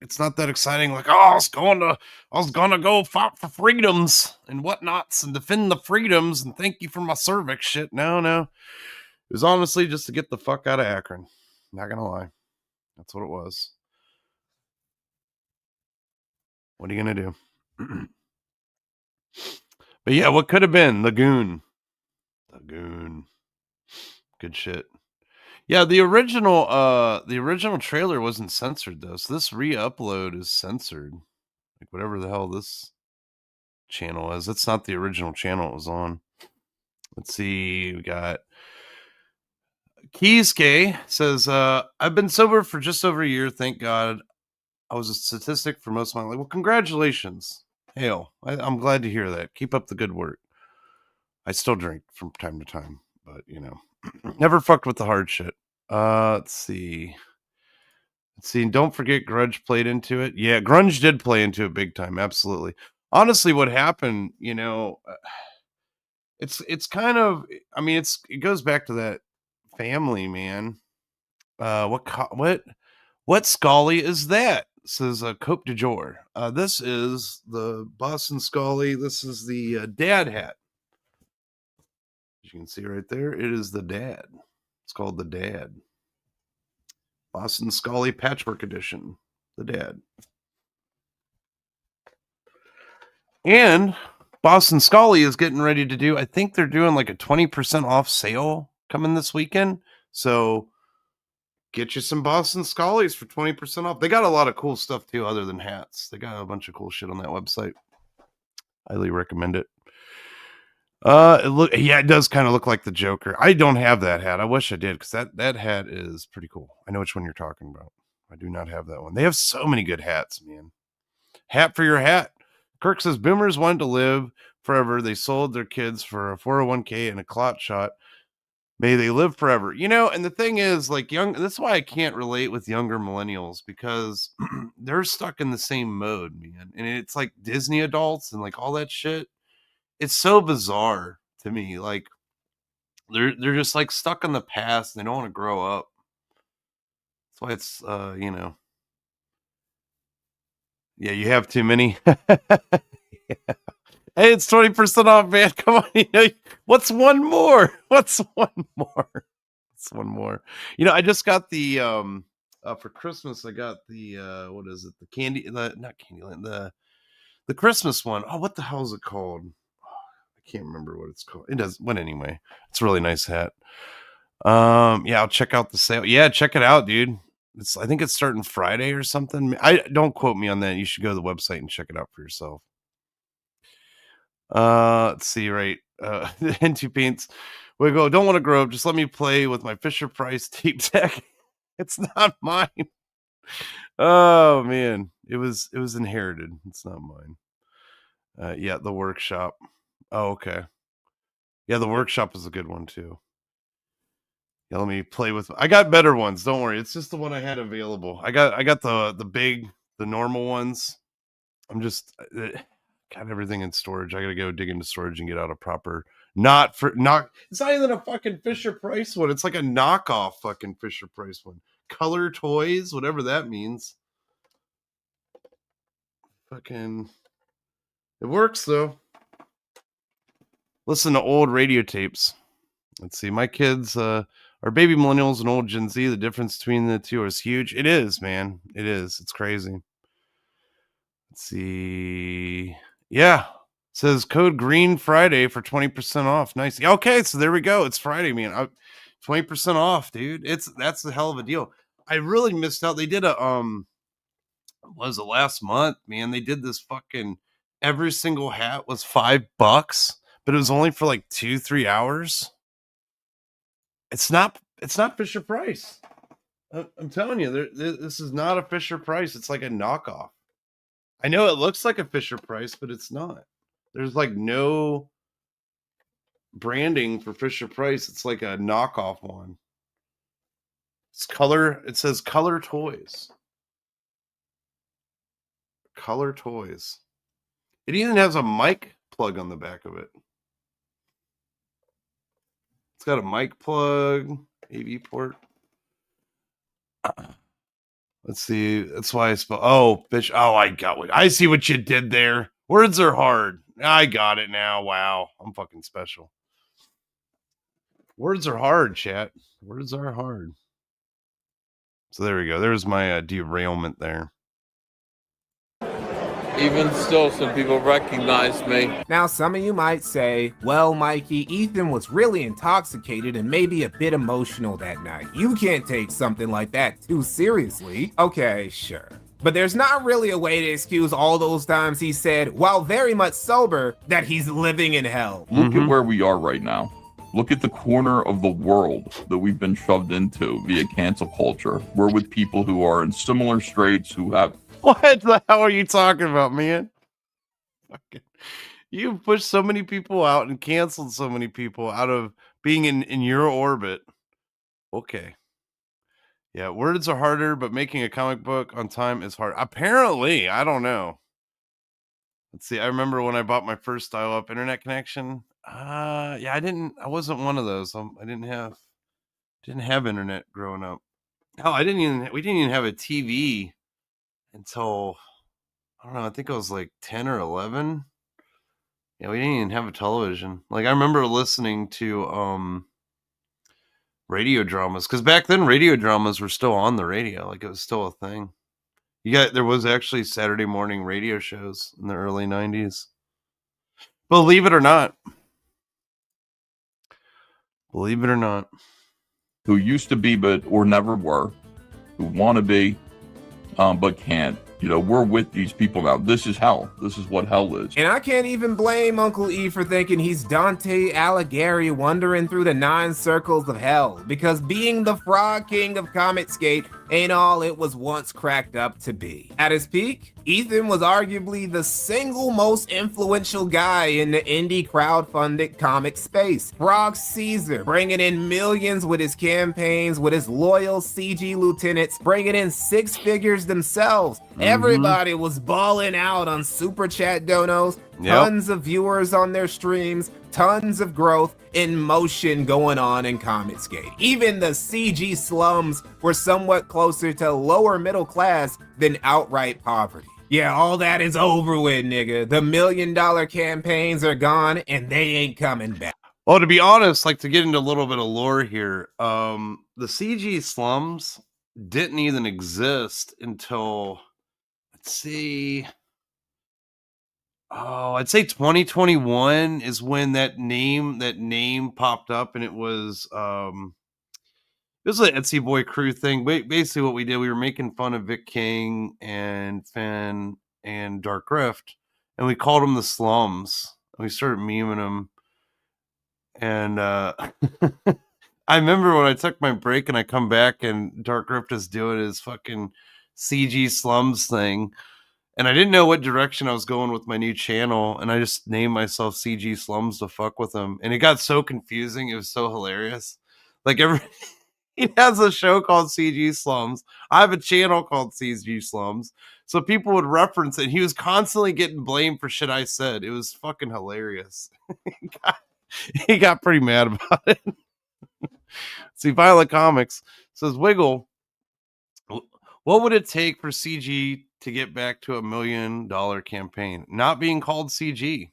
exciting. Like, oh, I was gonna go fight for freedoms and whatnots and defend the freedoms and thank you for my cervix shit. No. It was honestly just to get the fuck out of Akron. Not gonna lie. That's what it was. What are you gonna do? But yeah, what could have been? The Goon. Good shit. Yeah, the original trailer wasn't censored though. So this re-upload is censored. Like whatever the hell this channel is. That's not the original channel it was on. Let's see. We got Keys K says, I've been sober for just over a year. Thank God. I was a statistic for most of my life. Well, congratulations. Hail. I'm glad to hear that. Keep up the good work. I still drink from time to time, but never fucked with the hard shit. Let's see. Don't forget Grudge played into it. Yeah, Grunge did play into it big time. Absolutely. Honestly, what happened, it's kind of, I mean, it goes back to that family, man. What Scully is that? Says Cope de Jour. This is the Boston Scully. This is the dad hat. As you can see right there, it is the dad. It's called the dad. Boston Scully Patchwork Edition. The dad. And Boston Scully is getting ready to do, I think they're doing like a 20% off sale coming this weekend. So get you some Boston Scullies for 20% off. They got a lot of cool stuff too, other than hats. They got a bunch of cool shit on that website. Highly recommend it. It does kind of look like the Joker. I don't have that hat. I wish I did, because that hat is pretty cool. I know which one you're talking about. I do not have that one. They have so many good hats, man. Hat for your hat. Kirk says boomers wanted to live forever. They sold their kids for a 401k and a clot shot. May they live forever. And the thing is, like, that's why I can't relate with younger millennials, because they're stuck in the same mode, man. And it's like Disney adults and like all that shit. It's so bizarre to me. Like, they're just like stuck in the past. And they don't want to grow up. That's why it's yeah, you have too many. Yeah. Hey, it's 20% off, man. Come on. What's one more? What's one more? What's one more? I just got the for Christmas, I got the what is it? Not Candyland, the Christmas one. Oh, what the hell is it called? I can't remember what it's called. It does, but anyway, it's a really nice hat. Yeah, I'll check out the sale. Yeah, check it out, dude. I think it's starting Friday or something. Don't quote me on that. You should go to the website and check it out for yourself. Let's see, right? Into Paints. We go, don't want to grow up. Just let me play with my Fisher Price tape deck. It's not mine. Oh man, it was inherited. It's not mine. Yeah, the Workshop. Oh, okay. Yeah, the Workshop is a good one too. Yeah, let me play with. I got better ones. Don't worry. It's just the one I had available. I got the normal ones. I'm just got everything in storage. I gotta go dig into storage and get out a proper. It's not even a fucking Fisher Price one. It's like a knockoff fucking Fisher Price one. Color Toys, whatever that means. Fucking, it works though. Listen to old radio tapes. Let's see. My kids are baby millennials and old Gen Z. The difference between the two is huge. It is, man. It is. It's crazy. Let's see. Yeah. It says code Green Friday for 20% off. Nice. Okay, so there we go. It's Friday, man. 20% off, dude. That's a hell of a deal. I really missed out. They did was it last month, man? They did this fucking every single hat was $5, but it was only for like 2-3 hours. It's not Fisher Price. I'm telling you, this is not a Fisher Price. It's like a knockoff. I know it looks like a Fisher Price, but it's not. There's like no branding for Fisher Price. It's like a knockoff one. It says Color Toys. Color Toys. It even has a mic plug on the back of it. It's got a mic plug, AV port. Let's see. That's why I spell. Oh, bitch. Oh, I see what you did there. Words are hard. I got it now. Wow. I'm fucking special. Words are hard, chat. Words are hard. So there we go. There's my derailment there. Even still, some people recognize me. Now, some of you might say, well, Mikey, Ethan was really intoxicated and maybe a bit emotional that night. You can't take something like that too seriously. Okay, sure. But there's not really a way to excuse all those times he said, while very much sober, that he's living in hell. Look at where we are right now. Look at the corner of the world that we've been shoved into via cancel culture. We're with people who are in similar straits, who have... What the hell are you talking about, man? You've pushed so many people out and canceled so many people out of being in your orbit. Okay. Yeah, words are harder, but making a comic book on time is hard. Apparently, I don't know. Let's see. I remember when I bought my first dial-up internet connection. Yeah, I wasn't one of those. I didn't have internet growing up. Hell, we didn't even have a TV until, I don't know, I think I was like 10 or 11. Yeah, we didn't even have a television. Like, I remember listening to radio dramas, because back then radio dramas were still on the radio. Like, it was still a thing. There was actually Saturday morning radio shows in the early 90s. Believe it or not. Who used to be, but or never were, who want to be, but can't. You know, we're with these people now. This is hell. This is what hell is. And I can't even blame Uncle E for thinking he's Dante Alighieri wandering through the 9 circles of hell, because being the Frog King of ComicsGate ain't all it was once cracked up to be. At his peak, Ethan was arguably the single most influential guy in the indie crowdfunded comic space. Frog Caesar, bringing in millions with his campaigns, with his loyal CG lieutenants, bringing in 6 figures themselves. Everybody was balling out on Super Chat donos, tons of viewers on their streams, tons of growth in motion going on in ComicsGate. Even the CG slums were somewhat closer to lower middle class than outright poverty. Yeah, all that is over with, nigga. The $1 million campaigns are gone and they ain't coming back. Well, to be honest, like to get into a little bit of lore here, the CG slums didn't even exist until, let's see, I'd say 2021 is when that name popped up, and it was an Etsy Boy Crew thing. Basically, what we did, we were making fun of Vic King and Finn and Dark Rift, and we called them the Slums. And we started memeing them, and I remember when I took my break and I come back and Dark Rift is doing his fucking CG Slums thing. And I didn't know what direction I was going with my new channel. And I just named myself CG Slums to fuck with him. And it got so confusing. It was so hilarious. Like he has a show called CG Slums. I have a channel called CG Slums. So people would reference it. He was constantly getting blamed for shit I said. It was fucking hilarious. He got pretty mad about it. See, Violet Comics says, Wiggle, what would it take for CG to get back to $1 million campaign? Not being called CG.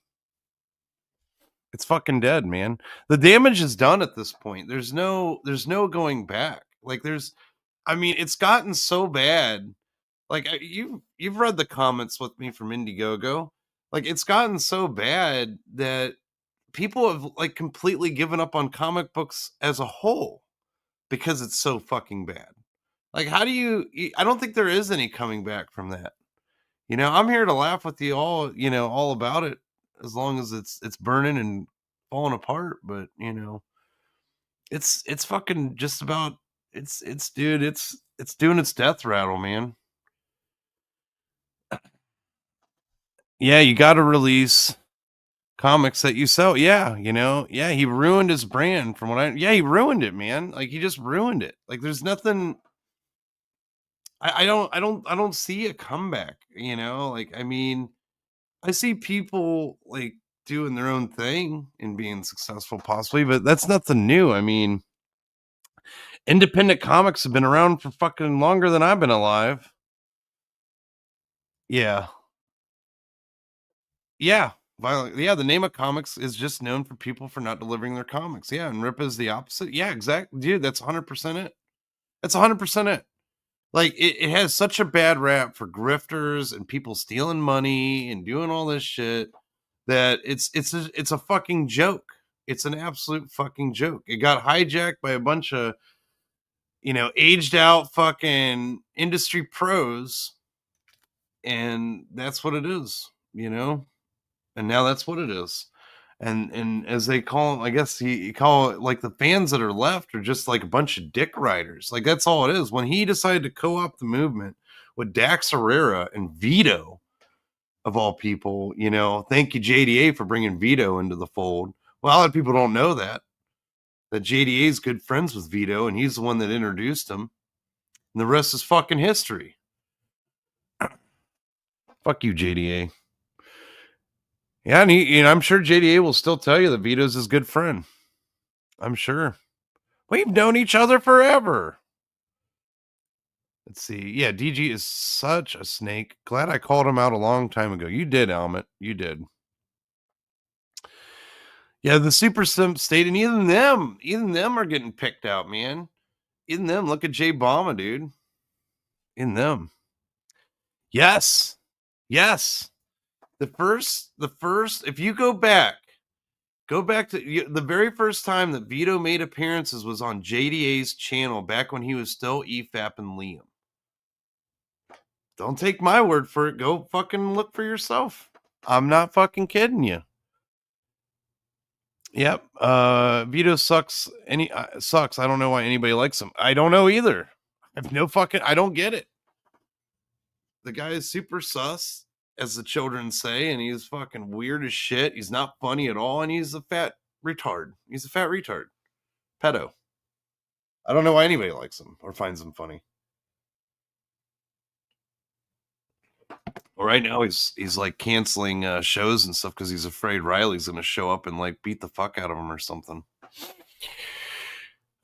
It's fucking dead, man. The damage is done at this point. There's no going back. Like it's gotten so bad. Like you've read the comments with me from Indiegogo. Like it's gotten so bad that people have like completely given up on comic books as a whole because it's so fucking bad. Like, how do I don't think there is any coming back from that. You know, I'm here to laugh with you all, all about it, as long as it's burning and falling apart. But, it's fucking just about, it's doing its death rattle, man. Yeah, you got to release comics that you sell. Yeah, he ruined his brand from what he ruined it, man. Like, he just ruined it. Like, there's nothing. I don't see a comeback, like, I mean, I see people like doing their own thing and being successful possibly, but that's nothing new. I mean, independent comics have been around for fucking longer than I've been alive. Yeah. Yeah. Violent. Yeah. The name of comics is just known for people for not delivering their comics. Yeah. And Rip is the opposite. Yeah, exactly. Dude, that's 100% it. That's 100% it. Like, it has such a bad rap for grifters and people stealing money and doing all this shit that it's a fucking joke. It's an absolute fucking joke. It got hijacked by a bunch of, aged out fucking industry pros. And that's what it is, And now that's what it is. And as they call them, I guess you call it, like, the fans that are left are just like a bunch of dick riders. Like, that's all it is. When he decided to co-opt the movement with Dax Herrera and Vito, of all people, thank you JDA for bringing Vito into the fold. Well, a lot of people don't know that JDA is good friends with Vito, and he's the one that introduced him. And the rest is fucking history. Fuck you, JDA. Yeah, and I'm sure JDA will still tell you that Vito's his good friend. I'm sure. We've known each other forever. Let's see. Yeah, DG is such a snake. Glad I called him out a long time ago. You did, Almut. You did. Yeah, the Super Simp State, and even them are getting picked out, man. Even them. Look at Jay Bama, dude. In them. Yes. The first, if you go back to the very first time that Vito made appearances was on JDA's channel back when he was still EFAP and Liam. Don't take my word for it. Go fucking look for yourself. I'm not fucking kidding you. Yep. Vito sucks. Sucks. I don't know why anybody likes him. I don't know either. I have no fucking. I don't get it. The guy is super sus, as the children say, and he's fucking weird as shit. He's not funny at all, and he's a fat retard. He's a fat retard. Pedo. I don't know why anybody likes him or finds him funny. Well, right now he's like canceling shows and stuff because he's afraid Riley's gonna show up and like beat the fuck out of him or something.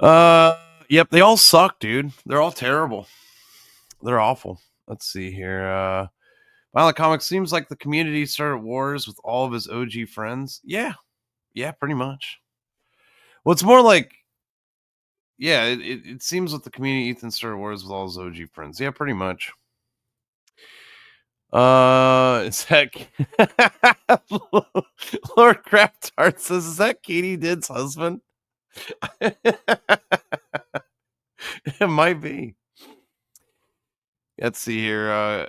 Yep, they all suck, dude. They're all terrible. They're awful. Let's see here. Violent Comics seems like the community started wars with all of his OG friends. Yeah, pretty much. Well, it's more like, yeah, it seems with the community, Ethan started wars with all his OG friends. Yeah, pretty much. It's that Lord Craft Art says, is that Katie Did's husband? It might be. Let's see here.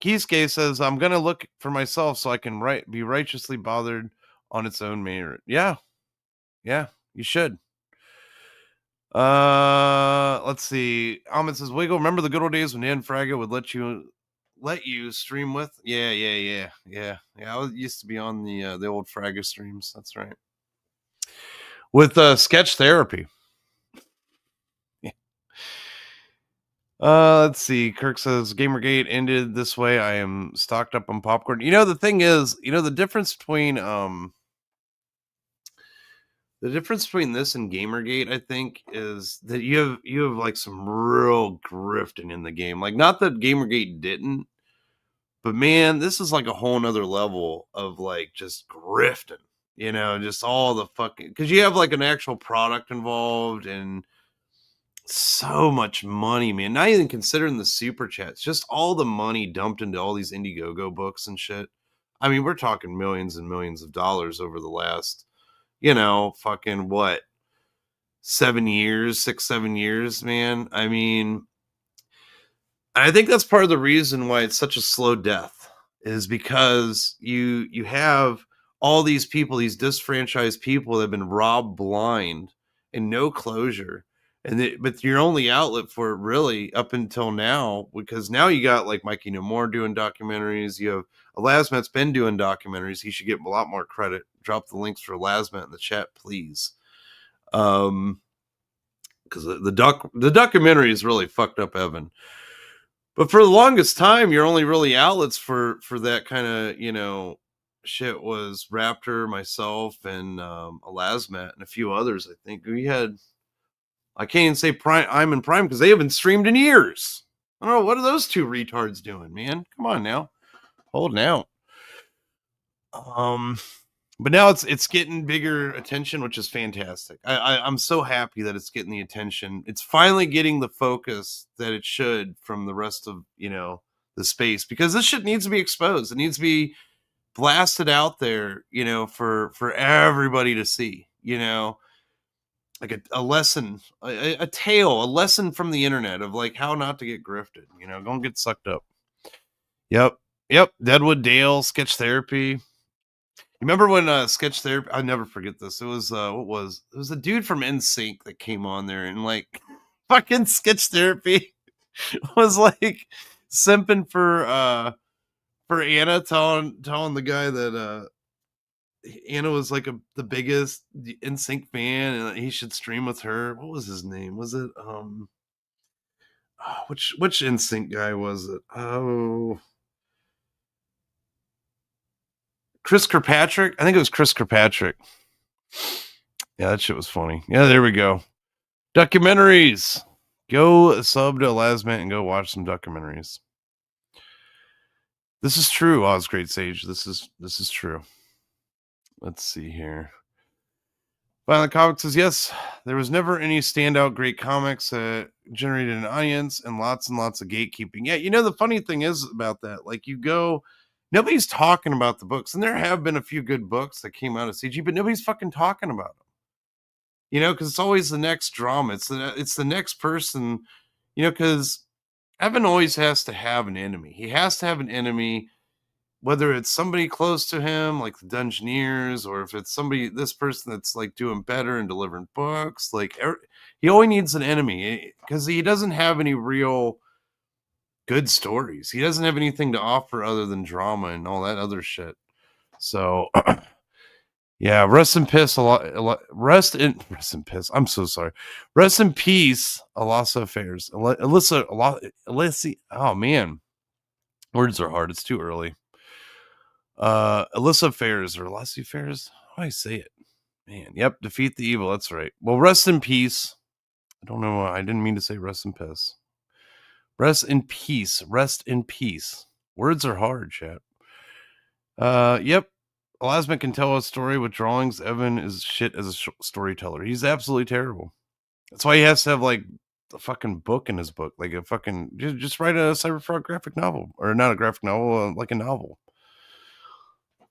Keysuke says, I'm gonna look for myself so I can be righteously bothered on its own merit. Yeah, you should. Let's see. Ahmed says, Wiggle, remember the good old days when Dan Fraga would let you stream with? Yeah. I used to be on the old Fraga streams. That's right. With sketch therapy. Yeah. Let's see. Kirk says Gamergate ended this way. I am stocked up on popcorn. The thing is, the difference between this and Gamergate, I think, is that you have like some real grifting in the game. Like, not that Gamergate didn't, but man, this is like a whole nother level of like just grifting. Just all the fucking, because you have like an actual product involved and so much money, man. Not even considering the super chats, just all the money dumped into all these Indiegogo books and shit. I mean, we're talking millions and millions of dollars over the last, fucking what, 7 years, 6-7 years, man. I mean, I think that's part of the reason why it's such a slow death, is because you have all these people, these disfranchised people that have been robbed blind and no closure. But your only outlet for it really up until now, because now you got like Mikey No More doing documentaries. You have Elasmat's been doing documentaries. He should get a lot more credit. Drop the links for Elasmat in the chat, please. Because the documentary is really fucked up, Evan. But for the longest time, your only really outlets for that kind of, shit was Raptor, myself, and Elasmat, and a few others, I think. We had... I can't even say Prime. I'm in Prime because they haven't streamed in years. I don't know. What are those two retards doing, man? Come on now. Holding out. But now it's getting bigger attention, which is fantastic. I'm so happy that it's getting the attention. It's finally getting the focus that it should from the rest of, the space, because this shit needs to be exposed. It needs to be blasted out there, for everybody to see, like a lesson, a tale, a lesson from the internet of like how not to get grifted, don't get sucked up. Yep. Deadwood Dale, sketch therapy. Remember when sketch therapy, I'll never forget this. It was it was a dude from NSYNC that came on there, and like fucking sketch therapy was like simping for Anna, telling the guy that Anna was like the biggest NSYNC fan, and he should stream with her. What was his name? Was it which NSYNC guy was it? Oh, Chris Kirkpatrick. I think it was Chris Kirkpatrick. Yeah, that shit was funny. Yeah, there we go. Documentaries. Go sub to Elasmat and go watch some documentaries. This is true, Oz Great Sage. This is true. Let's see here. Violent Comics says, yes, there was never any standout great comics that generated an audience and lots of gatekeeping. Yeah, the funny thing is about that, like nobody's talking about the books, and there have been a few good books that came out of CG, but nobody's fucking talking about them. Because it's always the next drama. It's the next person, because Evan always has to have an enemy. He has to have an enemy, whether it's somebody close to him, like the Dungeoneers, or if it's this person that's like doing better and delivering books. Like he always needs an enemy because he doesn't have any real good stories. He doesn't have anything to offer other than drama and all that other shit. So yeah, rest in peace. Rest in peace. I'm so sorry. Rest in peace, Alyssa Affairs. Alyssa. Oh man, words are hard. It's too early. Alyssa Affairs or Alyssa Affairs. How do I say it? Man, yep. Defeat the evil. That's right. Well, rest in peace. I don't know. I didn't mean to say rest in peace. Rest in peace. Rest in peace. Words are hard, chat. Yep. Elasmic can tell a story with drawings. Evan is shit as a storyteller. He's absolutely terrible. That's why he has to have like a fucking book in his book, like a fucking just write a cyberpunk graphic novel, or not a graphic novel, like a novel.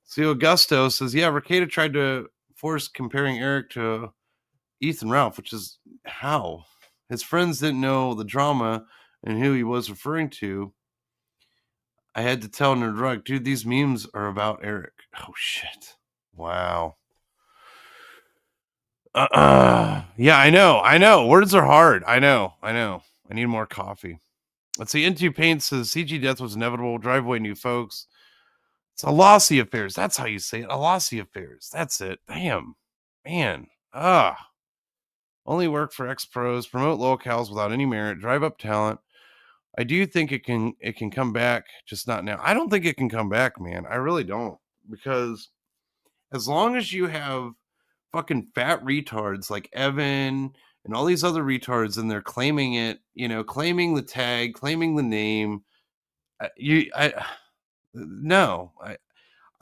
See, Augusto says, yeah, Ricada tried to force comparing Eric to Ethan Ralph, which is how his friends didn't know the drama and who he was referring to. I had to tell Nerdrug, dude, these memes are about Eric. Oh, shit. Wow. Yeah, I know. Words are hard. I know. I need more coffee. Let's see. Into Paint says, CG death was inevitable. Drive away new folks. It's Alassi Affairs. That's how you say it. Alassi Affairs. That's it. Damn. Man. Only work for ex-pros. Promote locales without any merit. Drive up talent. I do think it can come back, just not now. I don't think it can come back, man. I really don't. Because as long as you have fucking fat retards like Evan and all these other retards and they're claiming it, claiming the tag, claiming the name, I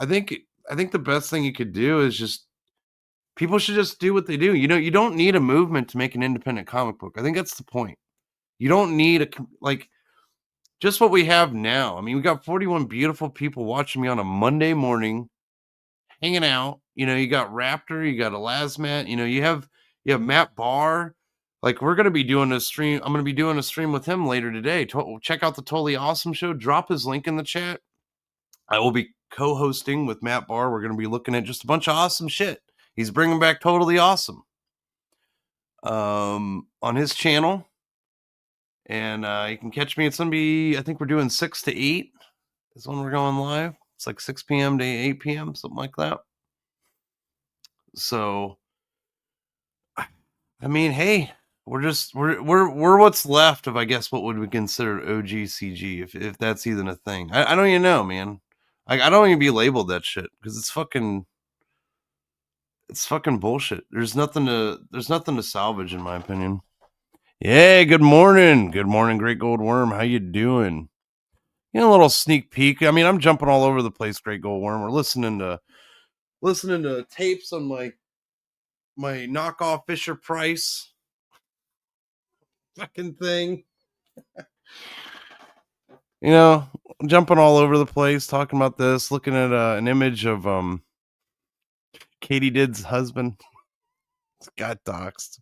think the best thing you could do is just people should just do what they do. You don't need a movement to make an independent comic book. I think that's the point. You don't need just what we have now. I mean, we got 41 beautiful people watching me on a Monday morning, hanging out. You got Raptor, you got Elasmat, you have Matt Barr. Like, we're going to be doing a stream. I'm going to be doing a stream with him later today. Check out the Totally Awesome show. Drop his link in the chat. I will be co-hosting with Matt Barr. We're going to be looking at just a bunch of awesome shit. He's bringing back Totally Awesome on his channel. And you can catch me. It's going to be, I think we're doing 6 to 8 is when we're going live. It's like 6 p.m. to 8 p.m., something like that. So, I mean, hey, we're what's left of, I guess, what would we consider OGCG, if that's even a thing. I don't even know, man. I don't even be labeled that shit because it's fucking bullshit. There's nothing to salvage, in my opinion. Yeah, good morning, Great Gold Worm. How you doing? A little sneak peek. I mean, I'm jumping all over the place, Great Gold Worm. We're listening to tapes on my knockoff Fisher Price fucking thing. Jumping all over the place, talking about this, looking at an image of Katie Did's husband. Got doxxed.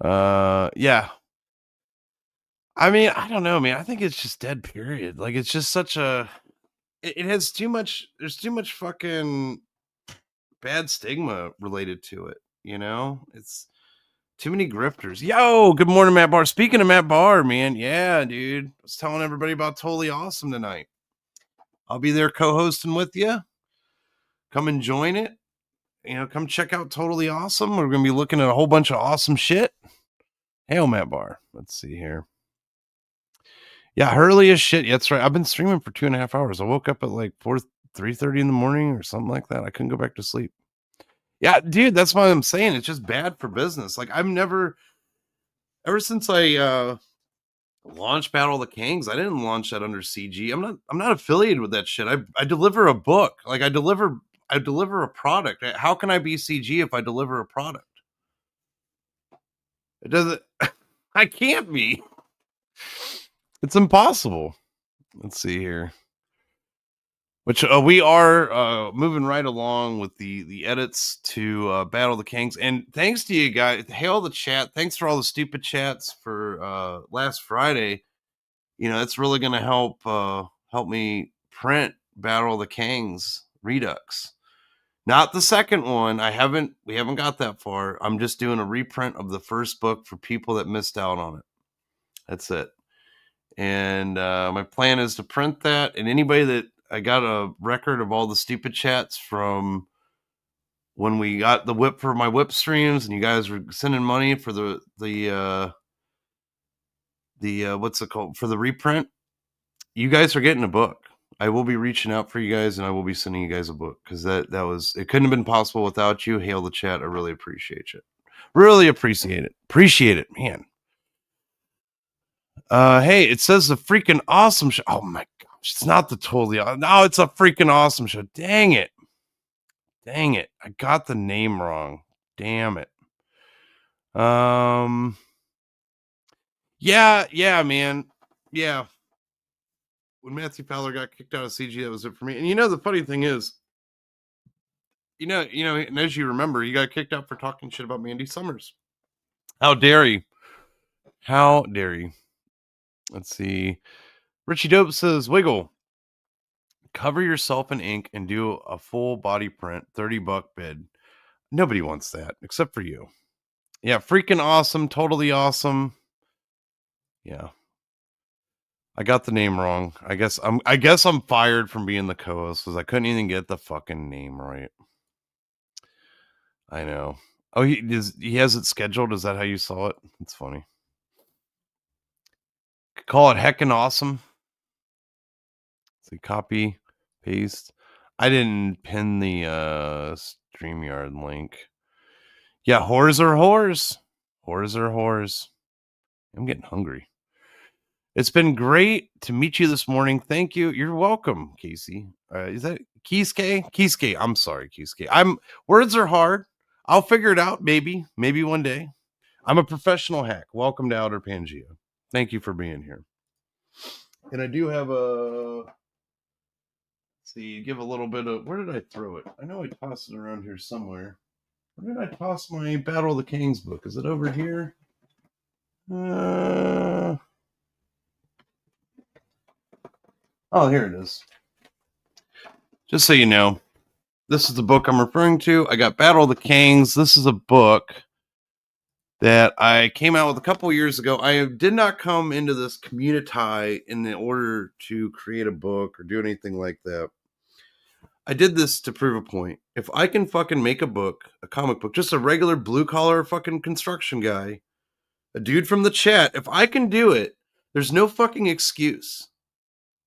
Yeah. I mean, I don't know, man. I think it's just dead, period. Like, it's just such a... It has too much... There's too much fucking bad stigma related to it, It's too many grifters. Yo, good morning, Matt Barr. Speaking of Matt Barr, man, yeah, dude. I was telling everybody about Totally Awesome tonight. I'll be there co-hosting with you. Come and join it. Come check out Totally Awesome. We're going to be looking at a whole bunch of awesome shit. Hail, Matt Barr. Let's see here. Yeah, early as shit. Yeah, that's right. I've been streaming for 2.5 hours. I woke up at like 3:30 in the morning or something like that. I couldn't go back to sleep. Yeah, dude, that's why I'm saying it's just bad for business. Like, ever since I launched Battle of the Kings, I didn't launch that under CG. I'm not affiliated with that shit. I deliver a book. Like, I deliver a product. How can I be CG if I deliver a product? It doesn't. I can't be. It's impossible. Let's see here. Which we are moving right along with the edits to Battle of the Kings. And thanks to you guys. Hail the chat. Thanks for all the stupid chats for last Friday. That's really going to help me print Battle of the Kangs Redux. Not the second one. We haven't got that far. I'm just doing a reprint of the first book for people that missed out on it. That's it. And my plan is to print that. And anybody that I got a record of all the stupid chats from when we got the whip for my whip streams, and you guys were sending money for the what's it called, for the reprint. You guys are getting a book. I will be reaching out for you guys, and I will be sending you guys a book, because it couldn't have been possible without you. Hail the chat. I really appreciate it. Really appreciate it. Appreciate it, man. Hey, it says the freaking awesome show. Oh my gosh, it's not the totally. No, it's a freaking awesome show. Dang it. I got the name wrong. Damn it. Yeah, man. Yeah. When Matthew Fowler got kicked out of CG, that was it for me. And the funny thing is, and as you remember, he got kicked out for talking shit about Mandy Summers. How dare you? How dare you? Let's see. Richie Dope says, Wiggle, cover yourself in ink and do a full body print, $30 bid. Nobody wants that except for you. Yeah, freaking awesome. Totally awesome. Yeah. I got the name wrong. I guess I'm fired from being the co-host because I couldn't even get the fucking name right. I know. Oh, he has it scheduled. Is that how you saw it? It's funny. Could call it heckin' awesome. Let's see, copy, paste. I didn't pin the StreamYard link. Yeah, whores are whores. Whores are whores. I'm getting hungry. It's been great to meet you this morning. Thank you. You're welcome, Casey. Is that Keyske? Keyske. I'm sorry, Keyske. Words are hard. I'll figure it out. Maybe one day. I'm a professional hack. Welcome to Outer Pangea. Thank you for being here. And I do have let's see, give a little bit of, where did I throw it? I know I tossed it around here somewhere. Where did I toss my Battle of the Kings book? Is it over here? Oh, here it is. Just so you know, this is the book I'm referring to. I got Battle of the Kings. This is a book that I came out with a couple years ago. I did not come into this community in order to create a book or do anything like that. I did this to prove a point. If I can fucking make a book, a comic book, just a regular blue collar fucking construction guy, a dude from the chat, if I can do it, there's no fucking excuse.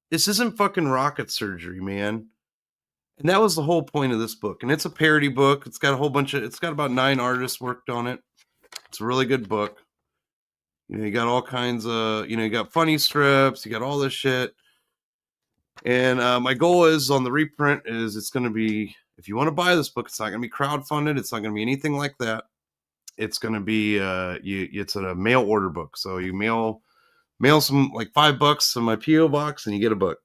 This isn't fucking rocket surgery, man. And that was the whole point of this book. And it's a parody book. It's got it's got about 9 artists worked on it. It's a really good book. You got all kinds of, you got funny strips, you got all this shit. And my goal is on the reprint is it's going to be, if you want to buy this book, it's not going to be crowdfunded. It's not going to be anything like that. It's going to be, it's a mail order book. So you mail some like $5 to my P.O. box and you get a book.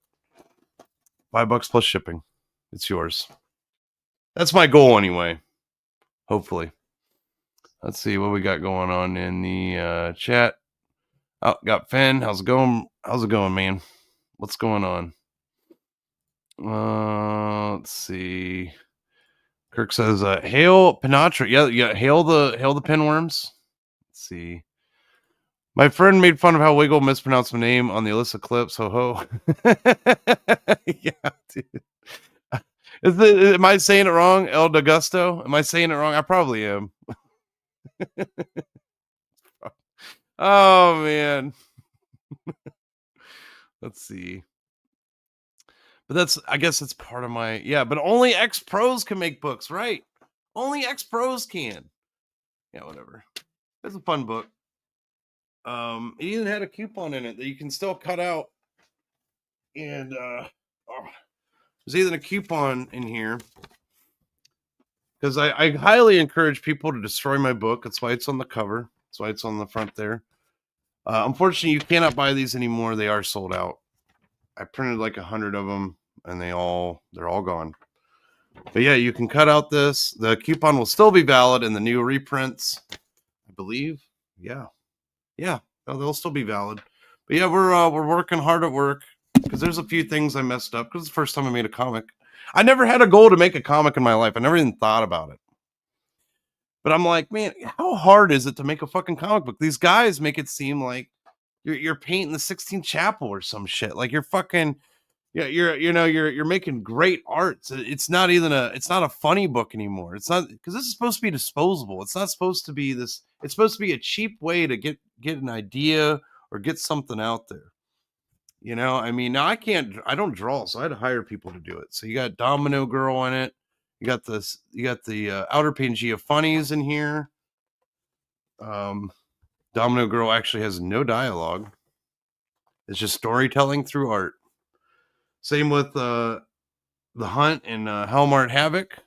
$5 plus shipping. It's yours. That's my goal anyway. Hopefully. Let's see what we got going on in the chat. Oh, got Finn. How's it going? How's it going, man? What's going on? Let's see. Kirk says, hail Pinatra. Yeah, hail the pinworms. Let's see. My friend made fun of how Wiggle mispronounced my name on the Alyssa clips. Ho ho. Yeah, dude. Am I saying it wrong? El D'Augusto? Am I saying it wrong? I probably am. Oh man. Let's see. But I guess it's part of my, but only ex-pros can make books, right? Only ex-pros can. Yeah, whatever. It's a fun book. It even had a coupon in it that you can still cut out. And there's even a coupon in here. Because I highly encourage people to destroy my book. That's why it's on the cover. That's why it's on the front there. Unfortunately, you cannot buy these anymore. They are sold out. I printed like 100 of them, and they're all gone. But yeah, you can cut out this. The coupon will still be valid in the new reprints, I believe. Yeah, they'll still be valid. But yeah, we're working hard at work because there's a few things I messed up because it's the first time I made a comic. I never had a goal to make a comic in my life. I never even thought about it. But I'm like, man, how hard is it to make a fucking comic book? These guys make it seem like you're painting the 16th Chapel or some shit. Like you're fucking, yeah, you're making great art. It's not a funny book anymore. It's not, because this is supposed to be disposable. It's not supposed to be this. It's supposed to be a cheap way to get an idea or get something out there. You know, I mean, now I don't draw, so I had to hire people to do it. So you got Domino Girl in it. You got the Outer Pangea funnies in here. Domino Girl actually has no dialogue. It's just storytelling through art. Same with The Hunt and Hellmart Havoc.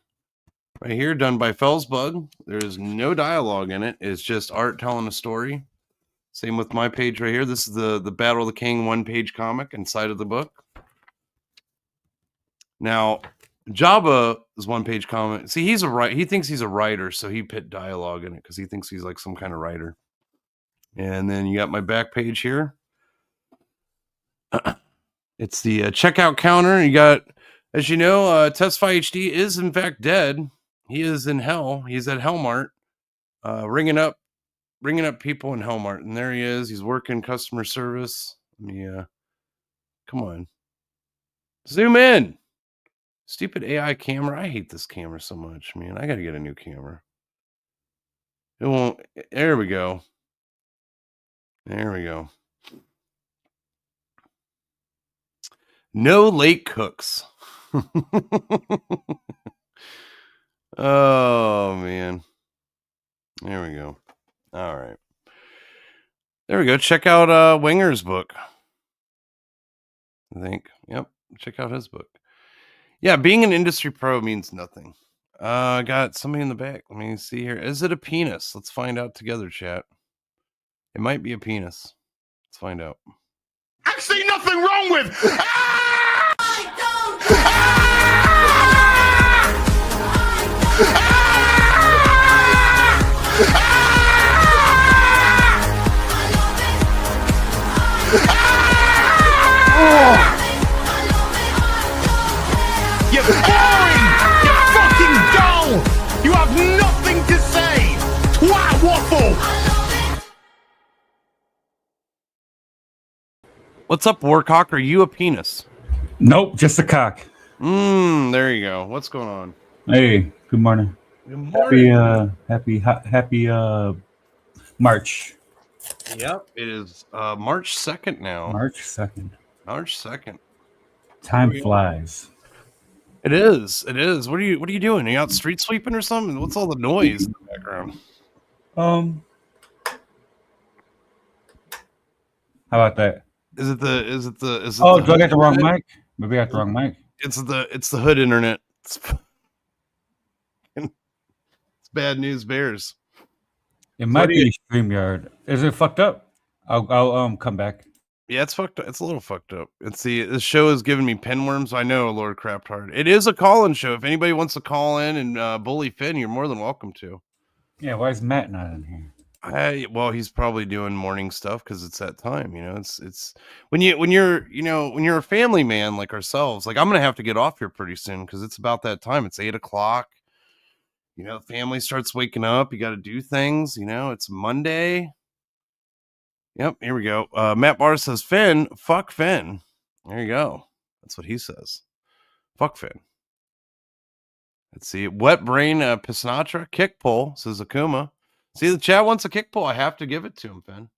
Right here, done by Felsbug. There's no dialogue in it. It's just art telling a story. Same with my page right here. This is the Battle of the King one-page comic inside of the book. Now, Jabba is one-page comic. See, he thinks he's a writer, so he put dialogue in it because he thinks he's like some kind of writer. And then you got my back page here. It's the checkout counter. You got, as you know, Testify HD is in fact dead. He is in hell. He's at Hellmart, ringing up people in Hellmart, and there he is. He's working customer service. Let me come on, zoom in. Stupid AI camera. I hate this camera so much, man. I gotta get a new camera. It won't. There we go. There we go. No late cooks. Oh man. There we go. All right. There we go. Check out Winger's book. I think. Yep. Check out his book. Yeah, being an industry pro means nothing. I got somebody in the back. Let me see here. Is it a penis? Let's find out together, chat. It might be a penis. Let's find out. I see nothing wrong with. You're boring! You're fucking dull! You have nothing to say! Twat waffle! What's up, Warcock? Are you a penis? Nope, just a cock. There you go. What's going on? Hey, good morning. Good morning. Happy March. Yep, it is March 2nd now. March 2nd. March 2nd. Time flies. It is. It is. What are you doing? Are you out street sweeping or something? What's all the noise in the background? How about that? Is it the Oh, do I get the wrong mic? Maybe I got the wrong mic. It's the hood internet. It's bad news bears. It might be StreamYard. Is it fucked up? I'll come back. Yeah, it's fucked up. It's a little fucked up. This show is giving me pinworms. I know, Lord Craft Hard. It is a call-in show. If anybody wants to call in and bully Finn, you're more than welcome to. Yeah, why is Matt not in here? Well, he's probably doing morning stuff because it's that time. You know, it's when you're a family man like ourselves. Like I'm gonna have to get off here pretty soon because it's about that time. It's 8:00. You know, family starts waking up. You got to do things. You know, it's Monday. Yep, here we go. Matt Barr says, Finn, fuck Finn. There you go. That's what he says. Fuck Finn. Let's see. Wet Brain Pisnatra. Kick pull, says Akuma. See, the chat wants a kick pull. I have to give it to him, Finn.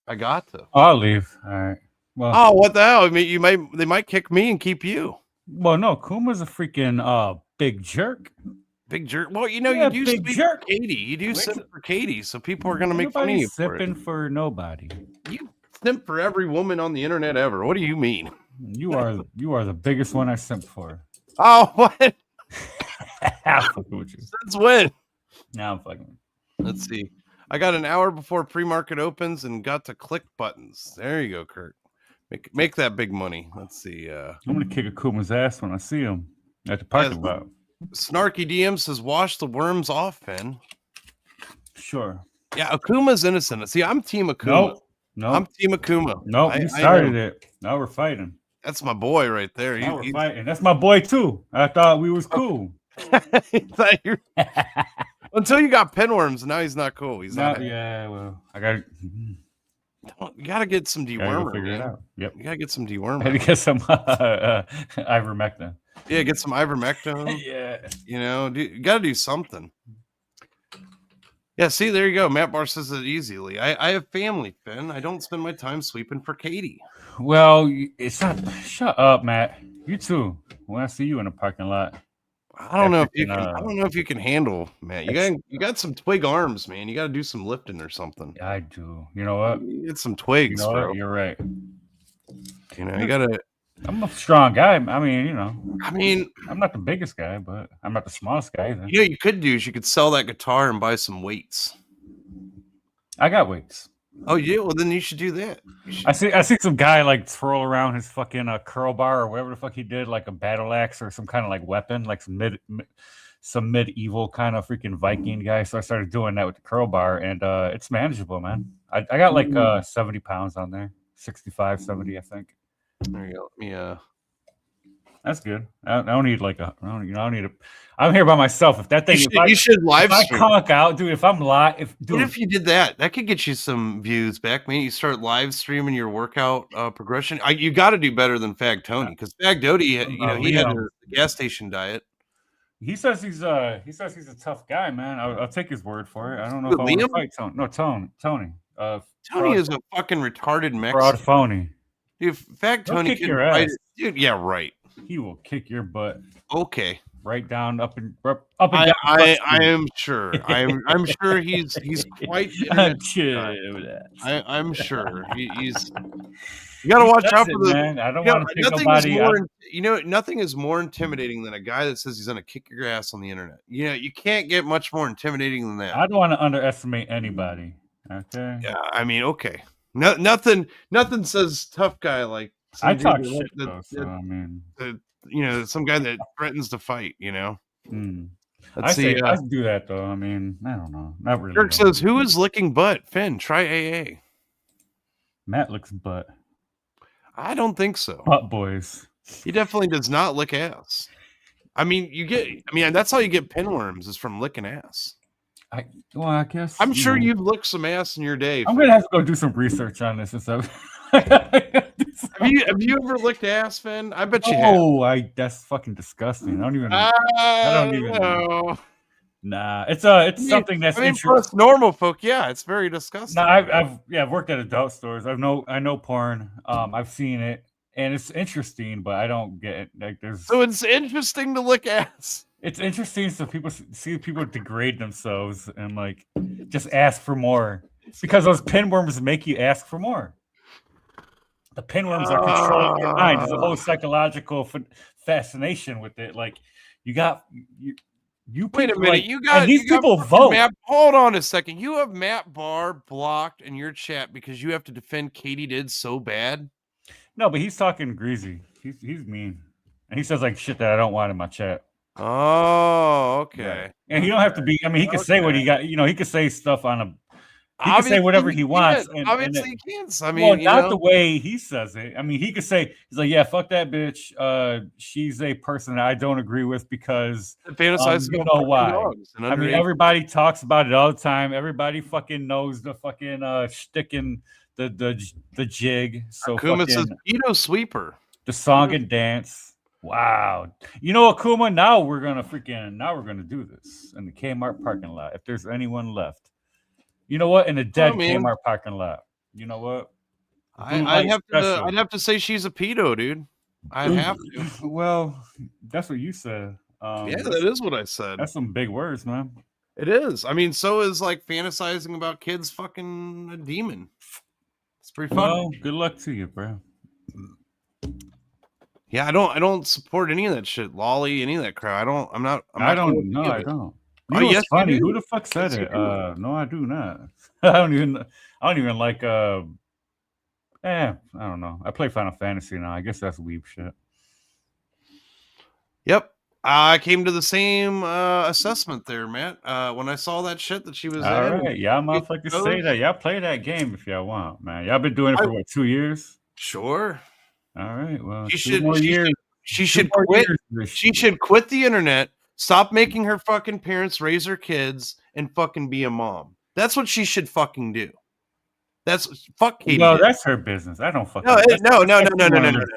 I got to. I'll leave. All right. Well. Oh, what the hell? I mean, they might kick me and keep you. Well, no, Kuma's a freaking big jerk. Big jerk. Well, you know, Yeah, you do big speak jerk. for Katie. You do simp for Katie, so people are gonna make fun of Nobody's you for it. sipping for nobody. You simp for every woman on the internet ever. What do you mean? You are the biggest one I simp for. Oh, what? I'm fucking with you. Since when? Now I'm fucking. Let's see. I got an hour before pre-market opens and got to click buttons. There you go, Kurt. Make that big money. Let's see. I'm gonna kick Akuma's ass when I see him at the parking lot. Snarky DM says, "Wash the worms off, Finn." Sure. Yeah, Akuma's innocent. See, I'm Team Akuma. Nope. No, I'm Team Akuma. No, you started it. Now we're fighting. That's my boy right there. Now we're fighting. That's my boy too. I thought we was cool. Until you got pinworms, now he's not cool. He's not. Yeah, well, I got. You gotta get some dewormer. Figure it out. Yep. You gotta get some dewormer. I had to get some ivermectin. Yeah, get some ivermectin. Yeah. You know, you gotta do something. Yeah, see, there you go. Matt Barr says it easily. I have family, Finn. I don't spend my time sweeping for Katie. Well, it's not. Shut up, Matt. You too. When I see you in the parking lot. I don't know if you can. I don't know if you can handle, Matt. You got some twig arms, man. You got to do some lifting or something. I do. You know what? You get some twigs, you know bro. What? You're right. You know, you gotta. I'm a strong guy. I mean, you know. I mean, I'm not the biggest guy, but I'm not the smallest guy either. You know what you could do is you could sell that guitar and buy some weights. I got weights. Oh yeah, well then you should do that. I see some guy like twirl around his fucking curl bar or whatever the fuck he did, like a battle axe or some kind of like weapon, like some medieval kind of freaking Viking guy. So I started doing that with the curl bar, and it's manageable, man. I got like 70 pounds on there, 65, 70, I think. There you go. Let me That's good. I don't need like a. I don't need a. I'm here by myself. If that thing, you should live stream. If I conk out, dude. If I'm live, what if you did that? That could get you some views back, man. You start live streaming your workout progression. You got to do better than Fag Tony because Fag Tony, he had a gas station diet. He says he's a tough guy, man. I'll take his word for it. I don't know if I want to fight Tony. No, Tony. Tony is a fucking retarded Mexican. Fraud phony. Dude, Fag Tony kick your ass. Dude, yeah, right. He will kick your butt. Okay. Right down, up and down. I am sure. I'm sure he's quite. I'm sure he's. You got to watch out for the. Man. I don't want to pick nobody up. You know, nothing is more intimidating than a guy that says he's going to kick your ass on the internet. You know, you can't get much more intimidating than that. I don't want to underestimate anybody. Okay. Yeah, I mean, okay. Nothing says tough guy like. I talk shit though, so I mean. You know, some guy that threatens to fight, you know. I do that though. I mean, I don't know. Not really. Kirk says, "Who is licking butt?" Finn, try AA. Matt licks butt. I don't think so. Butt boys. He definitely does not lick ass. I mean, that's how you get pinworms is from licking ass. I guess. I'm sure you've licked some ass in your day. I'm gonna have to go do some research on this and stuff. Have you ever licked ass, Finn? I bet you have. Oh, that's fucking disgusting. I don't even know. Nah, it's something that's interesting. For us normal folk, yeah, it's very disgusting. No, I've worked at adult stores. I know porn. I've seen it, and it's interesting, but I don't get it. Like so it's interesting to lick ass. It's interesting so people see people degrade themselves and like just ask for more because those pinworms make you ask for more. The pinworms are controlling your mind. There's a whole psychological fascination with it. Like you wait a minute. Like, these people vote. Hold on a second. You have Matt Barr blocked in your chat because you have to defend Katie did so bad. No, but he's talking greasy. He's mean, and he says like shit that I don't want in my chat. Oh, okay. And he don't have to be. I mean, he can say what he got. You know, he can say stuff on a. He can say whatever he wants. Obviously, he can't. I mean, not the way he says it. I mean, he could say, he's like, yeah, fuck that bitch. She's a person that I don't agree with because you know why. I mean, everybody talks about it all the time. Everybody fucking knows the fucking shtick and the jig. So Akuma says, "Pedo sweeper." The song and dance. Wow. You know, Akuma, now we're gonna do this in the Kmart parking lot. If there's anyone left. You know what? In a dead Kmart parking lot. You know what? I'd have to say she's a pedo, dude. I'd have to. Well, that's what you said. Yeah, that is what I said. That's some big words, man. It is. I mean, so is like fantasizing about kids fucking a demon. It's pretty fun. Well, good luck to you, bro. Yeah, I don't support any of that shit. Lolly, any of that crap. I don't. I don't. You know what's funny? Who the fuck said it? No, I do not. I don't even like I don't know. I play Final Fantasy now. I guess that's weeb shit. Yep. I came to the same assessment there, Matt. When I saw that shit that she was All in. right, y'all motherfuckers say that. Y'all play that game if y'all want, man. Y'all been doing it for what, 2 years? Sure. All right, well, She 2 should. more years. She 2 should more quit. years of this She shit. should quit the internet. Stop making her fucking parents raise her kids and fucking be a mom. That's what she should fucking do. That's fuck Katie. Well, Dick. that's her business. I don't fucking. No, that's no. It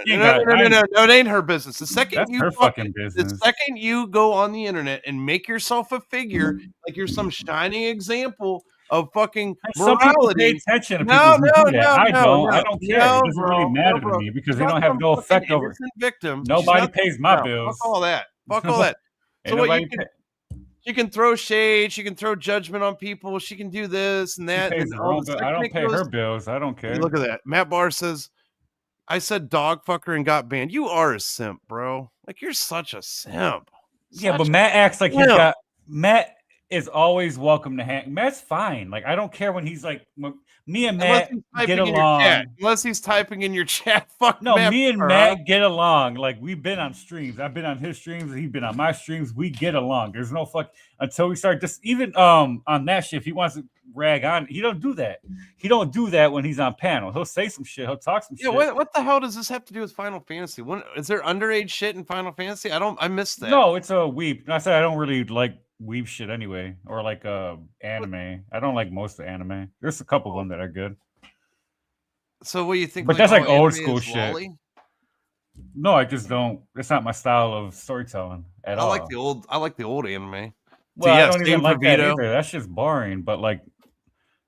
It ain't her business. The second That's you her fucking business. the second you go on the internet and make yourself a figure like you're some shining example of fucking Some people pay morality. attention to people who do that. I don't. I don't care. No, It doesn't really matter to me because they don't have no effect over. Victim. Nobody pays my no, bills. Fuck all that. Fuck all that. So what you can, she can throw shade, she can throw judgment on people, she can do this and that. She pays And her all own this. bill. I don't pay her bills. I don't care. Hey, look at that. Matt Barr says, I said dog fucker and got banned. You are a simp, bro. Like you're such a simp. Yeah, but Matt acts like he's got. Matt is always welcome to hang. Matt's fine. Like I don't care when he's like. Me and Matt get along. Unless he's typing in your chat. Fuck no, Matt me and Barr. Matt get along. Like we've been on streams. I've been on his streams. He's been on my streams. We get along. There's no fuck until we start just even on that shit. If he wants to rag on, he don't do that. He don't do that when he's on panel. He'll say some shit. He'll talk some shit. What the hell does this have to do with Final Fantasy? Is there underage shit in Final Fantasy? I missed that. No, it's a weep. I said I don't really like weep shit anyway, or like anime. I don't like most of the anime. There's a couple of them that are good. So what do you think? But that's like old school shit. No, I just don't. It's not my style of storytelling at all. I like the old anime. Well, I don't even like that either. That's just boring. But like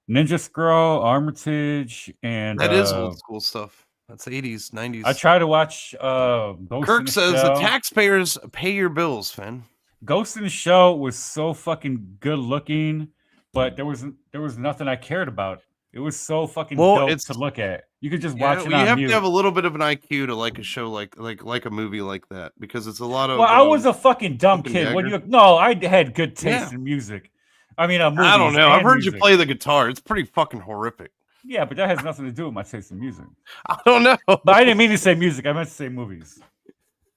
Ninja Scroll, Armitage, and that is old school stuff. That's 80s, 90s. I try to watch Ghost Kirk says the taxpayers pay your bills, Finn. Ghost in the Shell was so fucking good looking, but there was nothing I cared about. It was so fucking dope to look at. You could just watch it on you have mute. to have a little bit of an IQ to like a show like a movie like that because it's a lot of. Well, I was a fucking dumb kid. I had good taste in music. I mean, movies. I don't know. I've heard music. you play the guitar. It's pretty fucking horrific. Yeah, but that has nothing to do with my taste in music. I don't know. But I didn't mean to say music. I meant to say movies.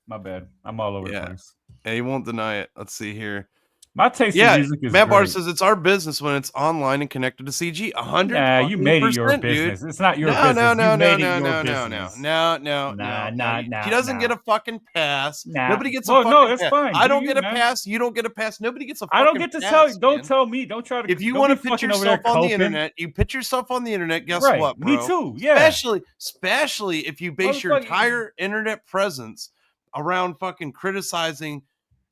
My bad. I'm all over the place. Yeah, you won't deny it. Let's see here. My taste in music is Matt Barr great. says it's our business when it's online and connected to CG. 100. Nah, you made it your business. Dude. It's not your business. No. She doesn't get a fucking pass. Nah. Nobody gets a Well, fucking no, that's pass. fine. I Do don't you, get a man. pass. You don't get a pass. Nobody gets a fucking I don't get to pass, tell you. Don't man. tell me. Don't try to. If you don't want be to put fucking over yourself there on the coping. internet, you put yourself on the internet. Guess Right. what, bro? Me too. Yeah. Especially if you base your entire internet presence around fucking criticizing,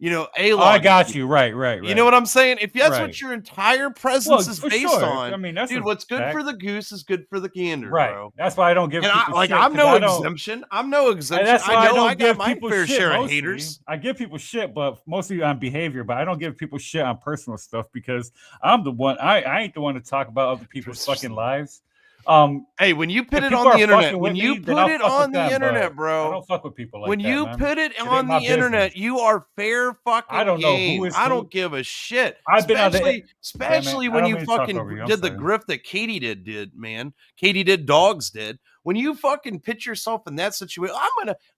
A-Log. Oh, I got you. Right. You know what I'm saying? If that's Right. what your entire presence is for based sure. on, I mean, that's dude, a what's good fact. for the goose is good for the gander, Right. bro. That's why I don't give And people shit. I'm 'cause no I don't- exemption. I'm no exemption. And that's why I know I don't got give my people fair shit share of mostly. haters. I give people shit, but mostly on behavior. But I don't give people shit on personal stuff because I'm the one. I ain't the one to talk about other people's fucking lives. Hey, when you put if it people on are the internet, fucking when with you me, then put I'll it fuck on with the them, internet, but bro, I don't fuck with people like when that, you man. put it It ain't on my the internet, business. you are fair fucking I don't know game. who is I who. don't give a shit. I've been on the- Especially Damn it, I when don't you mean to talk fucking over you, I'm did the sorry. grift that Katie did, man. Katie did, dogs did. When you fucking pitch yourself in that situation,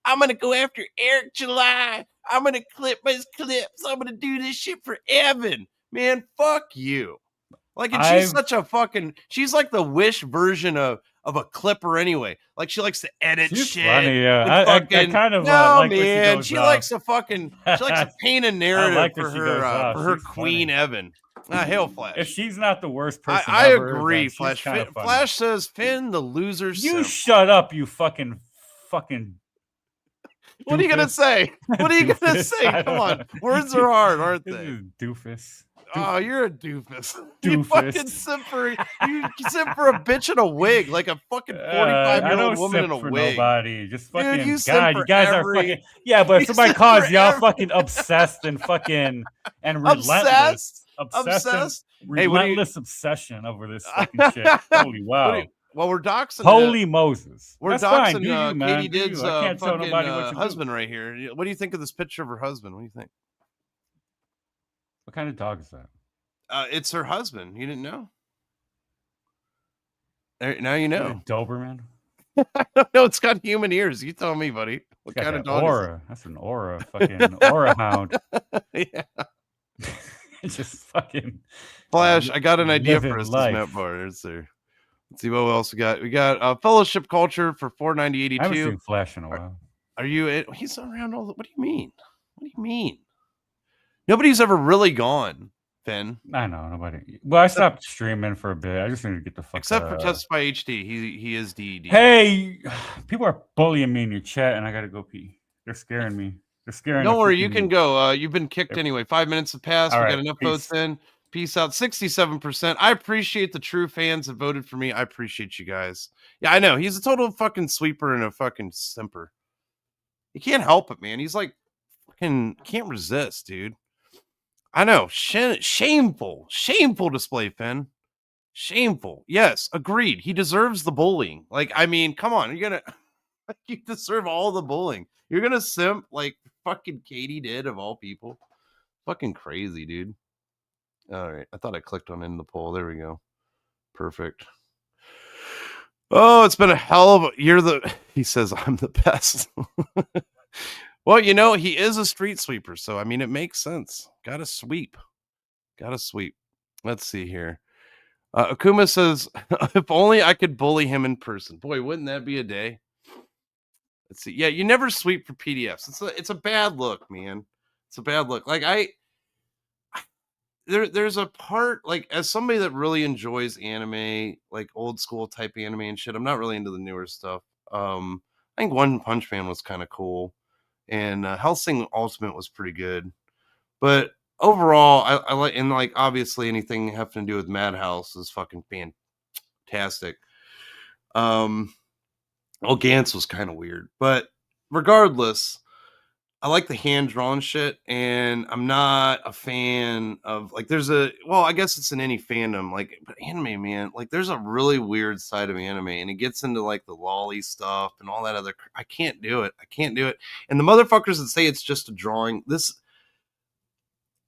I'm gonna go after Eric July. I'm gonna clip his clips. I'm gonna do this shit for Evan. Man, fuck you. Like, and she's such a fucking. She's like the Wish version of a clipper anyway. Like, she likes to edit She's shit. funny, yeah. and I fucking, kind of no, like when she man. goes She off. likes to fucking. She likes to paint a narrative like when for she goes off. her She's queen funny. Evan. Hell, Flash. If she's not the worst person, I ever, agree, then she's Flash. kinda funny. Flash says Finn, the loser. You simp. shut up, you fucking. What are you gonna doofus. say? What are you gonna Doofus. say? I Come don't on, words are hard, aren't This they? is doofus. Oh, you're a doofus. You Doofus. fucking simp for a bitch in a wig, like a fucking 45-year-old woman in a for wig. nobody. Just fucking Dude, you simp God, for you guys every- are fucking yeah. But if you somebody simp calls for y'all every- fucking obsessed and fucking and relentless, Obsessed? and Hey, what do you- relentless obsession over this fucking shit. Holy wow. Well, we're doxing. Holy Moses. We're That's doxing fine. Do you, man. Katie Do you. Did's I can't tell fucking nobody what to do. husband right here. What do you think of this picture of her husband? What do you think? What kind of dog is that? It's her husband. You didn't know? Now you know. Doberman. I don't know. It's got human ears. You tell me, buddy. What Got kind of that dog aura. That's an aura. Fucking aura hound. Yeah. It's just fucking Flash, I got an idea for living us, life. Matt Bar. Let's see what else we got. We got Fellowship Culture for $4.90.82. I haven't seen Flash in a while. Are you? He's around all the. What do you mean? What do you mean? Nobody's ever really gone, Finn. I know nobody. Well, I stopped streaming for a bit. I just need to get the fuck. Except for Testify HD, he is DED. Hey, people are bullying me in your chat, and I gotta go pee. They're scaring me. They're scaring. Don't the worry, you freaking- can go. You've been kicked anyway. 5 minutes have passed. All We right, got enough peace. votes in. Peace out. 67%. I appreciate the true fans that voted for me. I appreciate you guys. Yeah, I know. He's a total fucking sweeper and a fucking simper. He can't help it, man. He's like fucking can't resist, dude. I know. Shameful. Shameful display, Finn. Shameful. Yes, agreed. He deserves the bullying. Like, I mean, come on. You're gonna you deserve all the bullying. You're gonna simp like fucking Katie did of all people. Fucking crazy, dude. All right. I thought I clicked on end the poll. There we go. Perfect. Oh, it's been a hell of a he says I'm the best. Well, you know, he is a street sweeper, so I mean it makes sense. Gotta sweep. Let's see here. Akuma says, if only I could bully him in person. Boy, wouldn't that be a day? Let's see. Yeah, you never sweep for PDFs. It's a bad look, man. It's a bad look. Like there's a part, like, as somebody that really enjoys anime, like old school type anime and shit, I'm not really into the newer stuff. I think One Punch Man was kind of cool, and Hellsing Ultimate was pretty good, but overall, I like, and like obviously anything having to do with Madhouse is fucking fantastic. Well, Gantz was kind of weird, but regardless, I like the hand drawn shit, and I'm not a fan of like I guess it's in any fandom, like, but anime, man, like there's a really weird side of anime, and it gets into like the lolly stuff and all that other. I can't do it. And the motherfuckers that say it's just a drawing.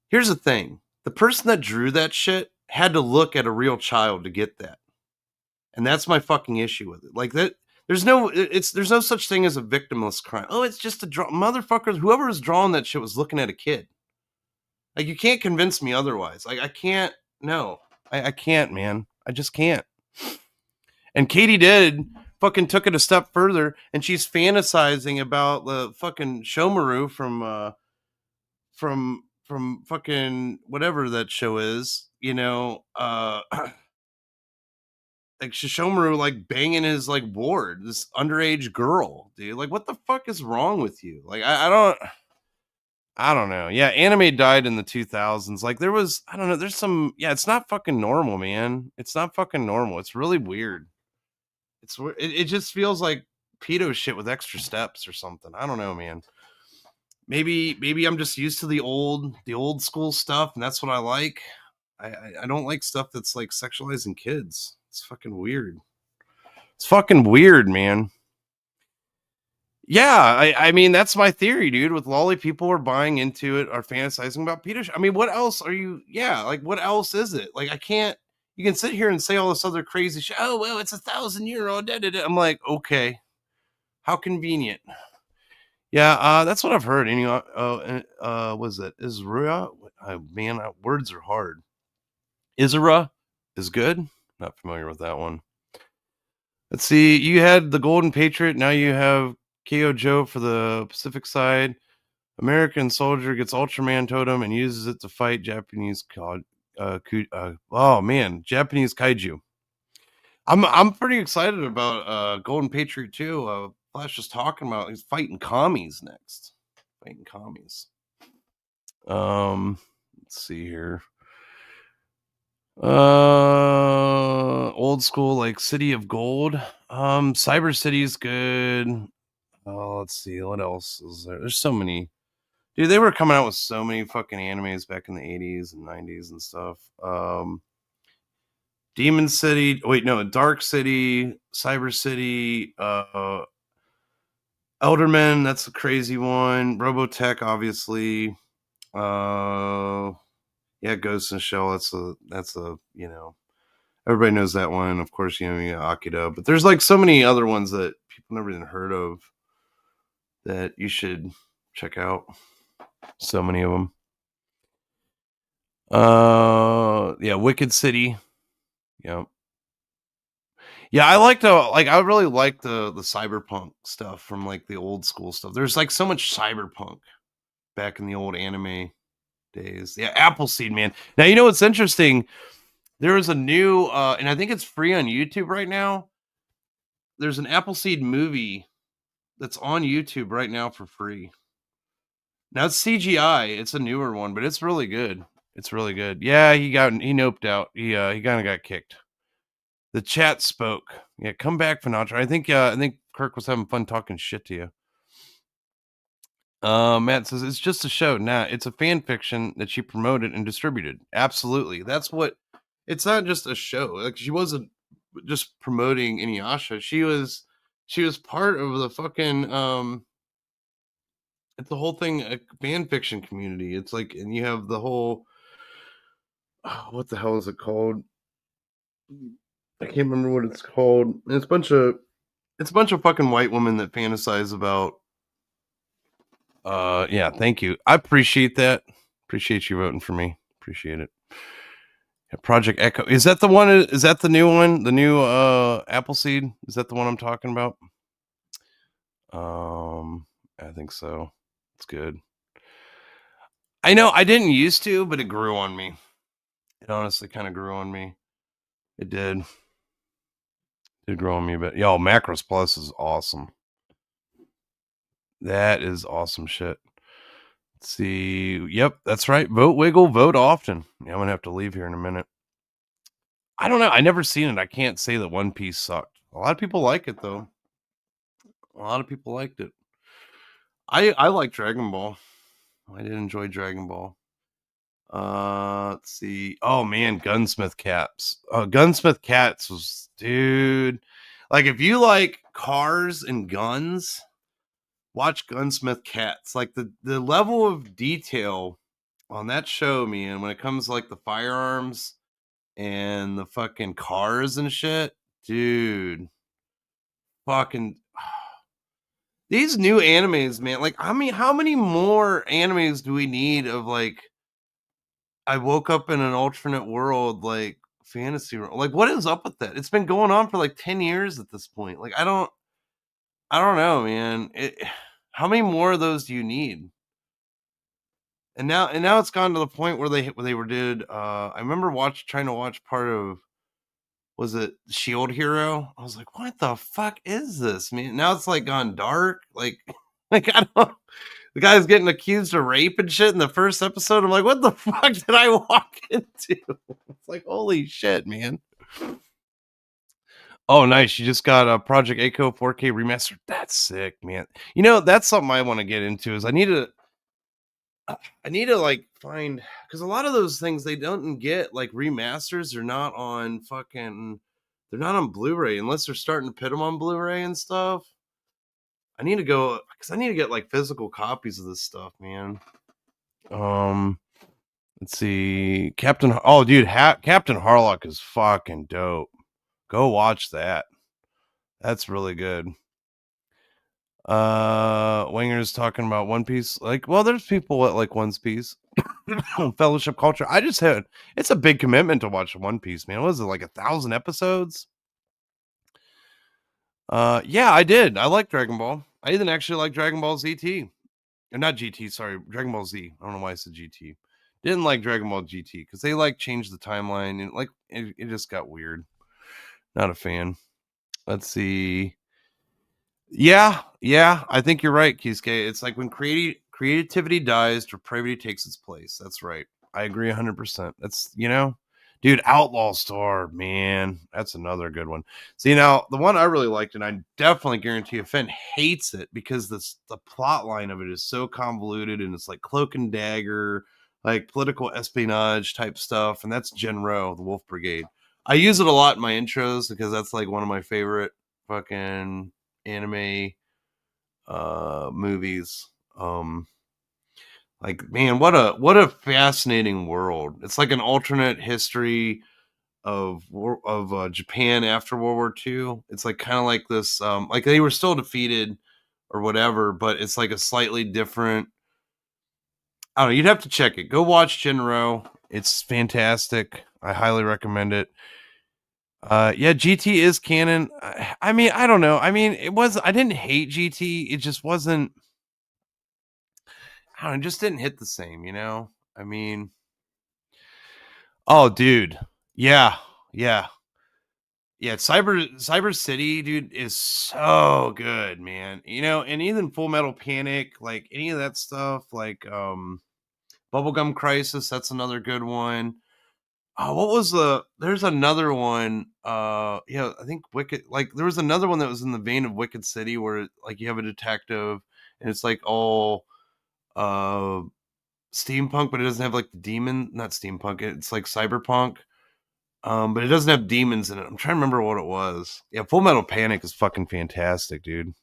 Here's the thing: the person that drew that shit had to look at a real child to get that, and that's my fucking issue with it. Like that. There's no such thing as a victimless crime. Oh, it's just a draw. Motherfuckers, whoever was drawing that shit was looking at a kid. Like, you can't convince me otherwise. Like, I can't. No, I can't, man. I just can't. And Katie did fucking took it a step further, and she's fantasizing about the fucking Shomaru from fucking whatever that show is, you know, like Shishomaru like banging his like ward, this underage girl, dude. Like, what the fuck is wrong with you? Like, I don't know. Yeah, anime died in the 2000s. Like, there was, I don't know, there's some, yeah, it's not fucking normal, man. It's not fucking normal. It's really weird. It just feels like pedo shit with extra steps or something. I don't know, man. Maybe I'm just used to the old school stuff, and that's what I like. I don't like stuff that's like sexualizing kids. It's fucking weird. It's fucking weird, man. Yeah, I mean, that's my theory, dude. With lolly, people are buying into it, are fantasizing about pedo. I mean, what else are you? Yeah, like, what else is it? Like, I can't. You can sit here and say all this other crazy shit. Oh, well, it's 1,000 euro. I'm like, okay, how convenient. Yeah, that's what I've heard. Anyway, was it Isra? Man, words are hard. Isra is good. Not familiar with that one. Let's see. You had the Golden Patriot. Now you have KO Joe for the Pacific side. American soldier gets Ultraman totem and uses it to fight Japanese Japanese kaiju. I'm pretty excited about Golden Patriot too. Flash was talking about he's fighting commies next. Let's see here. Old school, like City of Gold. Cyber City is good. Let's see, what else is there? There's so many. Dude, they were coming out with so many fucking animes back in the 80s and 90s and stuff. Demon City. Wait, no, Dark City, Cyber City, Elderman, that's a crazy one. Robotech, obviously. Yeah, Ghost in the Shell, that's a you know, everybody knows that one. Of course, you know, Akira, but there's like so many other ones that people never even heard of. that you should check out. So many of them. Yeah, Wicked City. Yeah. Yeah, I really like the cyberpunk stuff from like the old school stuff. There's like so much cyberpunk back in the old anime days. Yeah, Appleseed, man. Now you know what's interesting? There is a new and I think it's free on YouTube right now. There's an Appleseed movie that's on YouTube right now for free. Now it's CGI. It's a newer one, but it's really good. It's really good. Yeah, he noped out. He kind of got kicked. The chat spoke. Yeah, come back, Finatra. I think Kirk was having fun talking shit to you. Matt says it's just a show. Nah, it's a fan fiction that she promoted and distributed. Absolutely. That's what it's not just a show. Like she wasn't just promoting Inuyasha. She was part of the fucking it's the whole thing, a fan fiction community. It's like, and you have the whole what the hell is it called? I can't remember what it's called. And it's a bunch of fucking white women that fantasize about yeah, thank you. I appreciate that. Appreciate you voting for me. Appreciate it. Yeah, Project Echo. Is that the one? Is that the new one? The new Appleseed? Is that the one I'm talking about? I think so. It's good. I know I didn't used to, but it grew on me. It honestly kind of grew on me. It did. It did grow on me, but yo, Macros Plus is awesome. That is awesome shit. Let's see. Yep, that's right. Vote Wiggle, vote often. Yeah, I'm gonna have to leave here in a minute. I don't know. I never seen it. I can't say that One Piece sucked. A lot of people like it though. A lot of people liked it. I like Dragon Ball. I did enjoy Dragon Ball. Let's see. Oh man, Gunsmith Cats. Gunsmith Cats was, dude. Like if you like cars and guns, watch Gunsmith Cats. Like the level of detail on that show, man, when it comes to like the firearms and the fucking cars and shit, dude. Fucking these new animes, man. Like, I mean, how many more animes do we need of like I woke up in an alternate world, like fantasy world? Like, what is up with that? It's been going on for like 10 years at this point. Like, I don't know, man. How many more of those do you need? And now it's gone to the point where they did. I remember trying to watch part of, was it Shield Hero? I was like, what the fuck is this, man? Now it's like gone dark. Like I don't. The guy's getting accused of rape and shit in the first episode. I'm like, what the fuck did I walk into? It's like, holy shit, man. Oh, nice. You just got a Project Echo 4K remaster. That's sick, man. You know, that's something I want to get into is I need to like find, because a lot of those things they don't get like remasters. They're not on Blu-ray unless they're starting to put them on Blu-ray and stuff. I need to go because I need to get like physical copies of this stuff, man. Let's see, Captain Harlock is fucking dope. Go watch that. That's really good. Winger's talking about One Piece. Like, well, there's people that like One Piece. Fellowship Culture. It's a big commitment to watch One Piece, man. What is it, like 1,000 episodes? Yeah, I did. I like Dragon Ball. I even actually like Dragon Ball ZT. Or not GT, sorry, Dragon Ball Z. I don't know why I said GT. Didn't like Dragon Ball GT because they like changed the timeline and like it just got weird. Not a fan. Let's see. Yeah, I think you're right, Kisuke. It's like when creativity dies, depravity takes its place. That's right. I agree 100%. That's, dude, Outlaw Star, man, that's another good one. See, now the one I really liked, and I definitely guarantee you Finn hates it because the plot line of it is so convoluted and it's like cloak and dagger, like political espionage type stuff, and that's Genro, the Wolf Brigade. I use it a lot in my intros because that's like one of my favorite fucking anime movies. Like, man, what a fascinating world. It's like an alternate history of Japan after World War II. It's like kind of like this, like they were still defeated, or whatever, but it's like a slightly different. I don't know. You'd have to check it. Go watch Jinro. It's fantastic. I highly recommend it. Yeah, GT is canon. I mean, I don't know. I mean, I didn't hate GT. It just wasn't. I don't know. It just didn't hit the same, you know? I mean, oh, dude. Yeah. Yeah. Yeah, Cyber City, dude, is so good, man. You know, and even Full Metal Panic, like any of that stuff, like Bubblegum Crisis, that's another good one. What was there's another one. Yeah, I think Wicked, like there was another one that was in the vein of Wicked City where like you have a detective and it's like all steampunk, but it doesn't have like the demon, not steampunk, it's like cyberpunk. But it doesn't have demons in it. I'm trying to remember what it was. Yeah, Full Metal Panic is fucking fantastic, dude.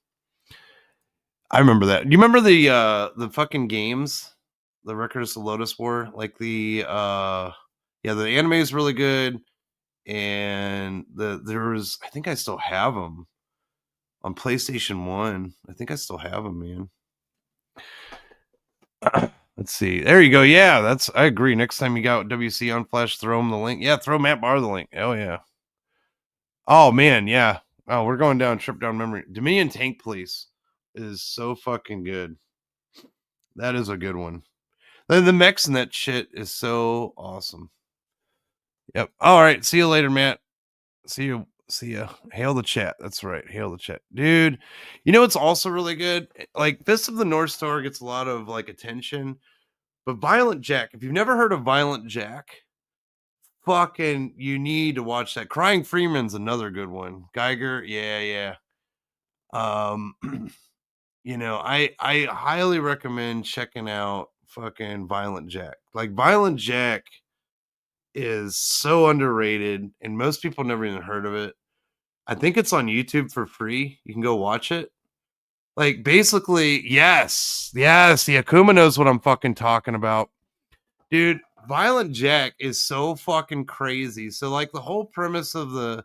I remember that. You remember the fucking games? The Records of Lotus War? Like the anime is really good. And there was, I think I still have them on PlayStation 1. I think I still have them, man. Let's see. There you go. Yeah, I agree. Next time you got WC on Flash, throw him the link. Yeah, throw Matt Barr the link. Oh, yeah. Oh, man. Yeah. Oh, we're going down, trip down memory. Dominion Tank Police is so fucking good. That is a good one. The mechs in that shit is so awesome. Yep. All right. See you later, Matt. See you. Hail the chat. That's right. Hail the chat. Dude, you know what's also really good? Like, Fist of the North Star gets a lot of, like, attention. But Violent Jack, if you've never heard of Violent Jack, fucking, you need to watch that. Crying Freeman's another good one. Geiger, yeah. You know, I highly recommend checking out fucking Violent Jack. Like, Violent Jack is so underrated, and most people never even heard of it. I think it's on YouTube for free. You can go watch it. Like, basically, yes, the Akuma knows what I'm fucking talking about. Dude, Violent Jack is so fucking crazy. So, like, the whole premise of the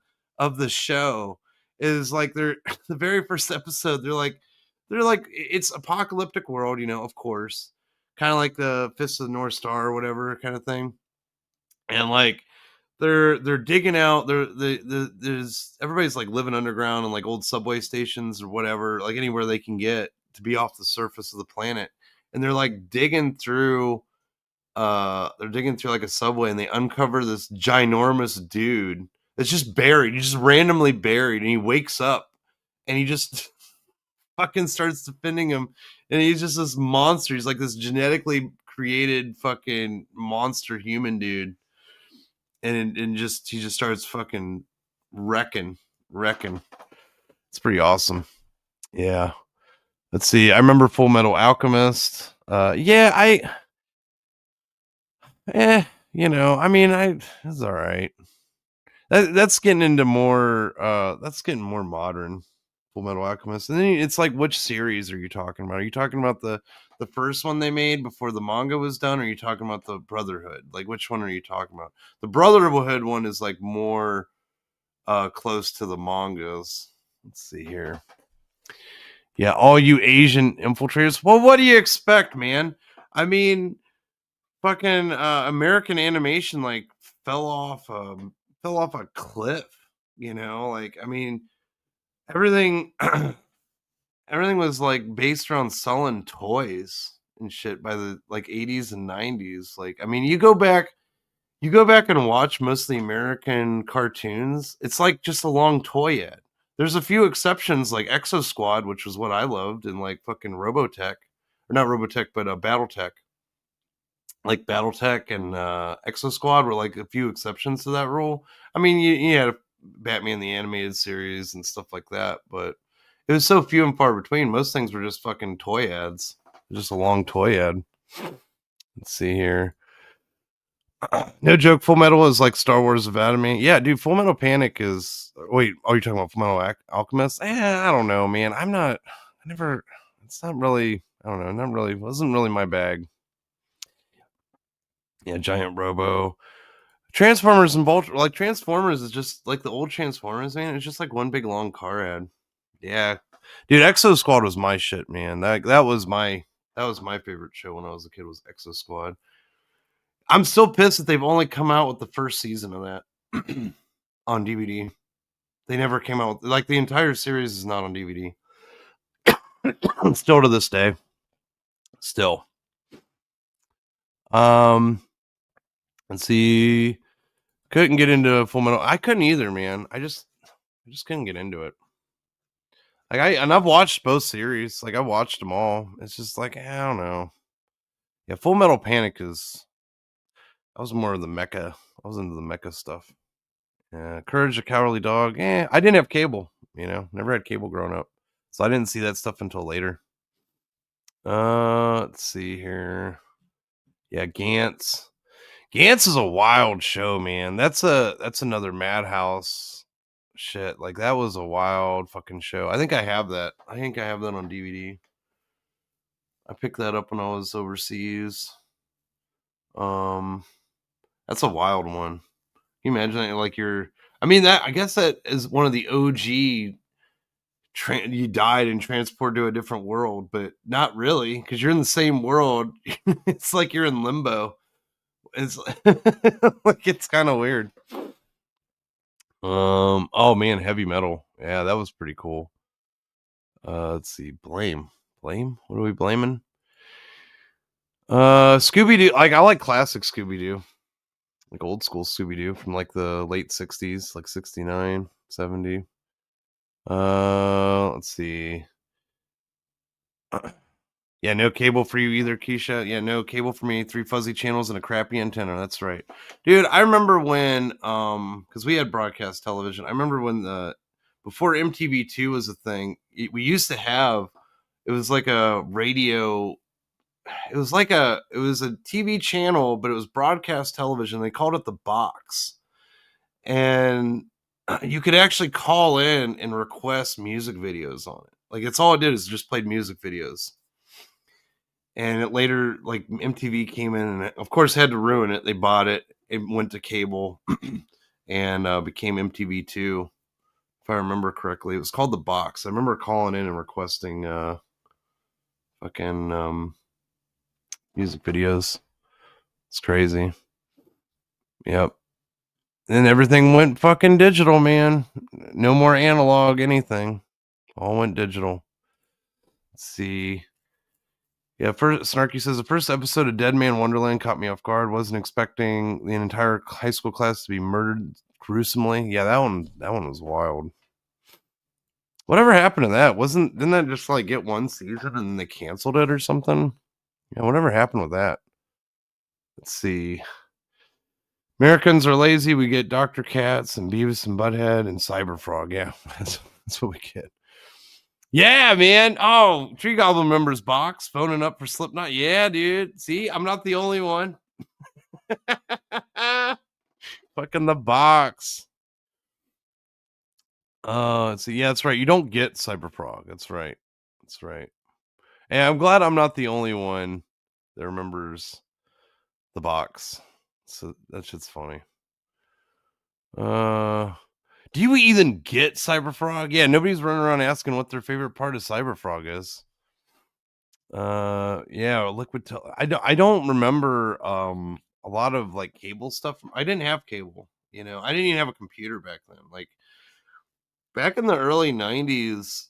show is like the very first episode, they're like it's apocalyptic world, you know, of course. Kind of like the Fist of the North Star or whatever kind of thing. And like they're digging out there's everybody's like living underground in like old subway stations or whatever, like anywhere they can get to be off the surface of the planet. And they're like digging through like a subway, and they uncover this ginormous dude that's just buried. He's just randomly buried, and he wakes up and he just fucking starts defending him. And he's just this monster. He's like this genetically created fucking monster human dude. And he just starts fucking wrecking. It's pretty awesome. Yeah. Let's see. I remember Full Metal Alchemist. You know, I mean, it's all right. That's getting into more. That's getting more modern. Full Metal Alchemist, and then it's like, which series are you talking about? Are you talking about the first one they made before the manga was done? Or are you talking about the Brotherhood? Like, which one are you talking about? The Brotherhood one is like more close to the mangas. Let's see here. Yeah, all you Asian infiltrators. Well, what do you expect, man? I mean, fucking American animation like fell off a cliff, you know? Like, I mean, everything was like based around selling toys and shit by the like 80s and 90s. Like, I mean, you go back and watch most of the American cartoons, it's like just a long toy ad. There's a few exceptions like Exo Squad, which was what I loved, and like fucking Robotech, or not Robotech, but Battletech. Like Battletech and Exo Squad were like a few exceptions to that rule. I mean, you had Batman the Animated Series and stuff like that, but it was so few and far between. Most things were just fucking toy ads. Just a long toy ad. Let's see here. No joke, Full Metal is like Star Wars of anime. Yeah, dude, Full Metal Panic is... Wait, are you talking about Full Metal Alchemist? I don't know, man. It's not really... I don't know, wasn't really my bag. Yeah, Giant Robo. Transformers and Vulture... Like, Transformers is just like the old Transformers, man. It's just like one big long car ad. Yeah. Dude, Exo Squad was my shit, man. That was my favorite show when I was a kid, was Exo Squad. I'm still pissed that they've only come out with the first season of that on DVD. They never came out with, like, the entire series is not on DVD. Still to this day. Still. Let's see. Couldn't get into Full Metal. I couldn't either, man. I just couldn't get into it. Like I've watched both series. Like I watched them all. It's just like, I don't know. Yeah, Full Metal Panic is. I was more of the mecha. I was into the mecha stuff. Courage the Cowardly Dog. I didn't have cable. Never had cable growing up, so I didn't see that stuff until later. Let's see here. Yeah, Gantz. Gantz is a wild show, man. That's another Madhouse shit. Like that was a wild fucking show. I think I have that. I have that on DVD. I picked that up when I was overseas. That's a wild one. Can you imagine that? Like I guess that is one of the OG. You died and transported to a different world, but not really, because you're in the same world. It's like you're in limbo. It's like it's kind of weird. Oh man, Heavy Metal. Yeah, that was pretty cool. Let's see. Blame. What are we blaming? Scooby-Doo. Like I like classic Scooby-Doo. Like old school Scooby-Doo from like the late 60s, like 69, 70. Let's see. Yeah, no cable for you either, Keisha. Yeah, no cable for me. 3 fuzzy channels and a crappy antenna. That's right. Dude, I remember when because we had broadcast television. I remember when before MTV2 was a thing, we used to have, it was like a radio, it was a TV channel, but it was broadcast television. They called it the box. And you could actually call in and request music videos on it. Like it's all it did is just played music videos. And it later, like MTV came in and of course had to ruin it. They bought it. It went to cable and became MTV2. If I remember correctly, it was called The Box. I remember calling in and requesting fucking music videos. It's crazy. Yep. And everything went fucking digital, man. No more analog anything. All went digital. Let's see. Yeah, Snarky says the first episode of Dead Man Wonderland caught me off guard. Wasn't expecting the entire high school class to be murdered gruesomely. Yeah, that one was wild. Whatever happened to that? Didn't that just like get one season and then they canceled it or something? Yeah, whatever happened with that? Let's see. Americans are lazy. We get Dr. Katz and Beavis and Butthead and Cyberfrog. Yeah, that's what we get. Yeah, man. Oh, Tree Goblin members box phoning up for Slipknot. Yeah, dude. See, I'm not the only one. Fucking the box. So yeah, that's right. You don't get Cyberfrog. That's right. And I'm glad I'm not the only one that remembers the box. So that shit's funny. Do you even get Cyberfrog? Yeah, nobody's running around asking what their favorite part of Cyberfrog is. Yeah, Liquid. I don't remember a lot of like cable stuff. I didn't have cable. I didn't even have a computer back then. Like back in the early 90s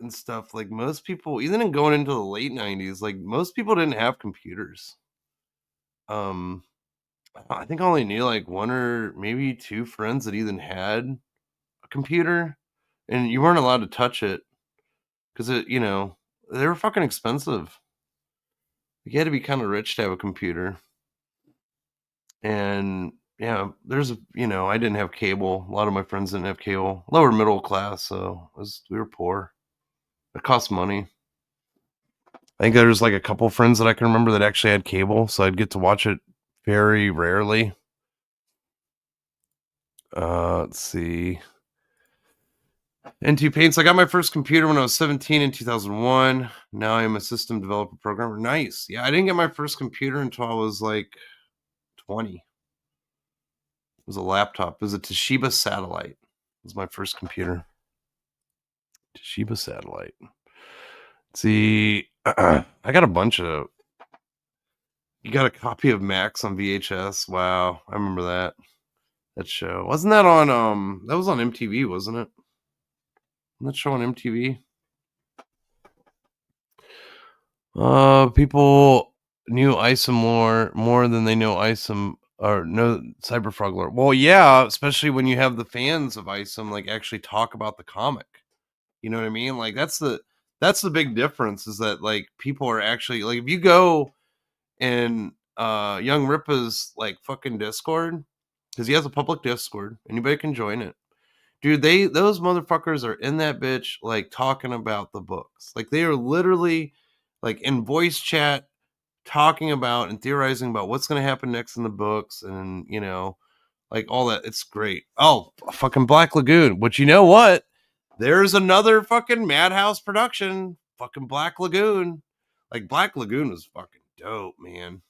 and stuff, like most people, even in going into the late 90s, like most people didn't have computers. I think I only knew like one or maybe two friends that even had a computer, and you weren't allowed to touch it because they were fucking expensive. You had to be kind of rich to have a computer. And yeah, I didn't have cable. A lot of my friends didn't have cable. Lower middle class, so we were poor. It cost money. I think there's like a couple friends that I can remember that actually had cable, so I'd get to watch it very rarely. Let's see. NT Paints. I got my first computer when I was 17 in 2001. Now I am a system developer programmer. Nice. Yeah, I didn't get my first computer until I was like 20. It was a laptop. It was a Toshiba Satellite. It was my first computer. Toshiba satellite. Let's see, I got a bunch of. You got a copy of Max on VHS? Wow, I remember that show. Wasn't that on that was on MTV, wasn't it? Wasn't that show on MTV? People knew Isom more than they know Isom or know Cyberfrog lore. Well, yeah, especially when you have the fans of Isom like actually talk about the comic. You know what I mean? Like that's the big difference is that like people are actually like if you go in Young Ripa's like fucking Discord, because he has a public Discord, anybody can join it. Dude, those motherfuckers are in that bitch like talking about the books. Like they are literally like in voice chat talking about and theorizing about what's going to happen next in the books and you know like all that. It's great. Oh, fucking Black Lagoon. But you know what? There's another fucking Madhouse production, fucking Black Lagoon. Like Black Lagoon was fucking dope, man.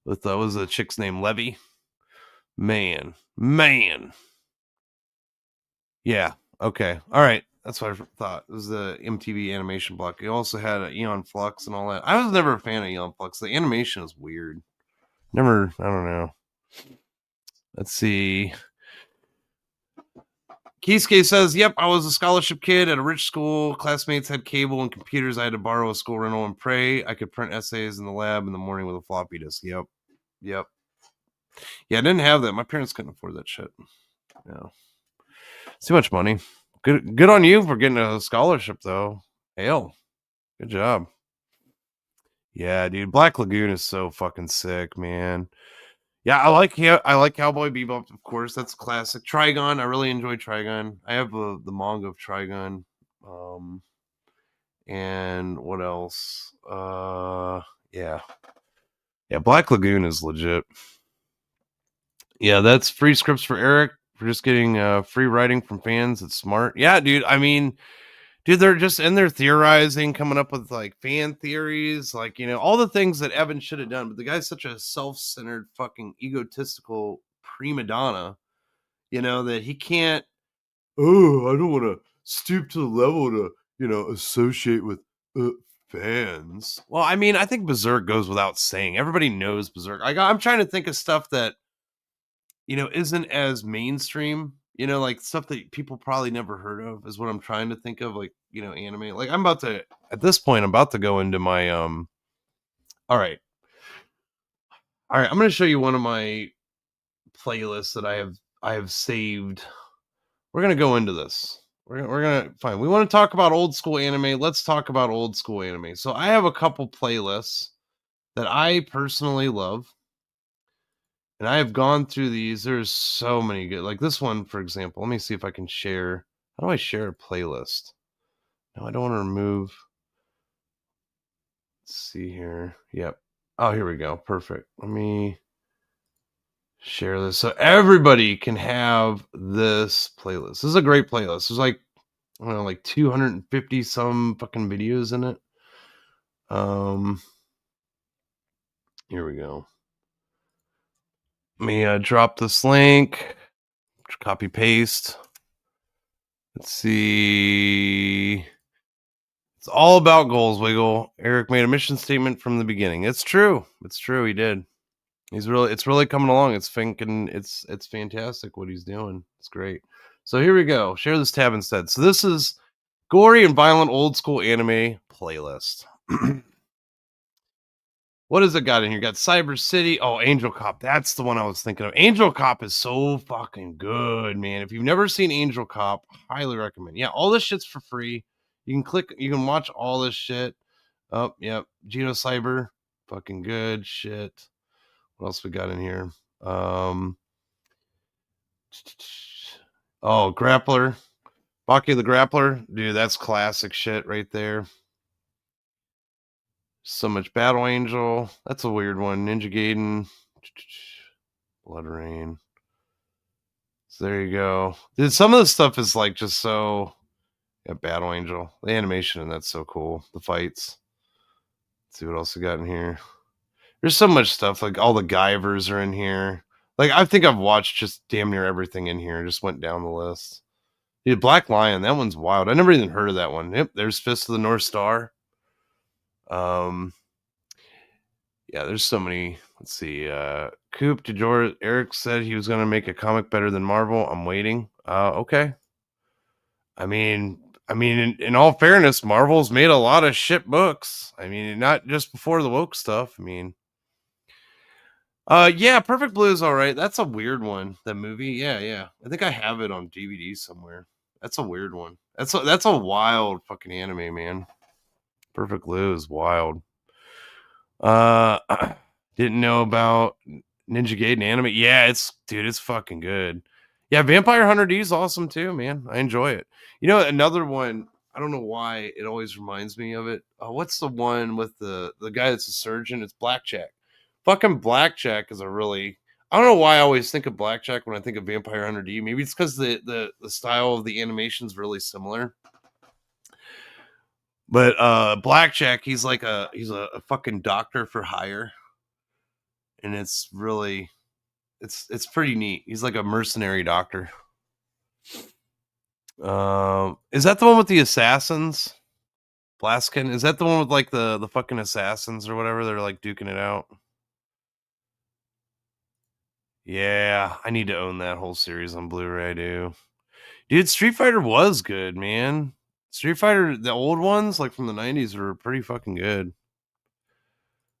With that was a chick's name Levy. Man. Yeah. Okay. All right. That's what I thought. It was the MTV animation block. It also had Eon Flux and all that. I was never a fan of Eon Flux. The animation is weird. I don't know. Let's see. Kisuke says, yep, I was a scholarship kid at a rich school. Classmates had cable and computers. I had to borrow a school rental and pray. I could print essays in the lab in the morning with a floppy disk. Yep. Yeah, I didn't have that. My parents couldn't afford that shit. Yeah. Too much money. Good on you for getting a scholarship, though. Hell, good job. Yeah, dude. Black Lagoon is so fucking sick, man. Yeah, I like Cowboy Bebop, of course. That's classic. Trigun, I really enjoy Trigun. I have the manga of Trigun. And what else? Yeah, Black Lagoon is legit. Yeah, that's free scripts for Eric for just getting free writing from fans. It's smart. Yeah, dude. I mean, dude, they're just in there theorizing, coming up with like fan theories, like, you know, all the things that Evan should have done. But the guy's such a self-centered, fucking egotistical prima donna, you know, that he can't, oh, I don't want to stoop to the level to, you know, associate with fans. Well, I mean, I think Berserk goes without saying. Everybody knows Berserk. I'm trying to think of stuff that, you know, isn't as mainstream, you know, like stuff that people probably never heard of is what I'm trying to think of, like, you know, anime. Like I'm about to go into my all right, I'm going to show you one of my playlists that I have saved. We're going to go into this. We're going to fine. We want to talk about old school anime. Let's talk about old school anime. So I have a couple playlists that I personally love. And I have gone through these. There's so many good. Like this one, for example. Let me see if I can share. How do I share a playlist? No, I don't want to remove. Let's see here. Yep. Oh, here we go. Perfect. Let me share this so everybody can have this playlist. This is a great playlist. There's like, I don't know, like 250 some fucking videos in it. Here we go. Let me drop this link. Copy paste. Let's see. It's all about goals, Wiggle. Eric made a mission statement from the beginning. It's true. It's true. He did. It's really coming along. It's fantastic what he's doing. It's great. So here we go. Share this tab instead. So this is gory and violent old school anime playlist. What has it got in here? Got Cyber City. Oh, Angel Cop. That's the one I was thinking of. Angel Cop is so fucking good, man. If you've never seen Angel Cop, highly recommend. Yeah, all this shit's for free. You can watch all this shit. Oh, yep. Geno Cyber. Fucking good shit. What else we got in here? Oh, Grappler. Baki the Grappler. Dude, that's classic shit right there. So much Battle Angel. That's a weird one. Ninja Gaiden. Blood Rain. So there you go. Dude, some of the stuff is like just so. Yeah, Battle Angel. The animation, and that's so cool. The fights. Let's see what else we got in here. There's so much stuff. Like all the Guyvers are in here. Like I think I've watched just damn near everything in here. Just went down the list. Dude, Black Lion, that one's wild. I never even heard of that one. Yep, there's Fist of the North Star. Yeah, there's so many. Let's see. Coop DeJour, Eric said he was going to make a comic better than Marvel. I'm waiting. Okay. I mean, in all fairness, Marvel's made a lot of shit books. I mean, not just before the woke stuff. I mean, yeah, Perfect Blue is all right. That's a weird one. That movie. Yeah. I think I have it on DVD somewhere. That's a weird one. That's a wild fucking anime, man. Perfect Blue is wild. Didn't know about Ninja Gaiden anime. Yeah, it's fucking good. Yeah, Vampire Hunter D is awesome too, man. I enjoy it. You know, another one, I don't know why it always reminds me of it. What's the one with the guy that's a surgeon? It's Blackjack. Fucking Blackjack is a really, I don't know why I always think of Blackjack when I think of Vampire Hunter D. Maybe it's because the style of the animation is really similar. But Blackjack, he's a fucking doctor for hire. And it's really it's pretty neat. He's like a mercenary doctor. Is that the one with the assassins? Blaskin? Is that the one with like the fucking assassins or whatever? They're like duking it out. Yeah, I need to own that whole series on Blu-ray. I do. Dude, Street Fighter was good, man. Street Fighter, the old ones, like from the 90s, were pretty fucking good.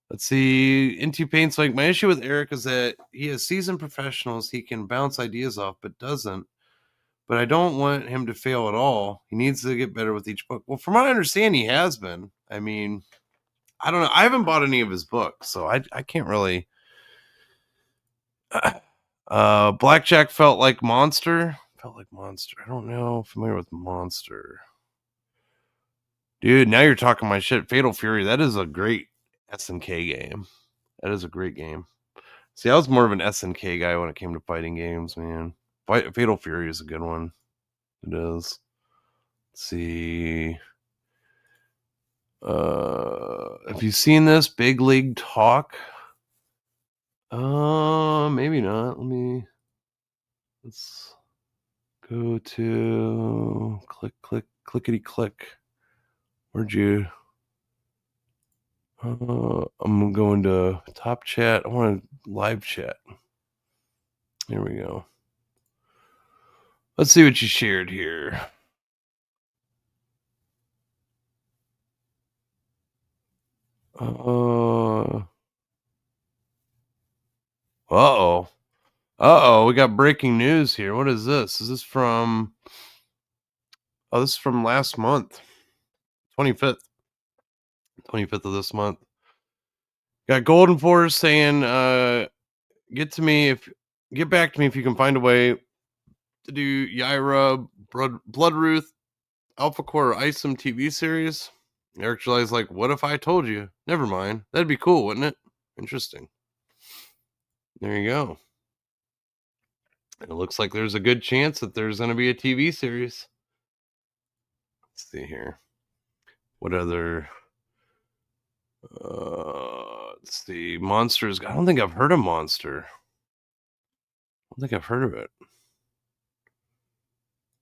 Let's see. Into Paints, like, my issue with Eric is that he has seasoned professionals he can bounce ideas off, but doesn't. But I don't want him to fail at all. He needs to get better with each book. Well, from what I understand, he has been. I mean, I don't know. I haven't bought any of his books, so I can't really. Blackjack felt like Monster. I don't know. Familiar with Monster. Dude, now you're talking my shit. Fatal Fury. That is a great SNK game. That is a great game. See, I was more of an SNK guy when it came to fighting games, man. Fatal Fury is a good one. It is. Let's see. Have you seen this? Big League Talk? Maybe not. Let's go to clickety click. Where'd you? I'm going to top chat. I want to live chat. Here we go. Let's see what you shared here. We got breaking news here. What is this? Is this from? Oh, this is from last month, 25th of this month. Got Golden Force saying, get back to me if you can find a way to do Yaira, Bloodruth, Alpha Core, or Isom TV series. Eric July's like, what if I told you? Never mind. That'd be cool, wouldn't it? Interesting. There you go. It looks like there's a good chance that there's going to be a TV series. Let's see here. What other... let's see. Monsters. I don't think I've heard of Monster. I don't think I've heard of it.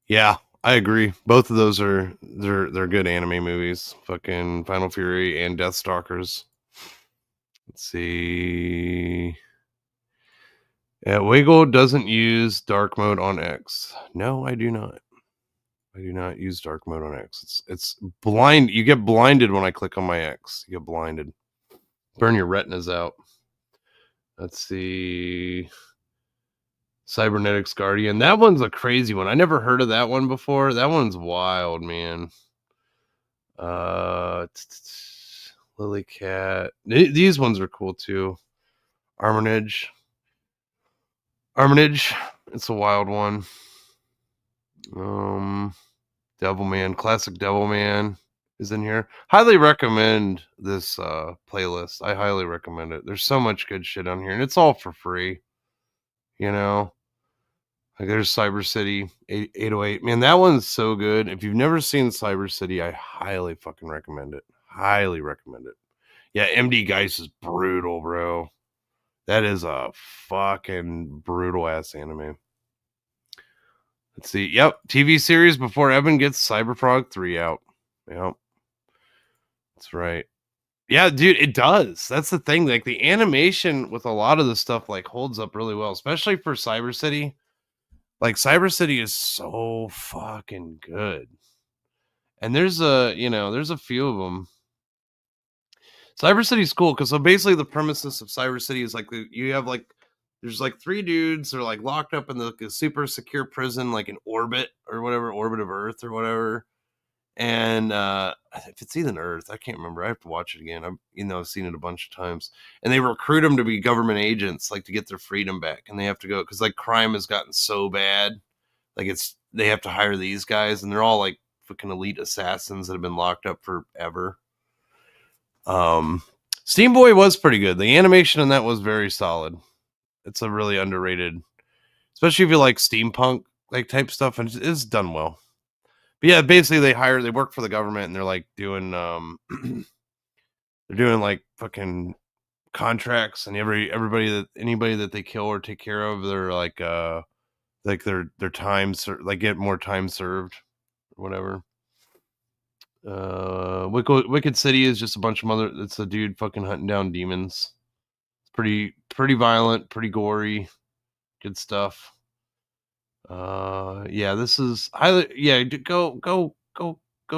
Yeah, I agree. Both of those are they're good anime movies. Fucking Final Fury and Deathstalkers. Let's see. Yeah, Wiggle doesn't use dark mode on X. No, I do not. I do not use dark mode on X. It's blind. You get blinded when I click on my X. You get blinded. Burn your retinas out. Let's see. Cybernetics Guardian. That one's a crazy one. I never heard of that one before. That one's wild, man. Lily Cat. These ones are cool too. Armitage. It's a wild one. Devilman. Classic Devilman is in here. Highly recommend this playlist. I highly recommend it. There's so much good shit on here, and it's all for free. You know, like there's Cyber City 808. Man, that one's so good. If you've never seen Cyber City, I highly fucking recommend it. Highly recommend it. Yeah, MD Geist is brutal, bro. That is a fucking brutal ass anime. Let's see. Yep, TV series before Evan gets Cyberprog 3 out. Yep, that's right. Yeah, dude, it does. That's the thing. Like the animation with a lot of the stuff like holds up really well, especially for Cyber City. Like Cyber City is so fucking good. And there's a few of them. Cyber City's cool because so basically the premises of Cyber City is like you have like there's like 3 dudes they're like locked up in the super secure prison like in orbit or whatever, orbit of Earth or whatever. And if it's even Earth, I can't remember. I have to watch it again. I've seen it a bunch of times. And they recruit them to be government agents, like to get their freedom back. And they have to go because like crime has gotten so bad, like they have to hire these guys, and they're all like fucking elite assassins that have been locked up forever. Steam Boy was pretty good. The animation on that was very solid. It's a really underrated, especially if you like steampunk like type stuff, and it's done well. But yeah, basically they work for the government and they're like doing they're doing like fucking contracts, and anybody that they kill or take care of, they're like their time like get more time served or whatever. Wicked City is just a bunch of it's a dude fucking hunting down demons. It's pretty violent, pretty gory, good stuff. Yeah, this is go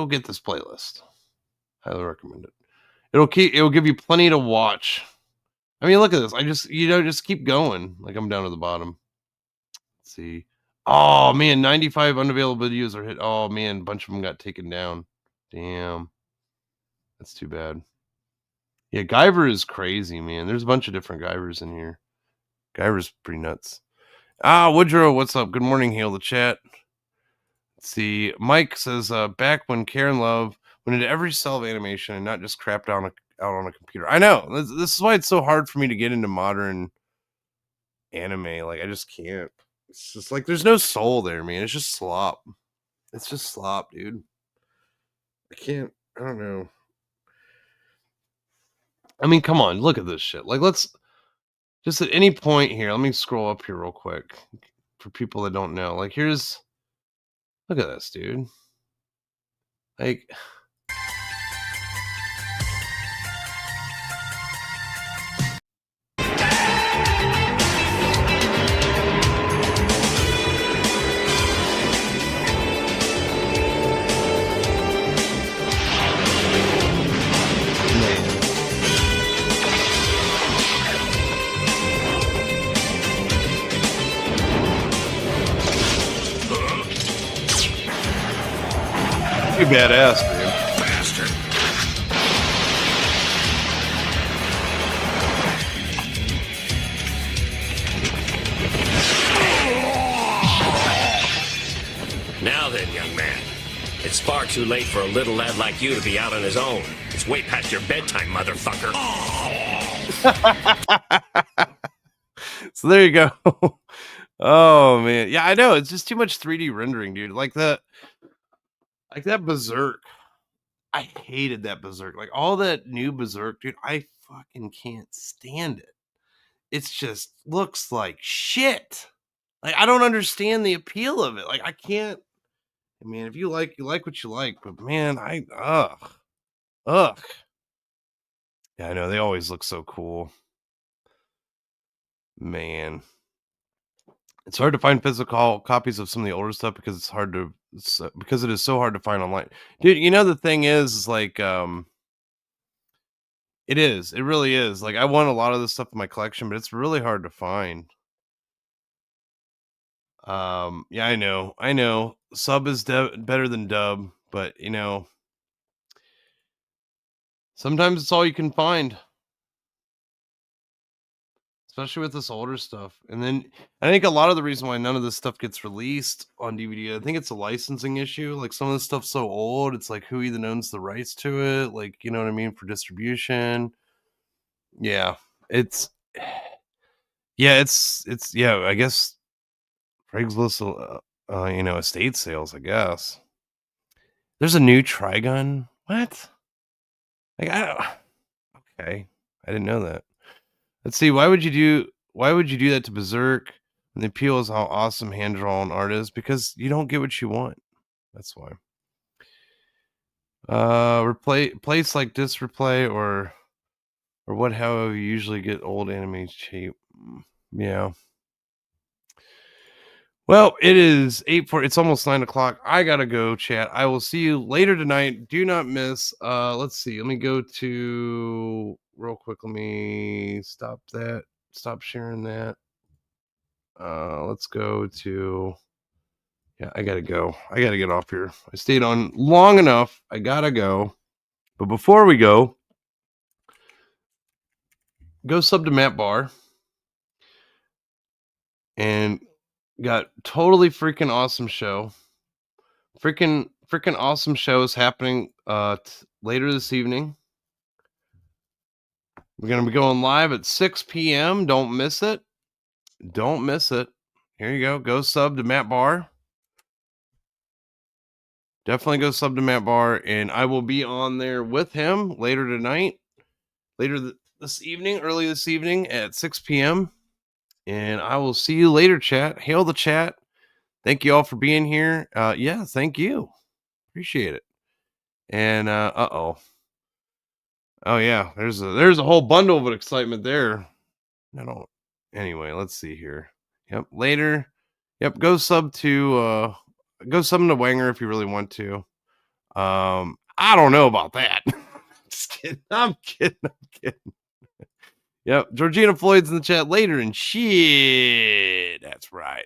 get this playlist. Highly recommend it. It'll give you plenty to watch. I mean, look at this. I just keep going. Like I'm down to the bottom. Let's see. Oh man, 95 unavailable videos are hit. Oh man, a bunch of them got taken down. Damn. That's too bad. Yeah, Guyver is crazy, man. There's a bunch of different Guyvers in here. Guyver's pretty nuts. Woodrow, what's up? Good morning, hail the chat. Let's see. Mike says, back when Karen Love went into every cell of animation and not just crapped out on a computer. I know. This is why it's so hard for me to get into modern anime. Like, I just can't. It's just like, there's no soul there, man. It's just slop. It's just slop, dude. I don't know. I mean, come on. Look at this shit. Like, let's just at any point here, let me scroll up here real quick for people that don't know. Like, look at this, dude. Like, pretty badass, dude. Bastard. Now then, young man. It's far too late for a little lad like you to be out on his own. It's way past your bedtime, motherfucker. So there you go. Oh man. Yeah, I know. It's just too much 3D rendering, dude. Like that Berserk. I hated that Berserk. Like all that new Berserk, dude, I fucking can't stand it. It's just looks like shit. Like I don't understand the appeal of it. Like I can't. I mean, if you like what you like, but man, ugh. Yeah, I know they always look so cool. Man, it's hard to find physical copies of some of the older stuff because because it is so hard to find online, dude. You know the thing is like it really is. Like I want a lot of this stuff in my collection, but it's really hard to find. Yeah, I know. Sub is better than dub, but you know, sometimes it's all you can find. Especially with this older stuff. And then I think a lot of the reason why none of this stuff gets released on DVD, I think it's a licensing issue. Like some of this stuff's so old, it's like who even owns the rights to it? Like, you know what I mean? For distribution. Yeah. I guess Craigslist, estate sales, I guess. There's a new Trigun. What? Like, okay. I didn't know that. Let's see. Why would you do that to Berserk And the appeal is how awesome hand-drawn art is, because you don't get what you want. That's why. Place like this replay or what, however you usually get old anime cheap. Yeah. Well, it is 8:40. It's almost 9 o'clock. I gotta go, chat. I will see you later tonight. Do not miss. Let's see. Let me go to real quick. Let me stop that. Stop sharing that. Let's go to. Yeah, I gotta go. I gotta get off here. I stayed on long enough. I gotta go. But before we go sub to Matt Barr. And got totally freaking awesome show. Freaking awesome shows happening later this evening. We're going to be going live at 6 p.m. Don't miss it. Don't miss it. Here you go. Go sub to Matt Barr. Definitely go sub to Matt Barr. And I will be on there with him later tonight. This evening, early this evening at 6 p.m. And I will see you later, chat. Hail the chat. Thank you all for being here. Yeah, thank you. Appreciate it. And oh yeah, there's a whole bundle of excitement there. Anyway, let's see here. Yep, later. Yep, go sub to Wanger if you really want to. I don't know about that. Just kidding. I'm kidding. Yep, Georgina Floyd's in the chat later and shit. That's right.